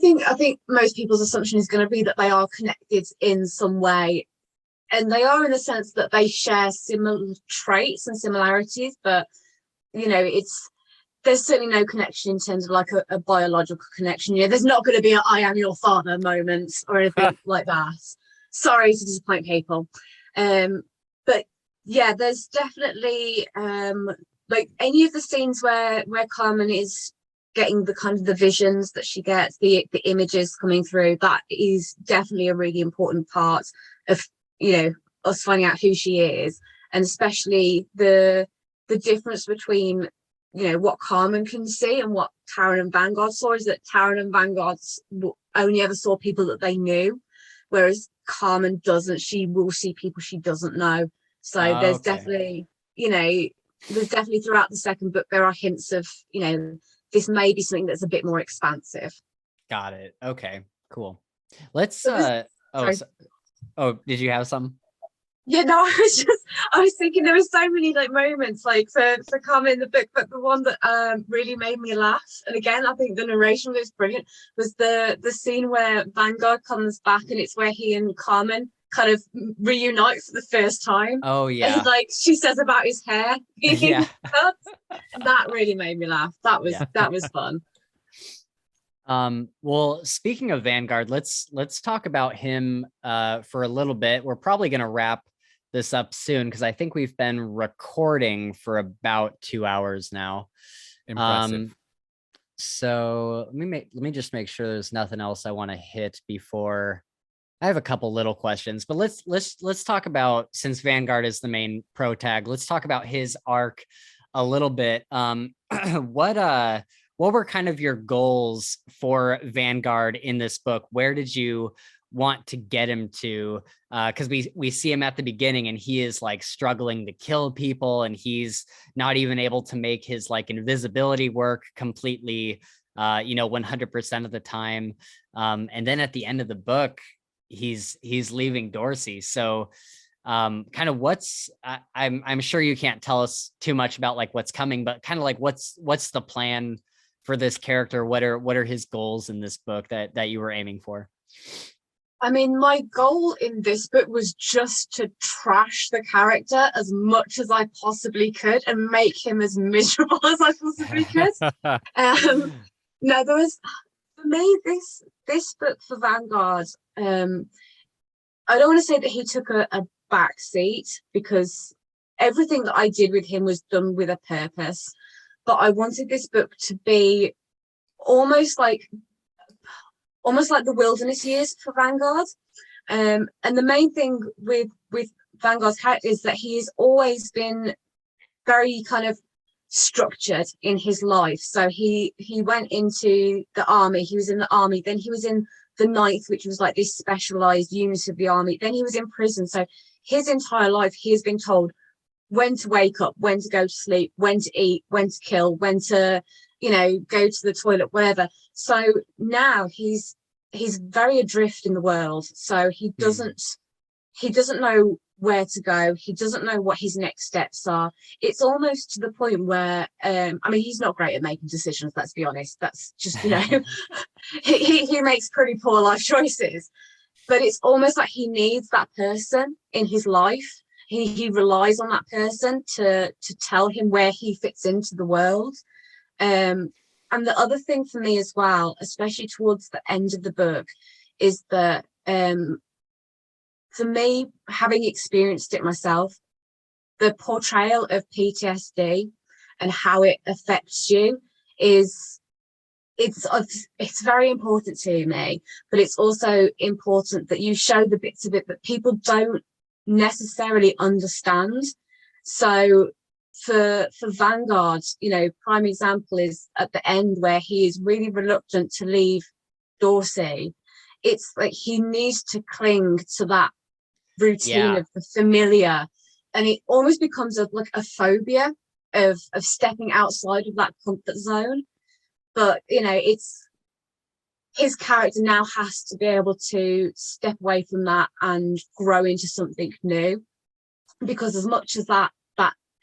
think most people's assumption is going to be that they are connected in some way, and they are in the sense that they share similar traits and similarities, but there's certainly no connection in terms of like a biological connection. There's not going to be a "I am your father" moment or anything like that. Sorry to disappoint people. But yeah, there's definitely like any of the scenes where Carmen is getting the kind of the visions that she gets, the images coming through, that is definitely a really important part of us finding out who she is, and especially the difference between what Carmen can see and what Taryn and Vanguard saw is that Taryn and Vanguard only ever saw people that they knew, whereas Carmen doesn't. She will see people she doesn't know. So there's definitely throughout the second book there are hints of this may be something that's a bit more expansive. Got it. Okay, cool. Let's did you have some? Yeah, no, I was thinking there were so many like moments like for Carmen in the book, but the one that really made me laugh, and again I think the narration was brilliant, was the scene where Vanguard comes back, and it's where he and Carmen kind of reunite for the first time. Oh yeah. And like she says about his hair being cut, and that really made me laugh. That was fun. Well, speaking of Vanguard, let's talk about him for a little bit. We're probably going to wrap this up soon because I think we've been recording for about 2 hours now. Impressive. So let me just make sure there's nothing else I want to hit before. I have a couple little questions, but let's talk about, since Vanguard is the main protag, let's talk about his arc a little bit. What were kind of your goals for Vanguard in this book? Where did you want to get him to? Because we see him at the beginning and he is like struggling to kill people, and he's not even able to make his like invisibility work completely, 100% of the time. And then at the end of the book, he's leaving Dorsey. So kind of I'm sure you can't tell us too much about like what's coming, but kind of like what's the plan for this character? What are his goals in this book that you were aiming for? I mean, my goal in this book was just to trash the character as much as I possibly could and make him as miserable as I possibly could. No, there was, for me, this book for Vanguard, I don't want to say that he took a back seat, because everything that I did with him was done with a purpose. But I wanted this book to be almost like the wilderness years for Vanguard. And the main thing with Vanguard's character is that he's always been very kind of structured in his life. So he went into the army, he was in the army, then he was in the Ninth, which was like this specialized unit of the army, then he was in prison. So his entire life he has been told when to wake up, when to go to sleep, when to eat, when to kill, when to go to the toilet, whatever. So now he's very adrift in the world. So he doesn't know where to go. He doesn't know what his next steps are. It's almost to the point where he's not great at making decisions, let's be honest. That's just he makes pretty poor life choices, but it's almost like he needs that person in his life. He relies on that person to tell him where he fits into the world. And the other thing for me as well, especially towards the end of the book, is that for me, having experienced it myself, the portrayal of PTSD and how it affects you it's very important to me. But it's also important that you show the bits of it that people don't necessarily understand. So for Vanguard, prime example is at the end where he is really reluctant to leave Dorsey. it's like he needs to cling to that routine Yeah. of the familiar, and it almost becomes like a phobia of stepping outside of that comfort zone. But it's his character now has to be able to step away from that and grow into something new, because as much as that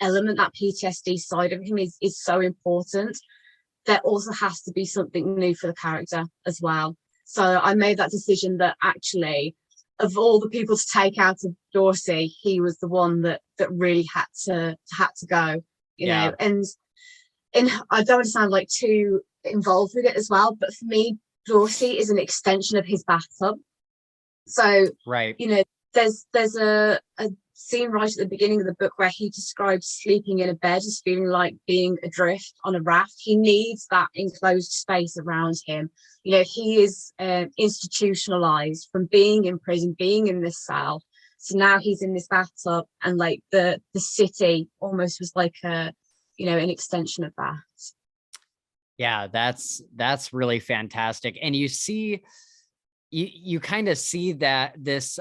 element, that PTSD side of him is so important, there also has to be something new for the character as well. So I made that decision that actually, of all the people to take out of Dorsey, he was the one that really had to go, you know. And I don't want to sound like too involved with it as well, but for me, Dorsey is an extension of his bathtub. So right, there's a scene right at the beginning of the book where he describes sleeping in a bed as feeling like being adrift on a raft. He needs that enclosed space around him. He is institutionalized from being in prison, being in this cell. So now he's in this bathtub, and like the city almost was like an extension of that. Yeah, that's really fantastic. And you kind of see that this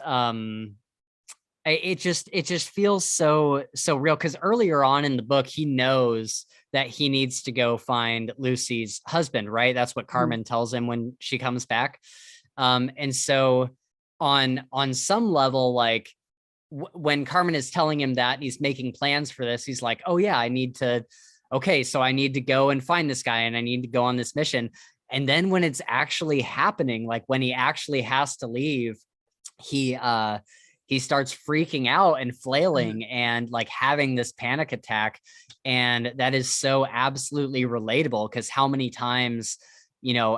it just feels so real, because earlier on in the book he knows that he needs to go find Lucy's husband, right? That's what Carmen tells him when she comes back. And so on some level, like when Carmen is telling him that and he's making plans for this, he's like, oh yeah, so I need to go and find this guy, and I need to go on this mission. And then when it's actually happening, like when he actually has to leave, he starts freaking out and flailing and like having this panic attack. And that is so absolutely relatable, because how many times,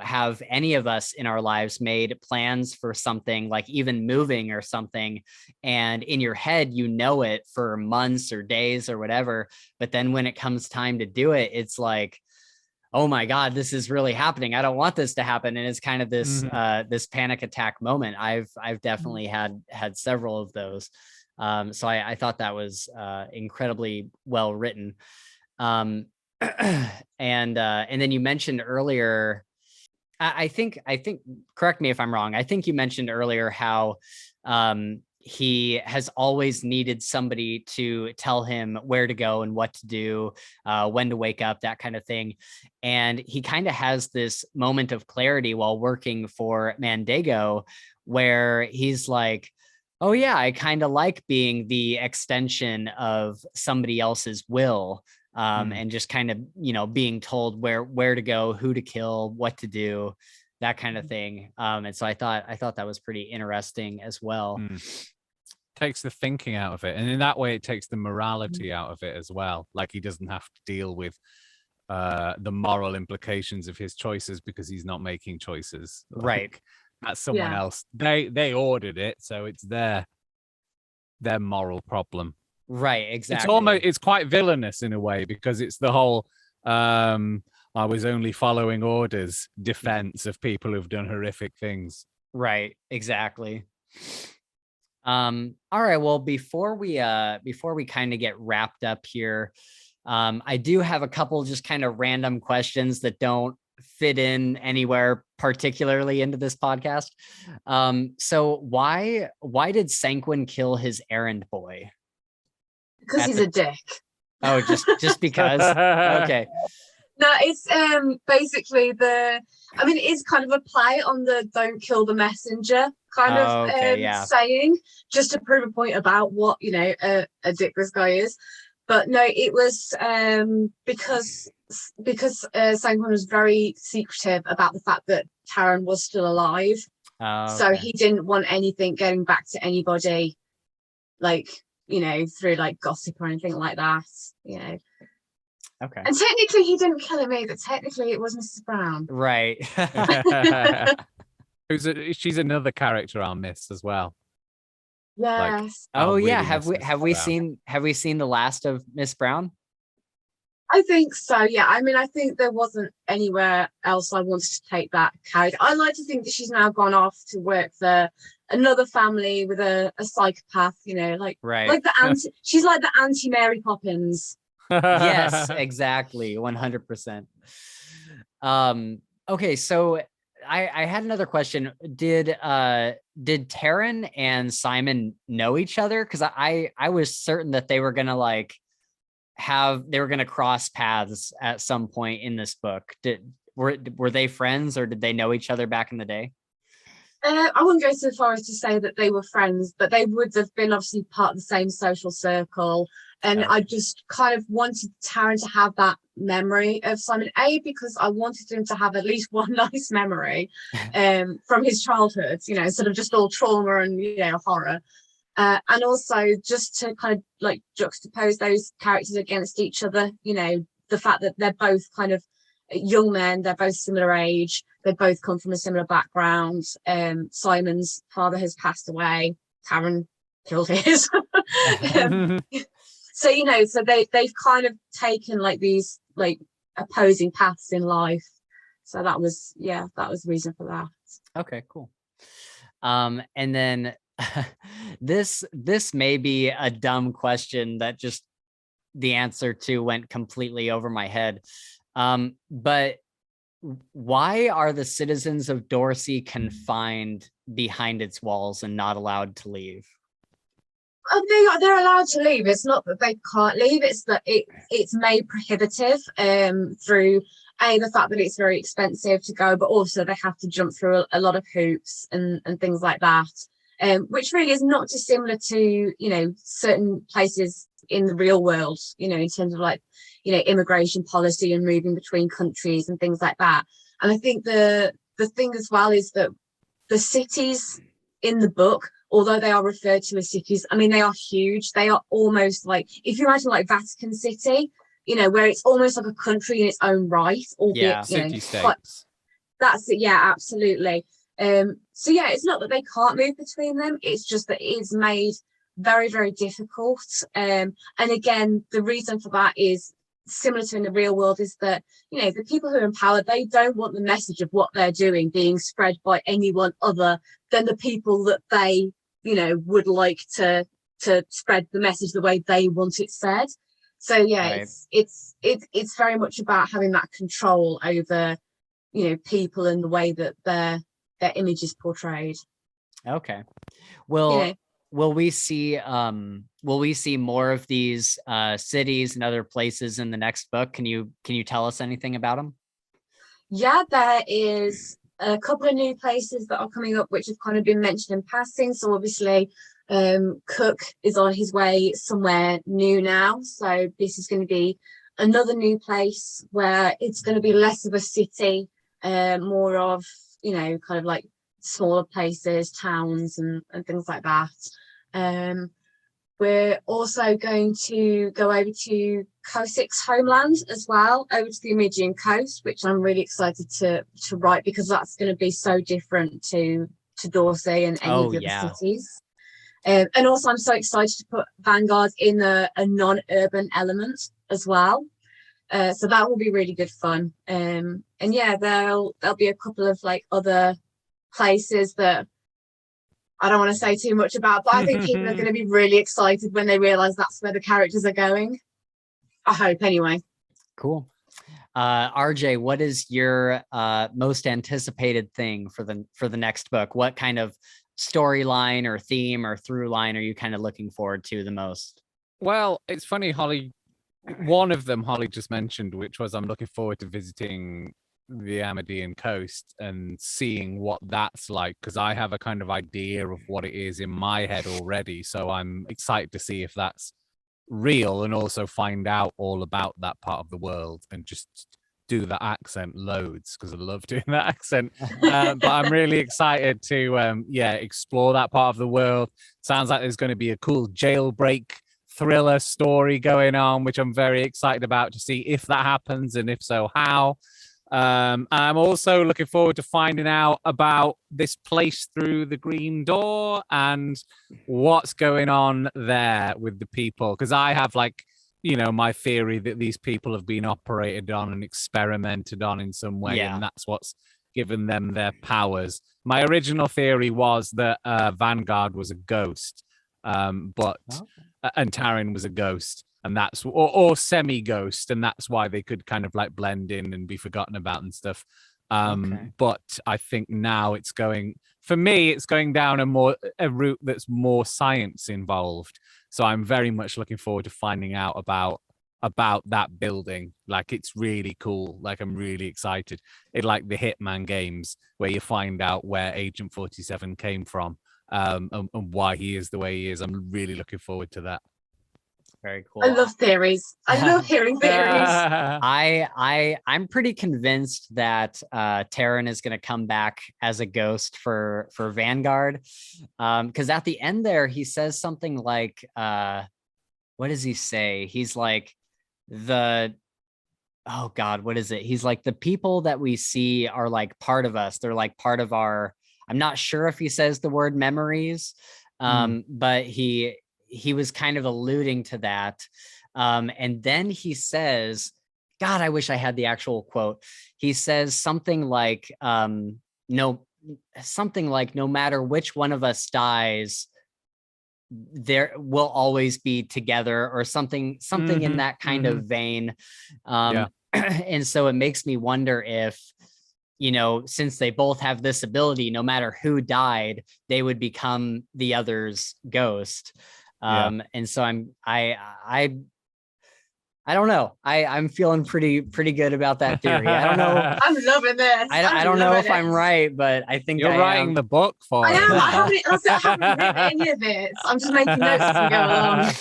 have any of us in our lives made plans for something, like even moving or something, and in your head, it for months or days or whatever. But then when it comes time to do it, it's like, oh my God, this is really happening. I don't want this to happen. And it's kind of this, this panic attack moment. I've definitely had several of those. So I thought that was incredibly well written. And then you mentioned earlier, I think, correct me if I'm wrong, I think you mentioned earlier how he has always needed somebody to tell him where to go and what to do, when to wake up, that kind of thing. And he kind of has this moment of clarity while working for Mandego, where he's like, oh yeah, I kind of like being the extension of somebody else's will. And just kind of, being told where to go, who to kill, what to do, that kind of thing. And so I thought that was pretty interesting as well. Takes the thinking out of it, and in that way it takes the morality out of it as well. Like he doesn't have to deal with the moral implications of his choices because he's not making choices. Right. That's someone else. They ordered it, so it's their moral problem. Right, exactly. It's quite villainous in a way, because it's the whole I was only following orders defense of people who've done horrific things. Right, exactly. All right, well, before we kind of get wrapped up here, I do have a couple just kind of random questions that don't fit in anywhere particularly into this podcast. So why did Sanguine kill his errand boy? Because he's a dick. Oh, just because? Okay. No, it's basically it is kind of a play on the "don't kill the messenger" kind of saying, just to prove a point about what a dick this guy is. But no, it was because Sanguine was very secretive about the fact that Taran was still alive. So he didn't want anything getting back to anybody, like through like gossip or anything like that. Okay. And technically he didn't kill him either. Technically it was Mrs. Brown. Right. She's another character I'll miss as well. Yes. Have we seen the last of Miss Brown? I think so, yeah. I think there wasn't anywhere else I wanted to take that character. I like to think that she's now gone off to work for another family with a psychopath, like she's like the anti-Mary Poppins. Yes, exactly. 100%. Okay, so I had another question. Did Taryn and Simon know each other? Because I was certain that they were gonna cross paths at some point in this book. Were they friends, or did they know each other back in the day? I wouldn't go so far as to say that they were friends, but they would have been obviously part of the same social circle. And I just kind of wanted Taryn to have that memory of Simon, because I wanted him to have at least one nice memory from his childhood, sort of just all trauma and, horror. And also just to kind of like juxtapose those characters against each other, the fact that they're both kind of young men, they're both similar age, they both come from a similar background. Simon's father has passed away, Taryn killed his. So so they've kind of taken like these like opposing paths in life. So that was the reason for that. Okay, cool. And then this may be a dumb question that just the answer to went completely over my head. But why are the citizens of Dorsey confined behind its walls and not allowed to leave? They're allowed to leave. It's not that they can't leave. It's that it's made prohibitive through the fact that it's very expensive to go, but also they have to jump through a lot of hoops and things like that, which really is not dissimilar to certain places in the real world, in terms of like immigration policy and moving between countries and things like that. And I think the thing as well is that the cities in the book, although they are referred to as cities, I mean, they are huge. They are almost like, if you imagine like Vatican City, where it's almost like a country in its own right, albeit, city-states. That's it. Yeah, absolutely. So yeah, it's not that they can't move between them. It's just that it is made very, very difficult. And again, the reason for that is similar to in the real world, is that the people who are empowered, they don't want the message of what they're doing being spread by anyone other than the people that they would like to spread the message the way they want it said. So yeah, right. It's very much about having that control over people and the way that their image is portrayed. Okay. Well, will we see more of these cities and other places in the next book? Can you tell us anything about them? Yeah, there is a couple of new places that are coming up which have kind of been mentioned in passing. So obviously Cook is on his way somewhere new now, so this is going to be another new place where it's going to be less of a city, more of kind of like smaller places, towns and things like that. We're also going to go over to Kosik's homeland as well, over to the Immedian coast, which I'm really excited to write, because that's going to be so different to Dorsey and any of the other cities. And also I'm so excited to put Vanguard in a non-urban element as well. So that will be really good fun. And yeah, there'll be a couple of like other places that I don't want to say too much about, but I think people are going to be really excited when they realize that's where the characters are going. I hope, anyway. Cool. RJ, what is your most anticipated thing for the next book? What kind of storyline or theme or through line are you kind of looking forward to the most? Well, it's funny, Holly. One of them Holly just mentioned, which was I'm looking forward to visiting the Amadian coast and seeing what that's like, because I have a kind of idea of what it is in my head already. So I'm excited to see if that's real and also find out all about that part of the world and just do the accent loads, because I love doing that accent. But I'm really excited to explore that part of the world. Sounds like there's going to be a cool jailbreak thriller story going on, which I'm very excited about to see if that happens, and if so, how. I'm also looking forward to finding out about this place through the green door and what's going on there with the people, because I have my theory that these people have been operated on and experimented on in some way, and that's what's given them their powers. My original theory was that Vanguard was a ghost, and Taryn was a ghost, and that's or semi-ghost, and that's why they could kind of like blend in and be forgotten about and stuff. Okay. But I think now it's going, for me, it's going down a route that's more science involved. So I'm very much looking forward to finding out about that building. Like, it's really cool. Like, I'm really excited. It like the Hitman games where you find out where Agent 47 came from, and why he is the way he is. I'm really looking forward to that. Very cool. I love theories. I love hearing theories. I'm pretty convinced that Terran is going to come back as a ghost for Vanguard, because at the end there he says something like, what does he say? He's like, oh God, what is it? He's like, the people that we see are like part of us. They're like part of our, I'm not sure if he says the word memories, but he was kind of alluding to that. And then he says, God, I wish I had the actual quote. He says something like, no matter which one of us dies, there will always be together, or something in that kind of vein. And so it makes me wonder if, since they both have this ability, no matter who died, they would become the other's ghost. And so I don't know. I'm feeling pretty good about that theory. I don't know. I'm loving this. I don't know if I'm right, but I think you're writing the book for I it. am. I haven't written any of it. I'm just making notes as we go along.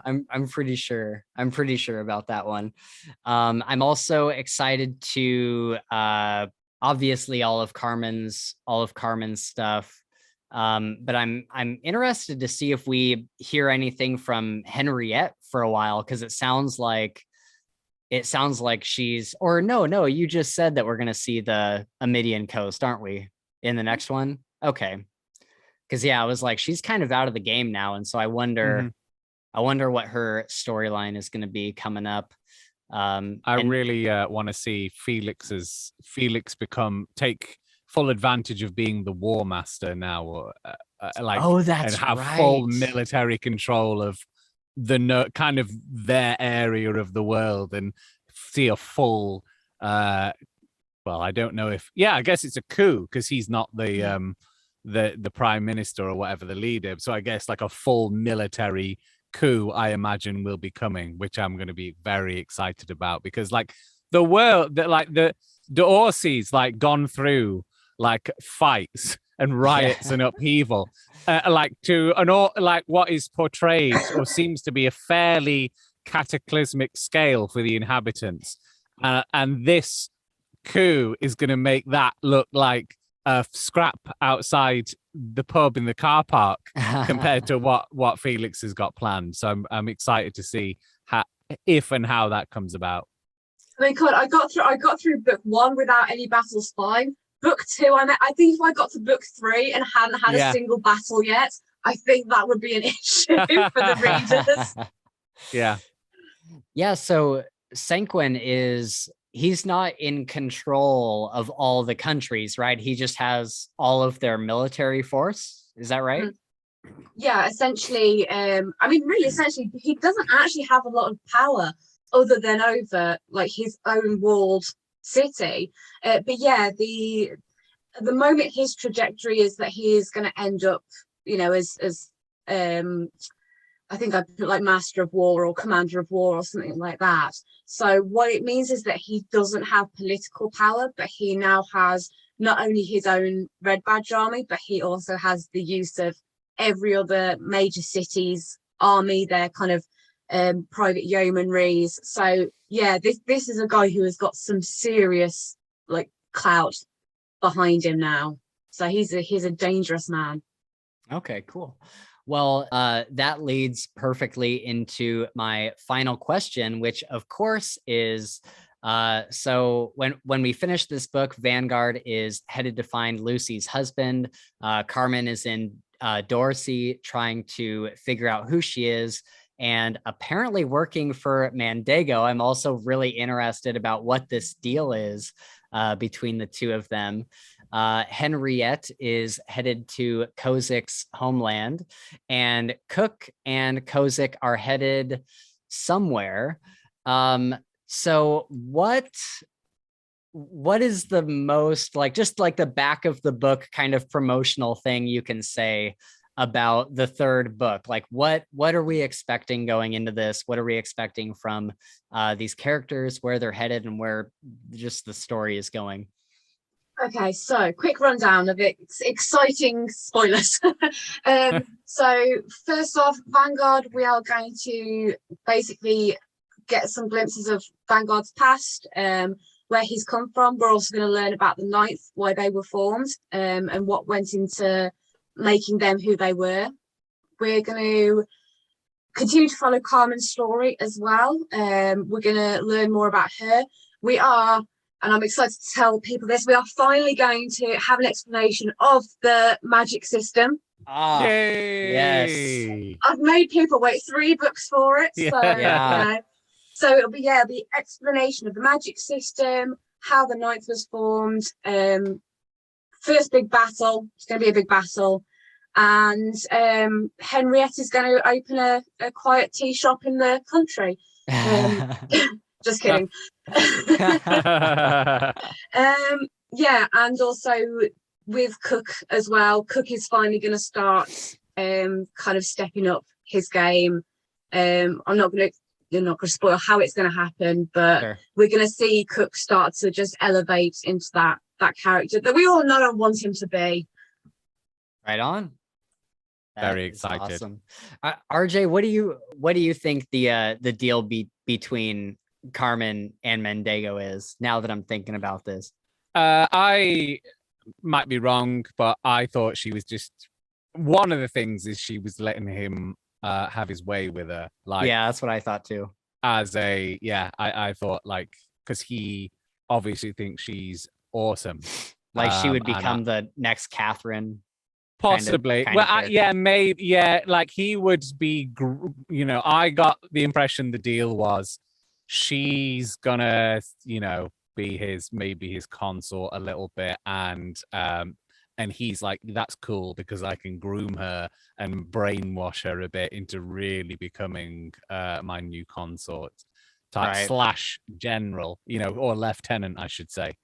I'm pretty sure. I'm pretty sure about that one. I'm also excited to obviously all of Carmen's stuff. But I'm interested to see if we hear anything from Henriette for a while, because it sounds like she's, or no, you just said that we're gonna see the Amidian coast, aren't we, in the next one? Okay. Because I was like, she's kind of out of the game now, and so I wonder what her storyline is gonna be coming up. I really want to see Felix take full advantage of being the war master now, that's and have right. full military control of the kind of their area of the world, and see a full well, I don't know if, I guess it's a coup because he's not the prime minister or whatever, the leader. So I guess like a full military coup, I imagine, will be coming, which I'm going to be very excited about, because like the world that like the Orsi's like gone through like fights and riots and upheaval, like what is portrayed or seems to be a fairly cataclysmic scale for the inhabitants, and this coup is going to make that look like a scrap outside the pub in the car park compared to what Felix has got planned. So I'm excited to see if and how that comes about. I mean, God, I got through book 1 without any battles, fine. Book 2, I think if I got to book 3 and hadn't had a single battle yet, I think that would be an issue for the readers. Yeah. So Sanquin he's not in control of all the countries, right? He just has all of their military force. Is that right? Yeah, essentially. Essentially, he doesn't actually have a lot of power other than over like his own walled city. But yeah, the moment his trajectory is that he is going to end up, as I think I put like Master of War or Commander of War or something like that. So what it means is that he doesn't have political power, but he now has not only his own Red Badge army, but he also has the use of every other major city's army, their kind of private yeomanries. So yeah, this is a guy who has got some serious like clout behind him now. So he's a dangerous man. Okay, cool. Well, that leads perfectly into my final question, which of course is, so when we finish this book, Vanguard is headed to find Lucy's husband. Carmen is in Dorsey trying to figure out who she is, and apparently working for Mandego. I'm also really interested about what this deal is between the two of them. Henriette is headed to Kozik's homeland, and Cook and Kozik are headed somewhere. So what what is the most like, just like the back of the book kind of promotional thing you can say about the third book? Like what are we expecting going into this? What are we expecting from these characters, where they're headed, and where just the story is going? Okay, so quick rundown of it. It's exciting spoilers. So first off, Vanguard, we are going to basically get some glimpses of Vanguard's past, where he's come from. We're also going to learn about the Ninth, why they were formed, and what went into making them who they were. We're going to continue to follow Carmen's story as well. We're going to learn more about her. We are, and I'm excited to tell people this, we are finally going to have an explanation of the magic system. Ah, Yay! yes. I've made people wait 3 books for it. So, Yeah. So it'll be, the explanation of the magic system, how the Ninth was formed, first big battle. It's going to be a big battle. And Henrietta's going to open a quiet tea shop in the country. Just kidding. And also with Cook as well. Cook is finally going to start kind of stepping up his game. You're not going to spoil how it's going to happen, but sure, we're going to see Cook start to just elevate into that character that we all know and want him to be. Right on. Very excited. Awesome. RJ, what do you think the deal between Carmen and Mendigo is, now that I'm thinking about this? I might be wrong, but I thought she was just, one of the things is she was letting him have his way with her. Like, yeah, that's what I thought too. I thought, like, because he obviously thinks she's awesome. Like she would become the next Catherine. Possibly. Maybe. Like he would be, I got the impression the deal was she's gonna, be his consort a little bit, and he's like, that's cool because I can groom her and brainwash her a bit into really becoming my new consort type, right, / general, or lieutenant, I should say.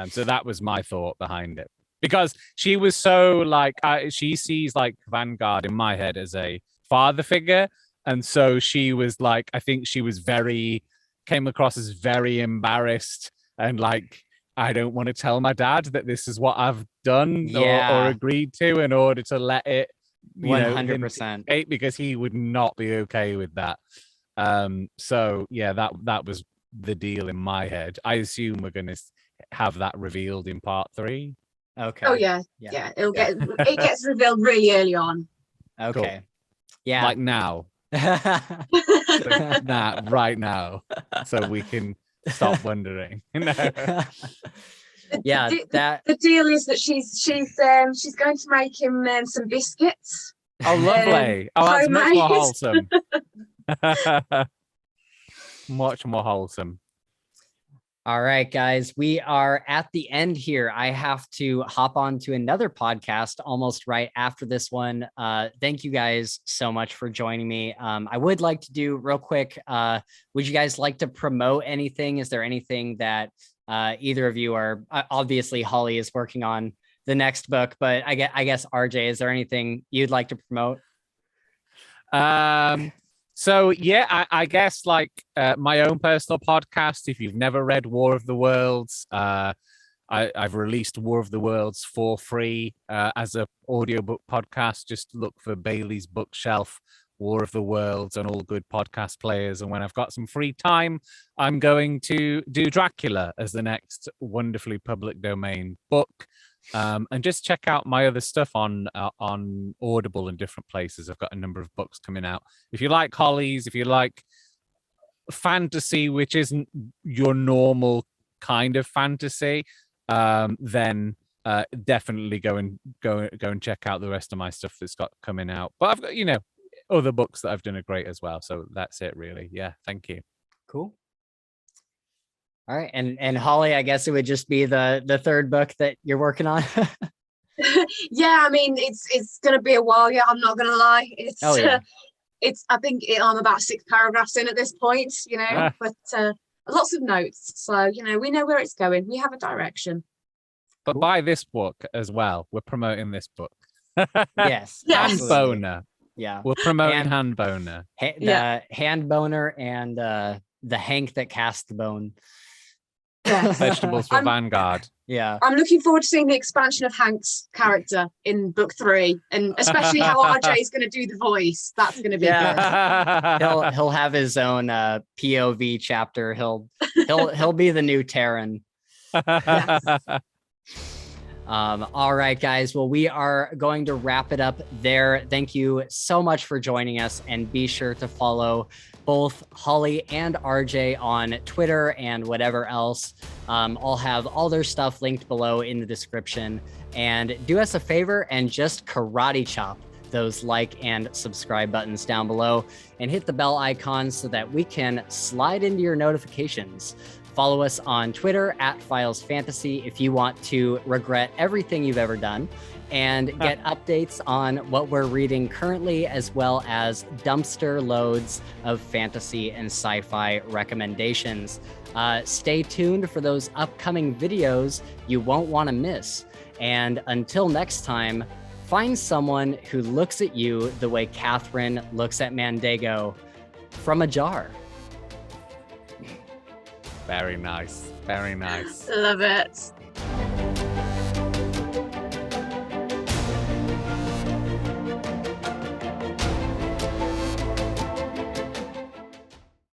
So that was my thought behind it. Because she was so like, she sees like Vanguard in my head as a father figure. And so she was like, I think she was came across as very embarrassed and like, I don't want to tell my dad that this is what I've done or agreed to in order to let it, 100%, because he would not be okay with that. So yeah, that was the deal in my head. I assume we're going to have that revealed in part 3. Okay. Oh yeah. It gets revealed really early on. Okay. Cool. Yeah. Like now. Right now, so we can stop wondering. The deal is that she's going to make him some biscuits. Oh, lovely! That's much more wholesome. Much more wholesome. All right, guys, we are at the end here. I have to hop on to another podcast almost right after this one. Thank you guys so much for joining me. I would like to do real quick. Would you guys like to promote anything? Is there anything that either of you are, obviously Holly is working on the next book, but I guess RJ, is there anything you'd like to promote? So yeah, I guess like my own personal podcast. If you've never read War of the Worlds, I've released War of the Worlds for free as an audiobook podcast. Just look for Bayley's Bookshelf, War of the Worlds, on all good podcast players. And when I've got some free time, I'm going to do Dracula as the next wonderfully public domain book. And just check out my other stuff on Audible and different places. I've got a number of books coming out. If you like Hollies, if you like fantasy, which isn't your normal kind of fantasy, then definitely go and check out the rest of my stuff that's got coming out. But I've got other books that I've done are great as well. So that's it, really. Yeah, thank you. Cool. All right, and Holly, I guess it would just be the third book that you're working on. Yeah, I mean it's gonna be a while. Yeah, I'm not gonna lie. I think I'm about 6 paragraphs in at this point. But lots of notes. So, you know, we know where it's going. We have a direction. But buy this book as well. We're promoting this book. Yes. Yes. Hand boner. Yeah. We're promoting hand boner. The hand boner and the Hank that cast the bone. Yes. Vegetables for Vanguard. Yeah. I'm looking forward to seeing the expansion of Hank's character in book 3, and especially how RJ is going to do the voice. That's going to be good. He'll have his own POV chapter. He'll be the new Terran. Yes. All right, guys. Well, we are going to wrap it up there. Thank you so much for joining us, and be sure to follow both Holly and RJ on Twitter and whatever else. I'll have all their stuff linked below in the description. And do us a favor and just karate chop those like and subscribe buttons down below, and hit the bell icon so that we can slide into your notifications. Follow us on Twitter at Files Fantasy if you want to regret everything you've ever done, and get updates on what we're reading currently, as well as dumpster loads of fantasy and sci-fi recommendations. Stay tuned for those upcoming videos you won't want to miss. And until next time, find someone who looks at you the way Catherine looks at Mandego, from a jar. Very nice. Very nice. Love it.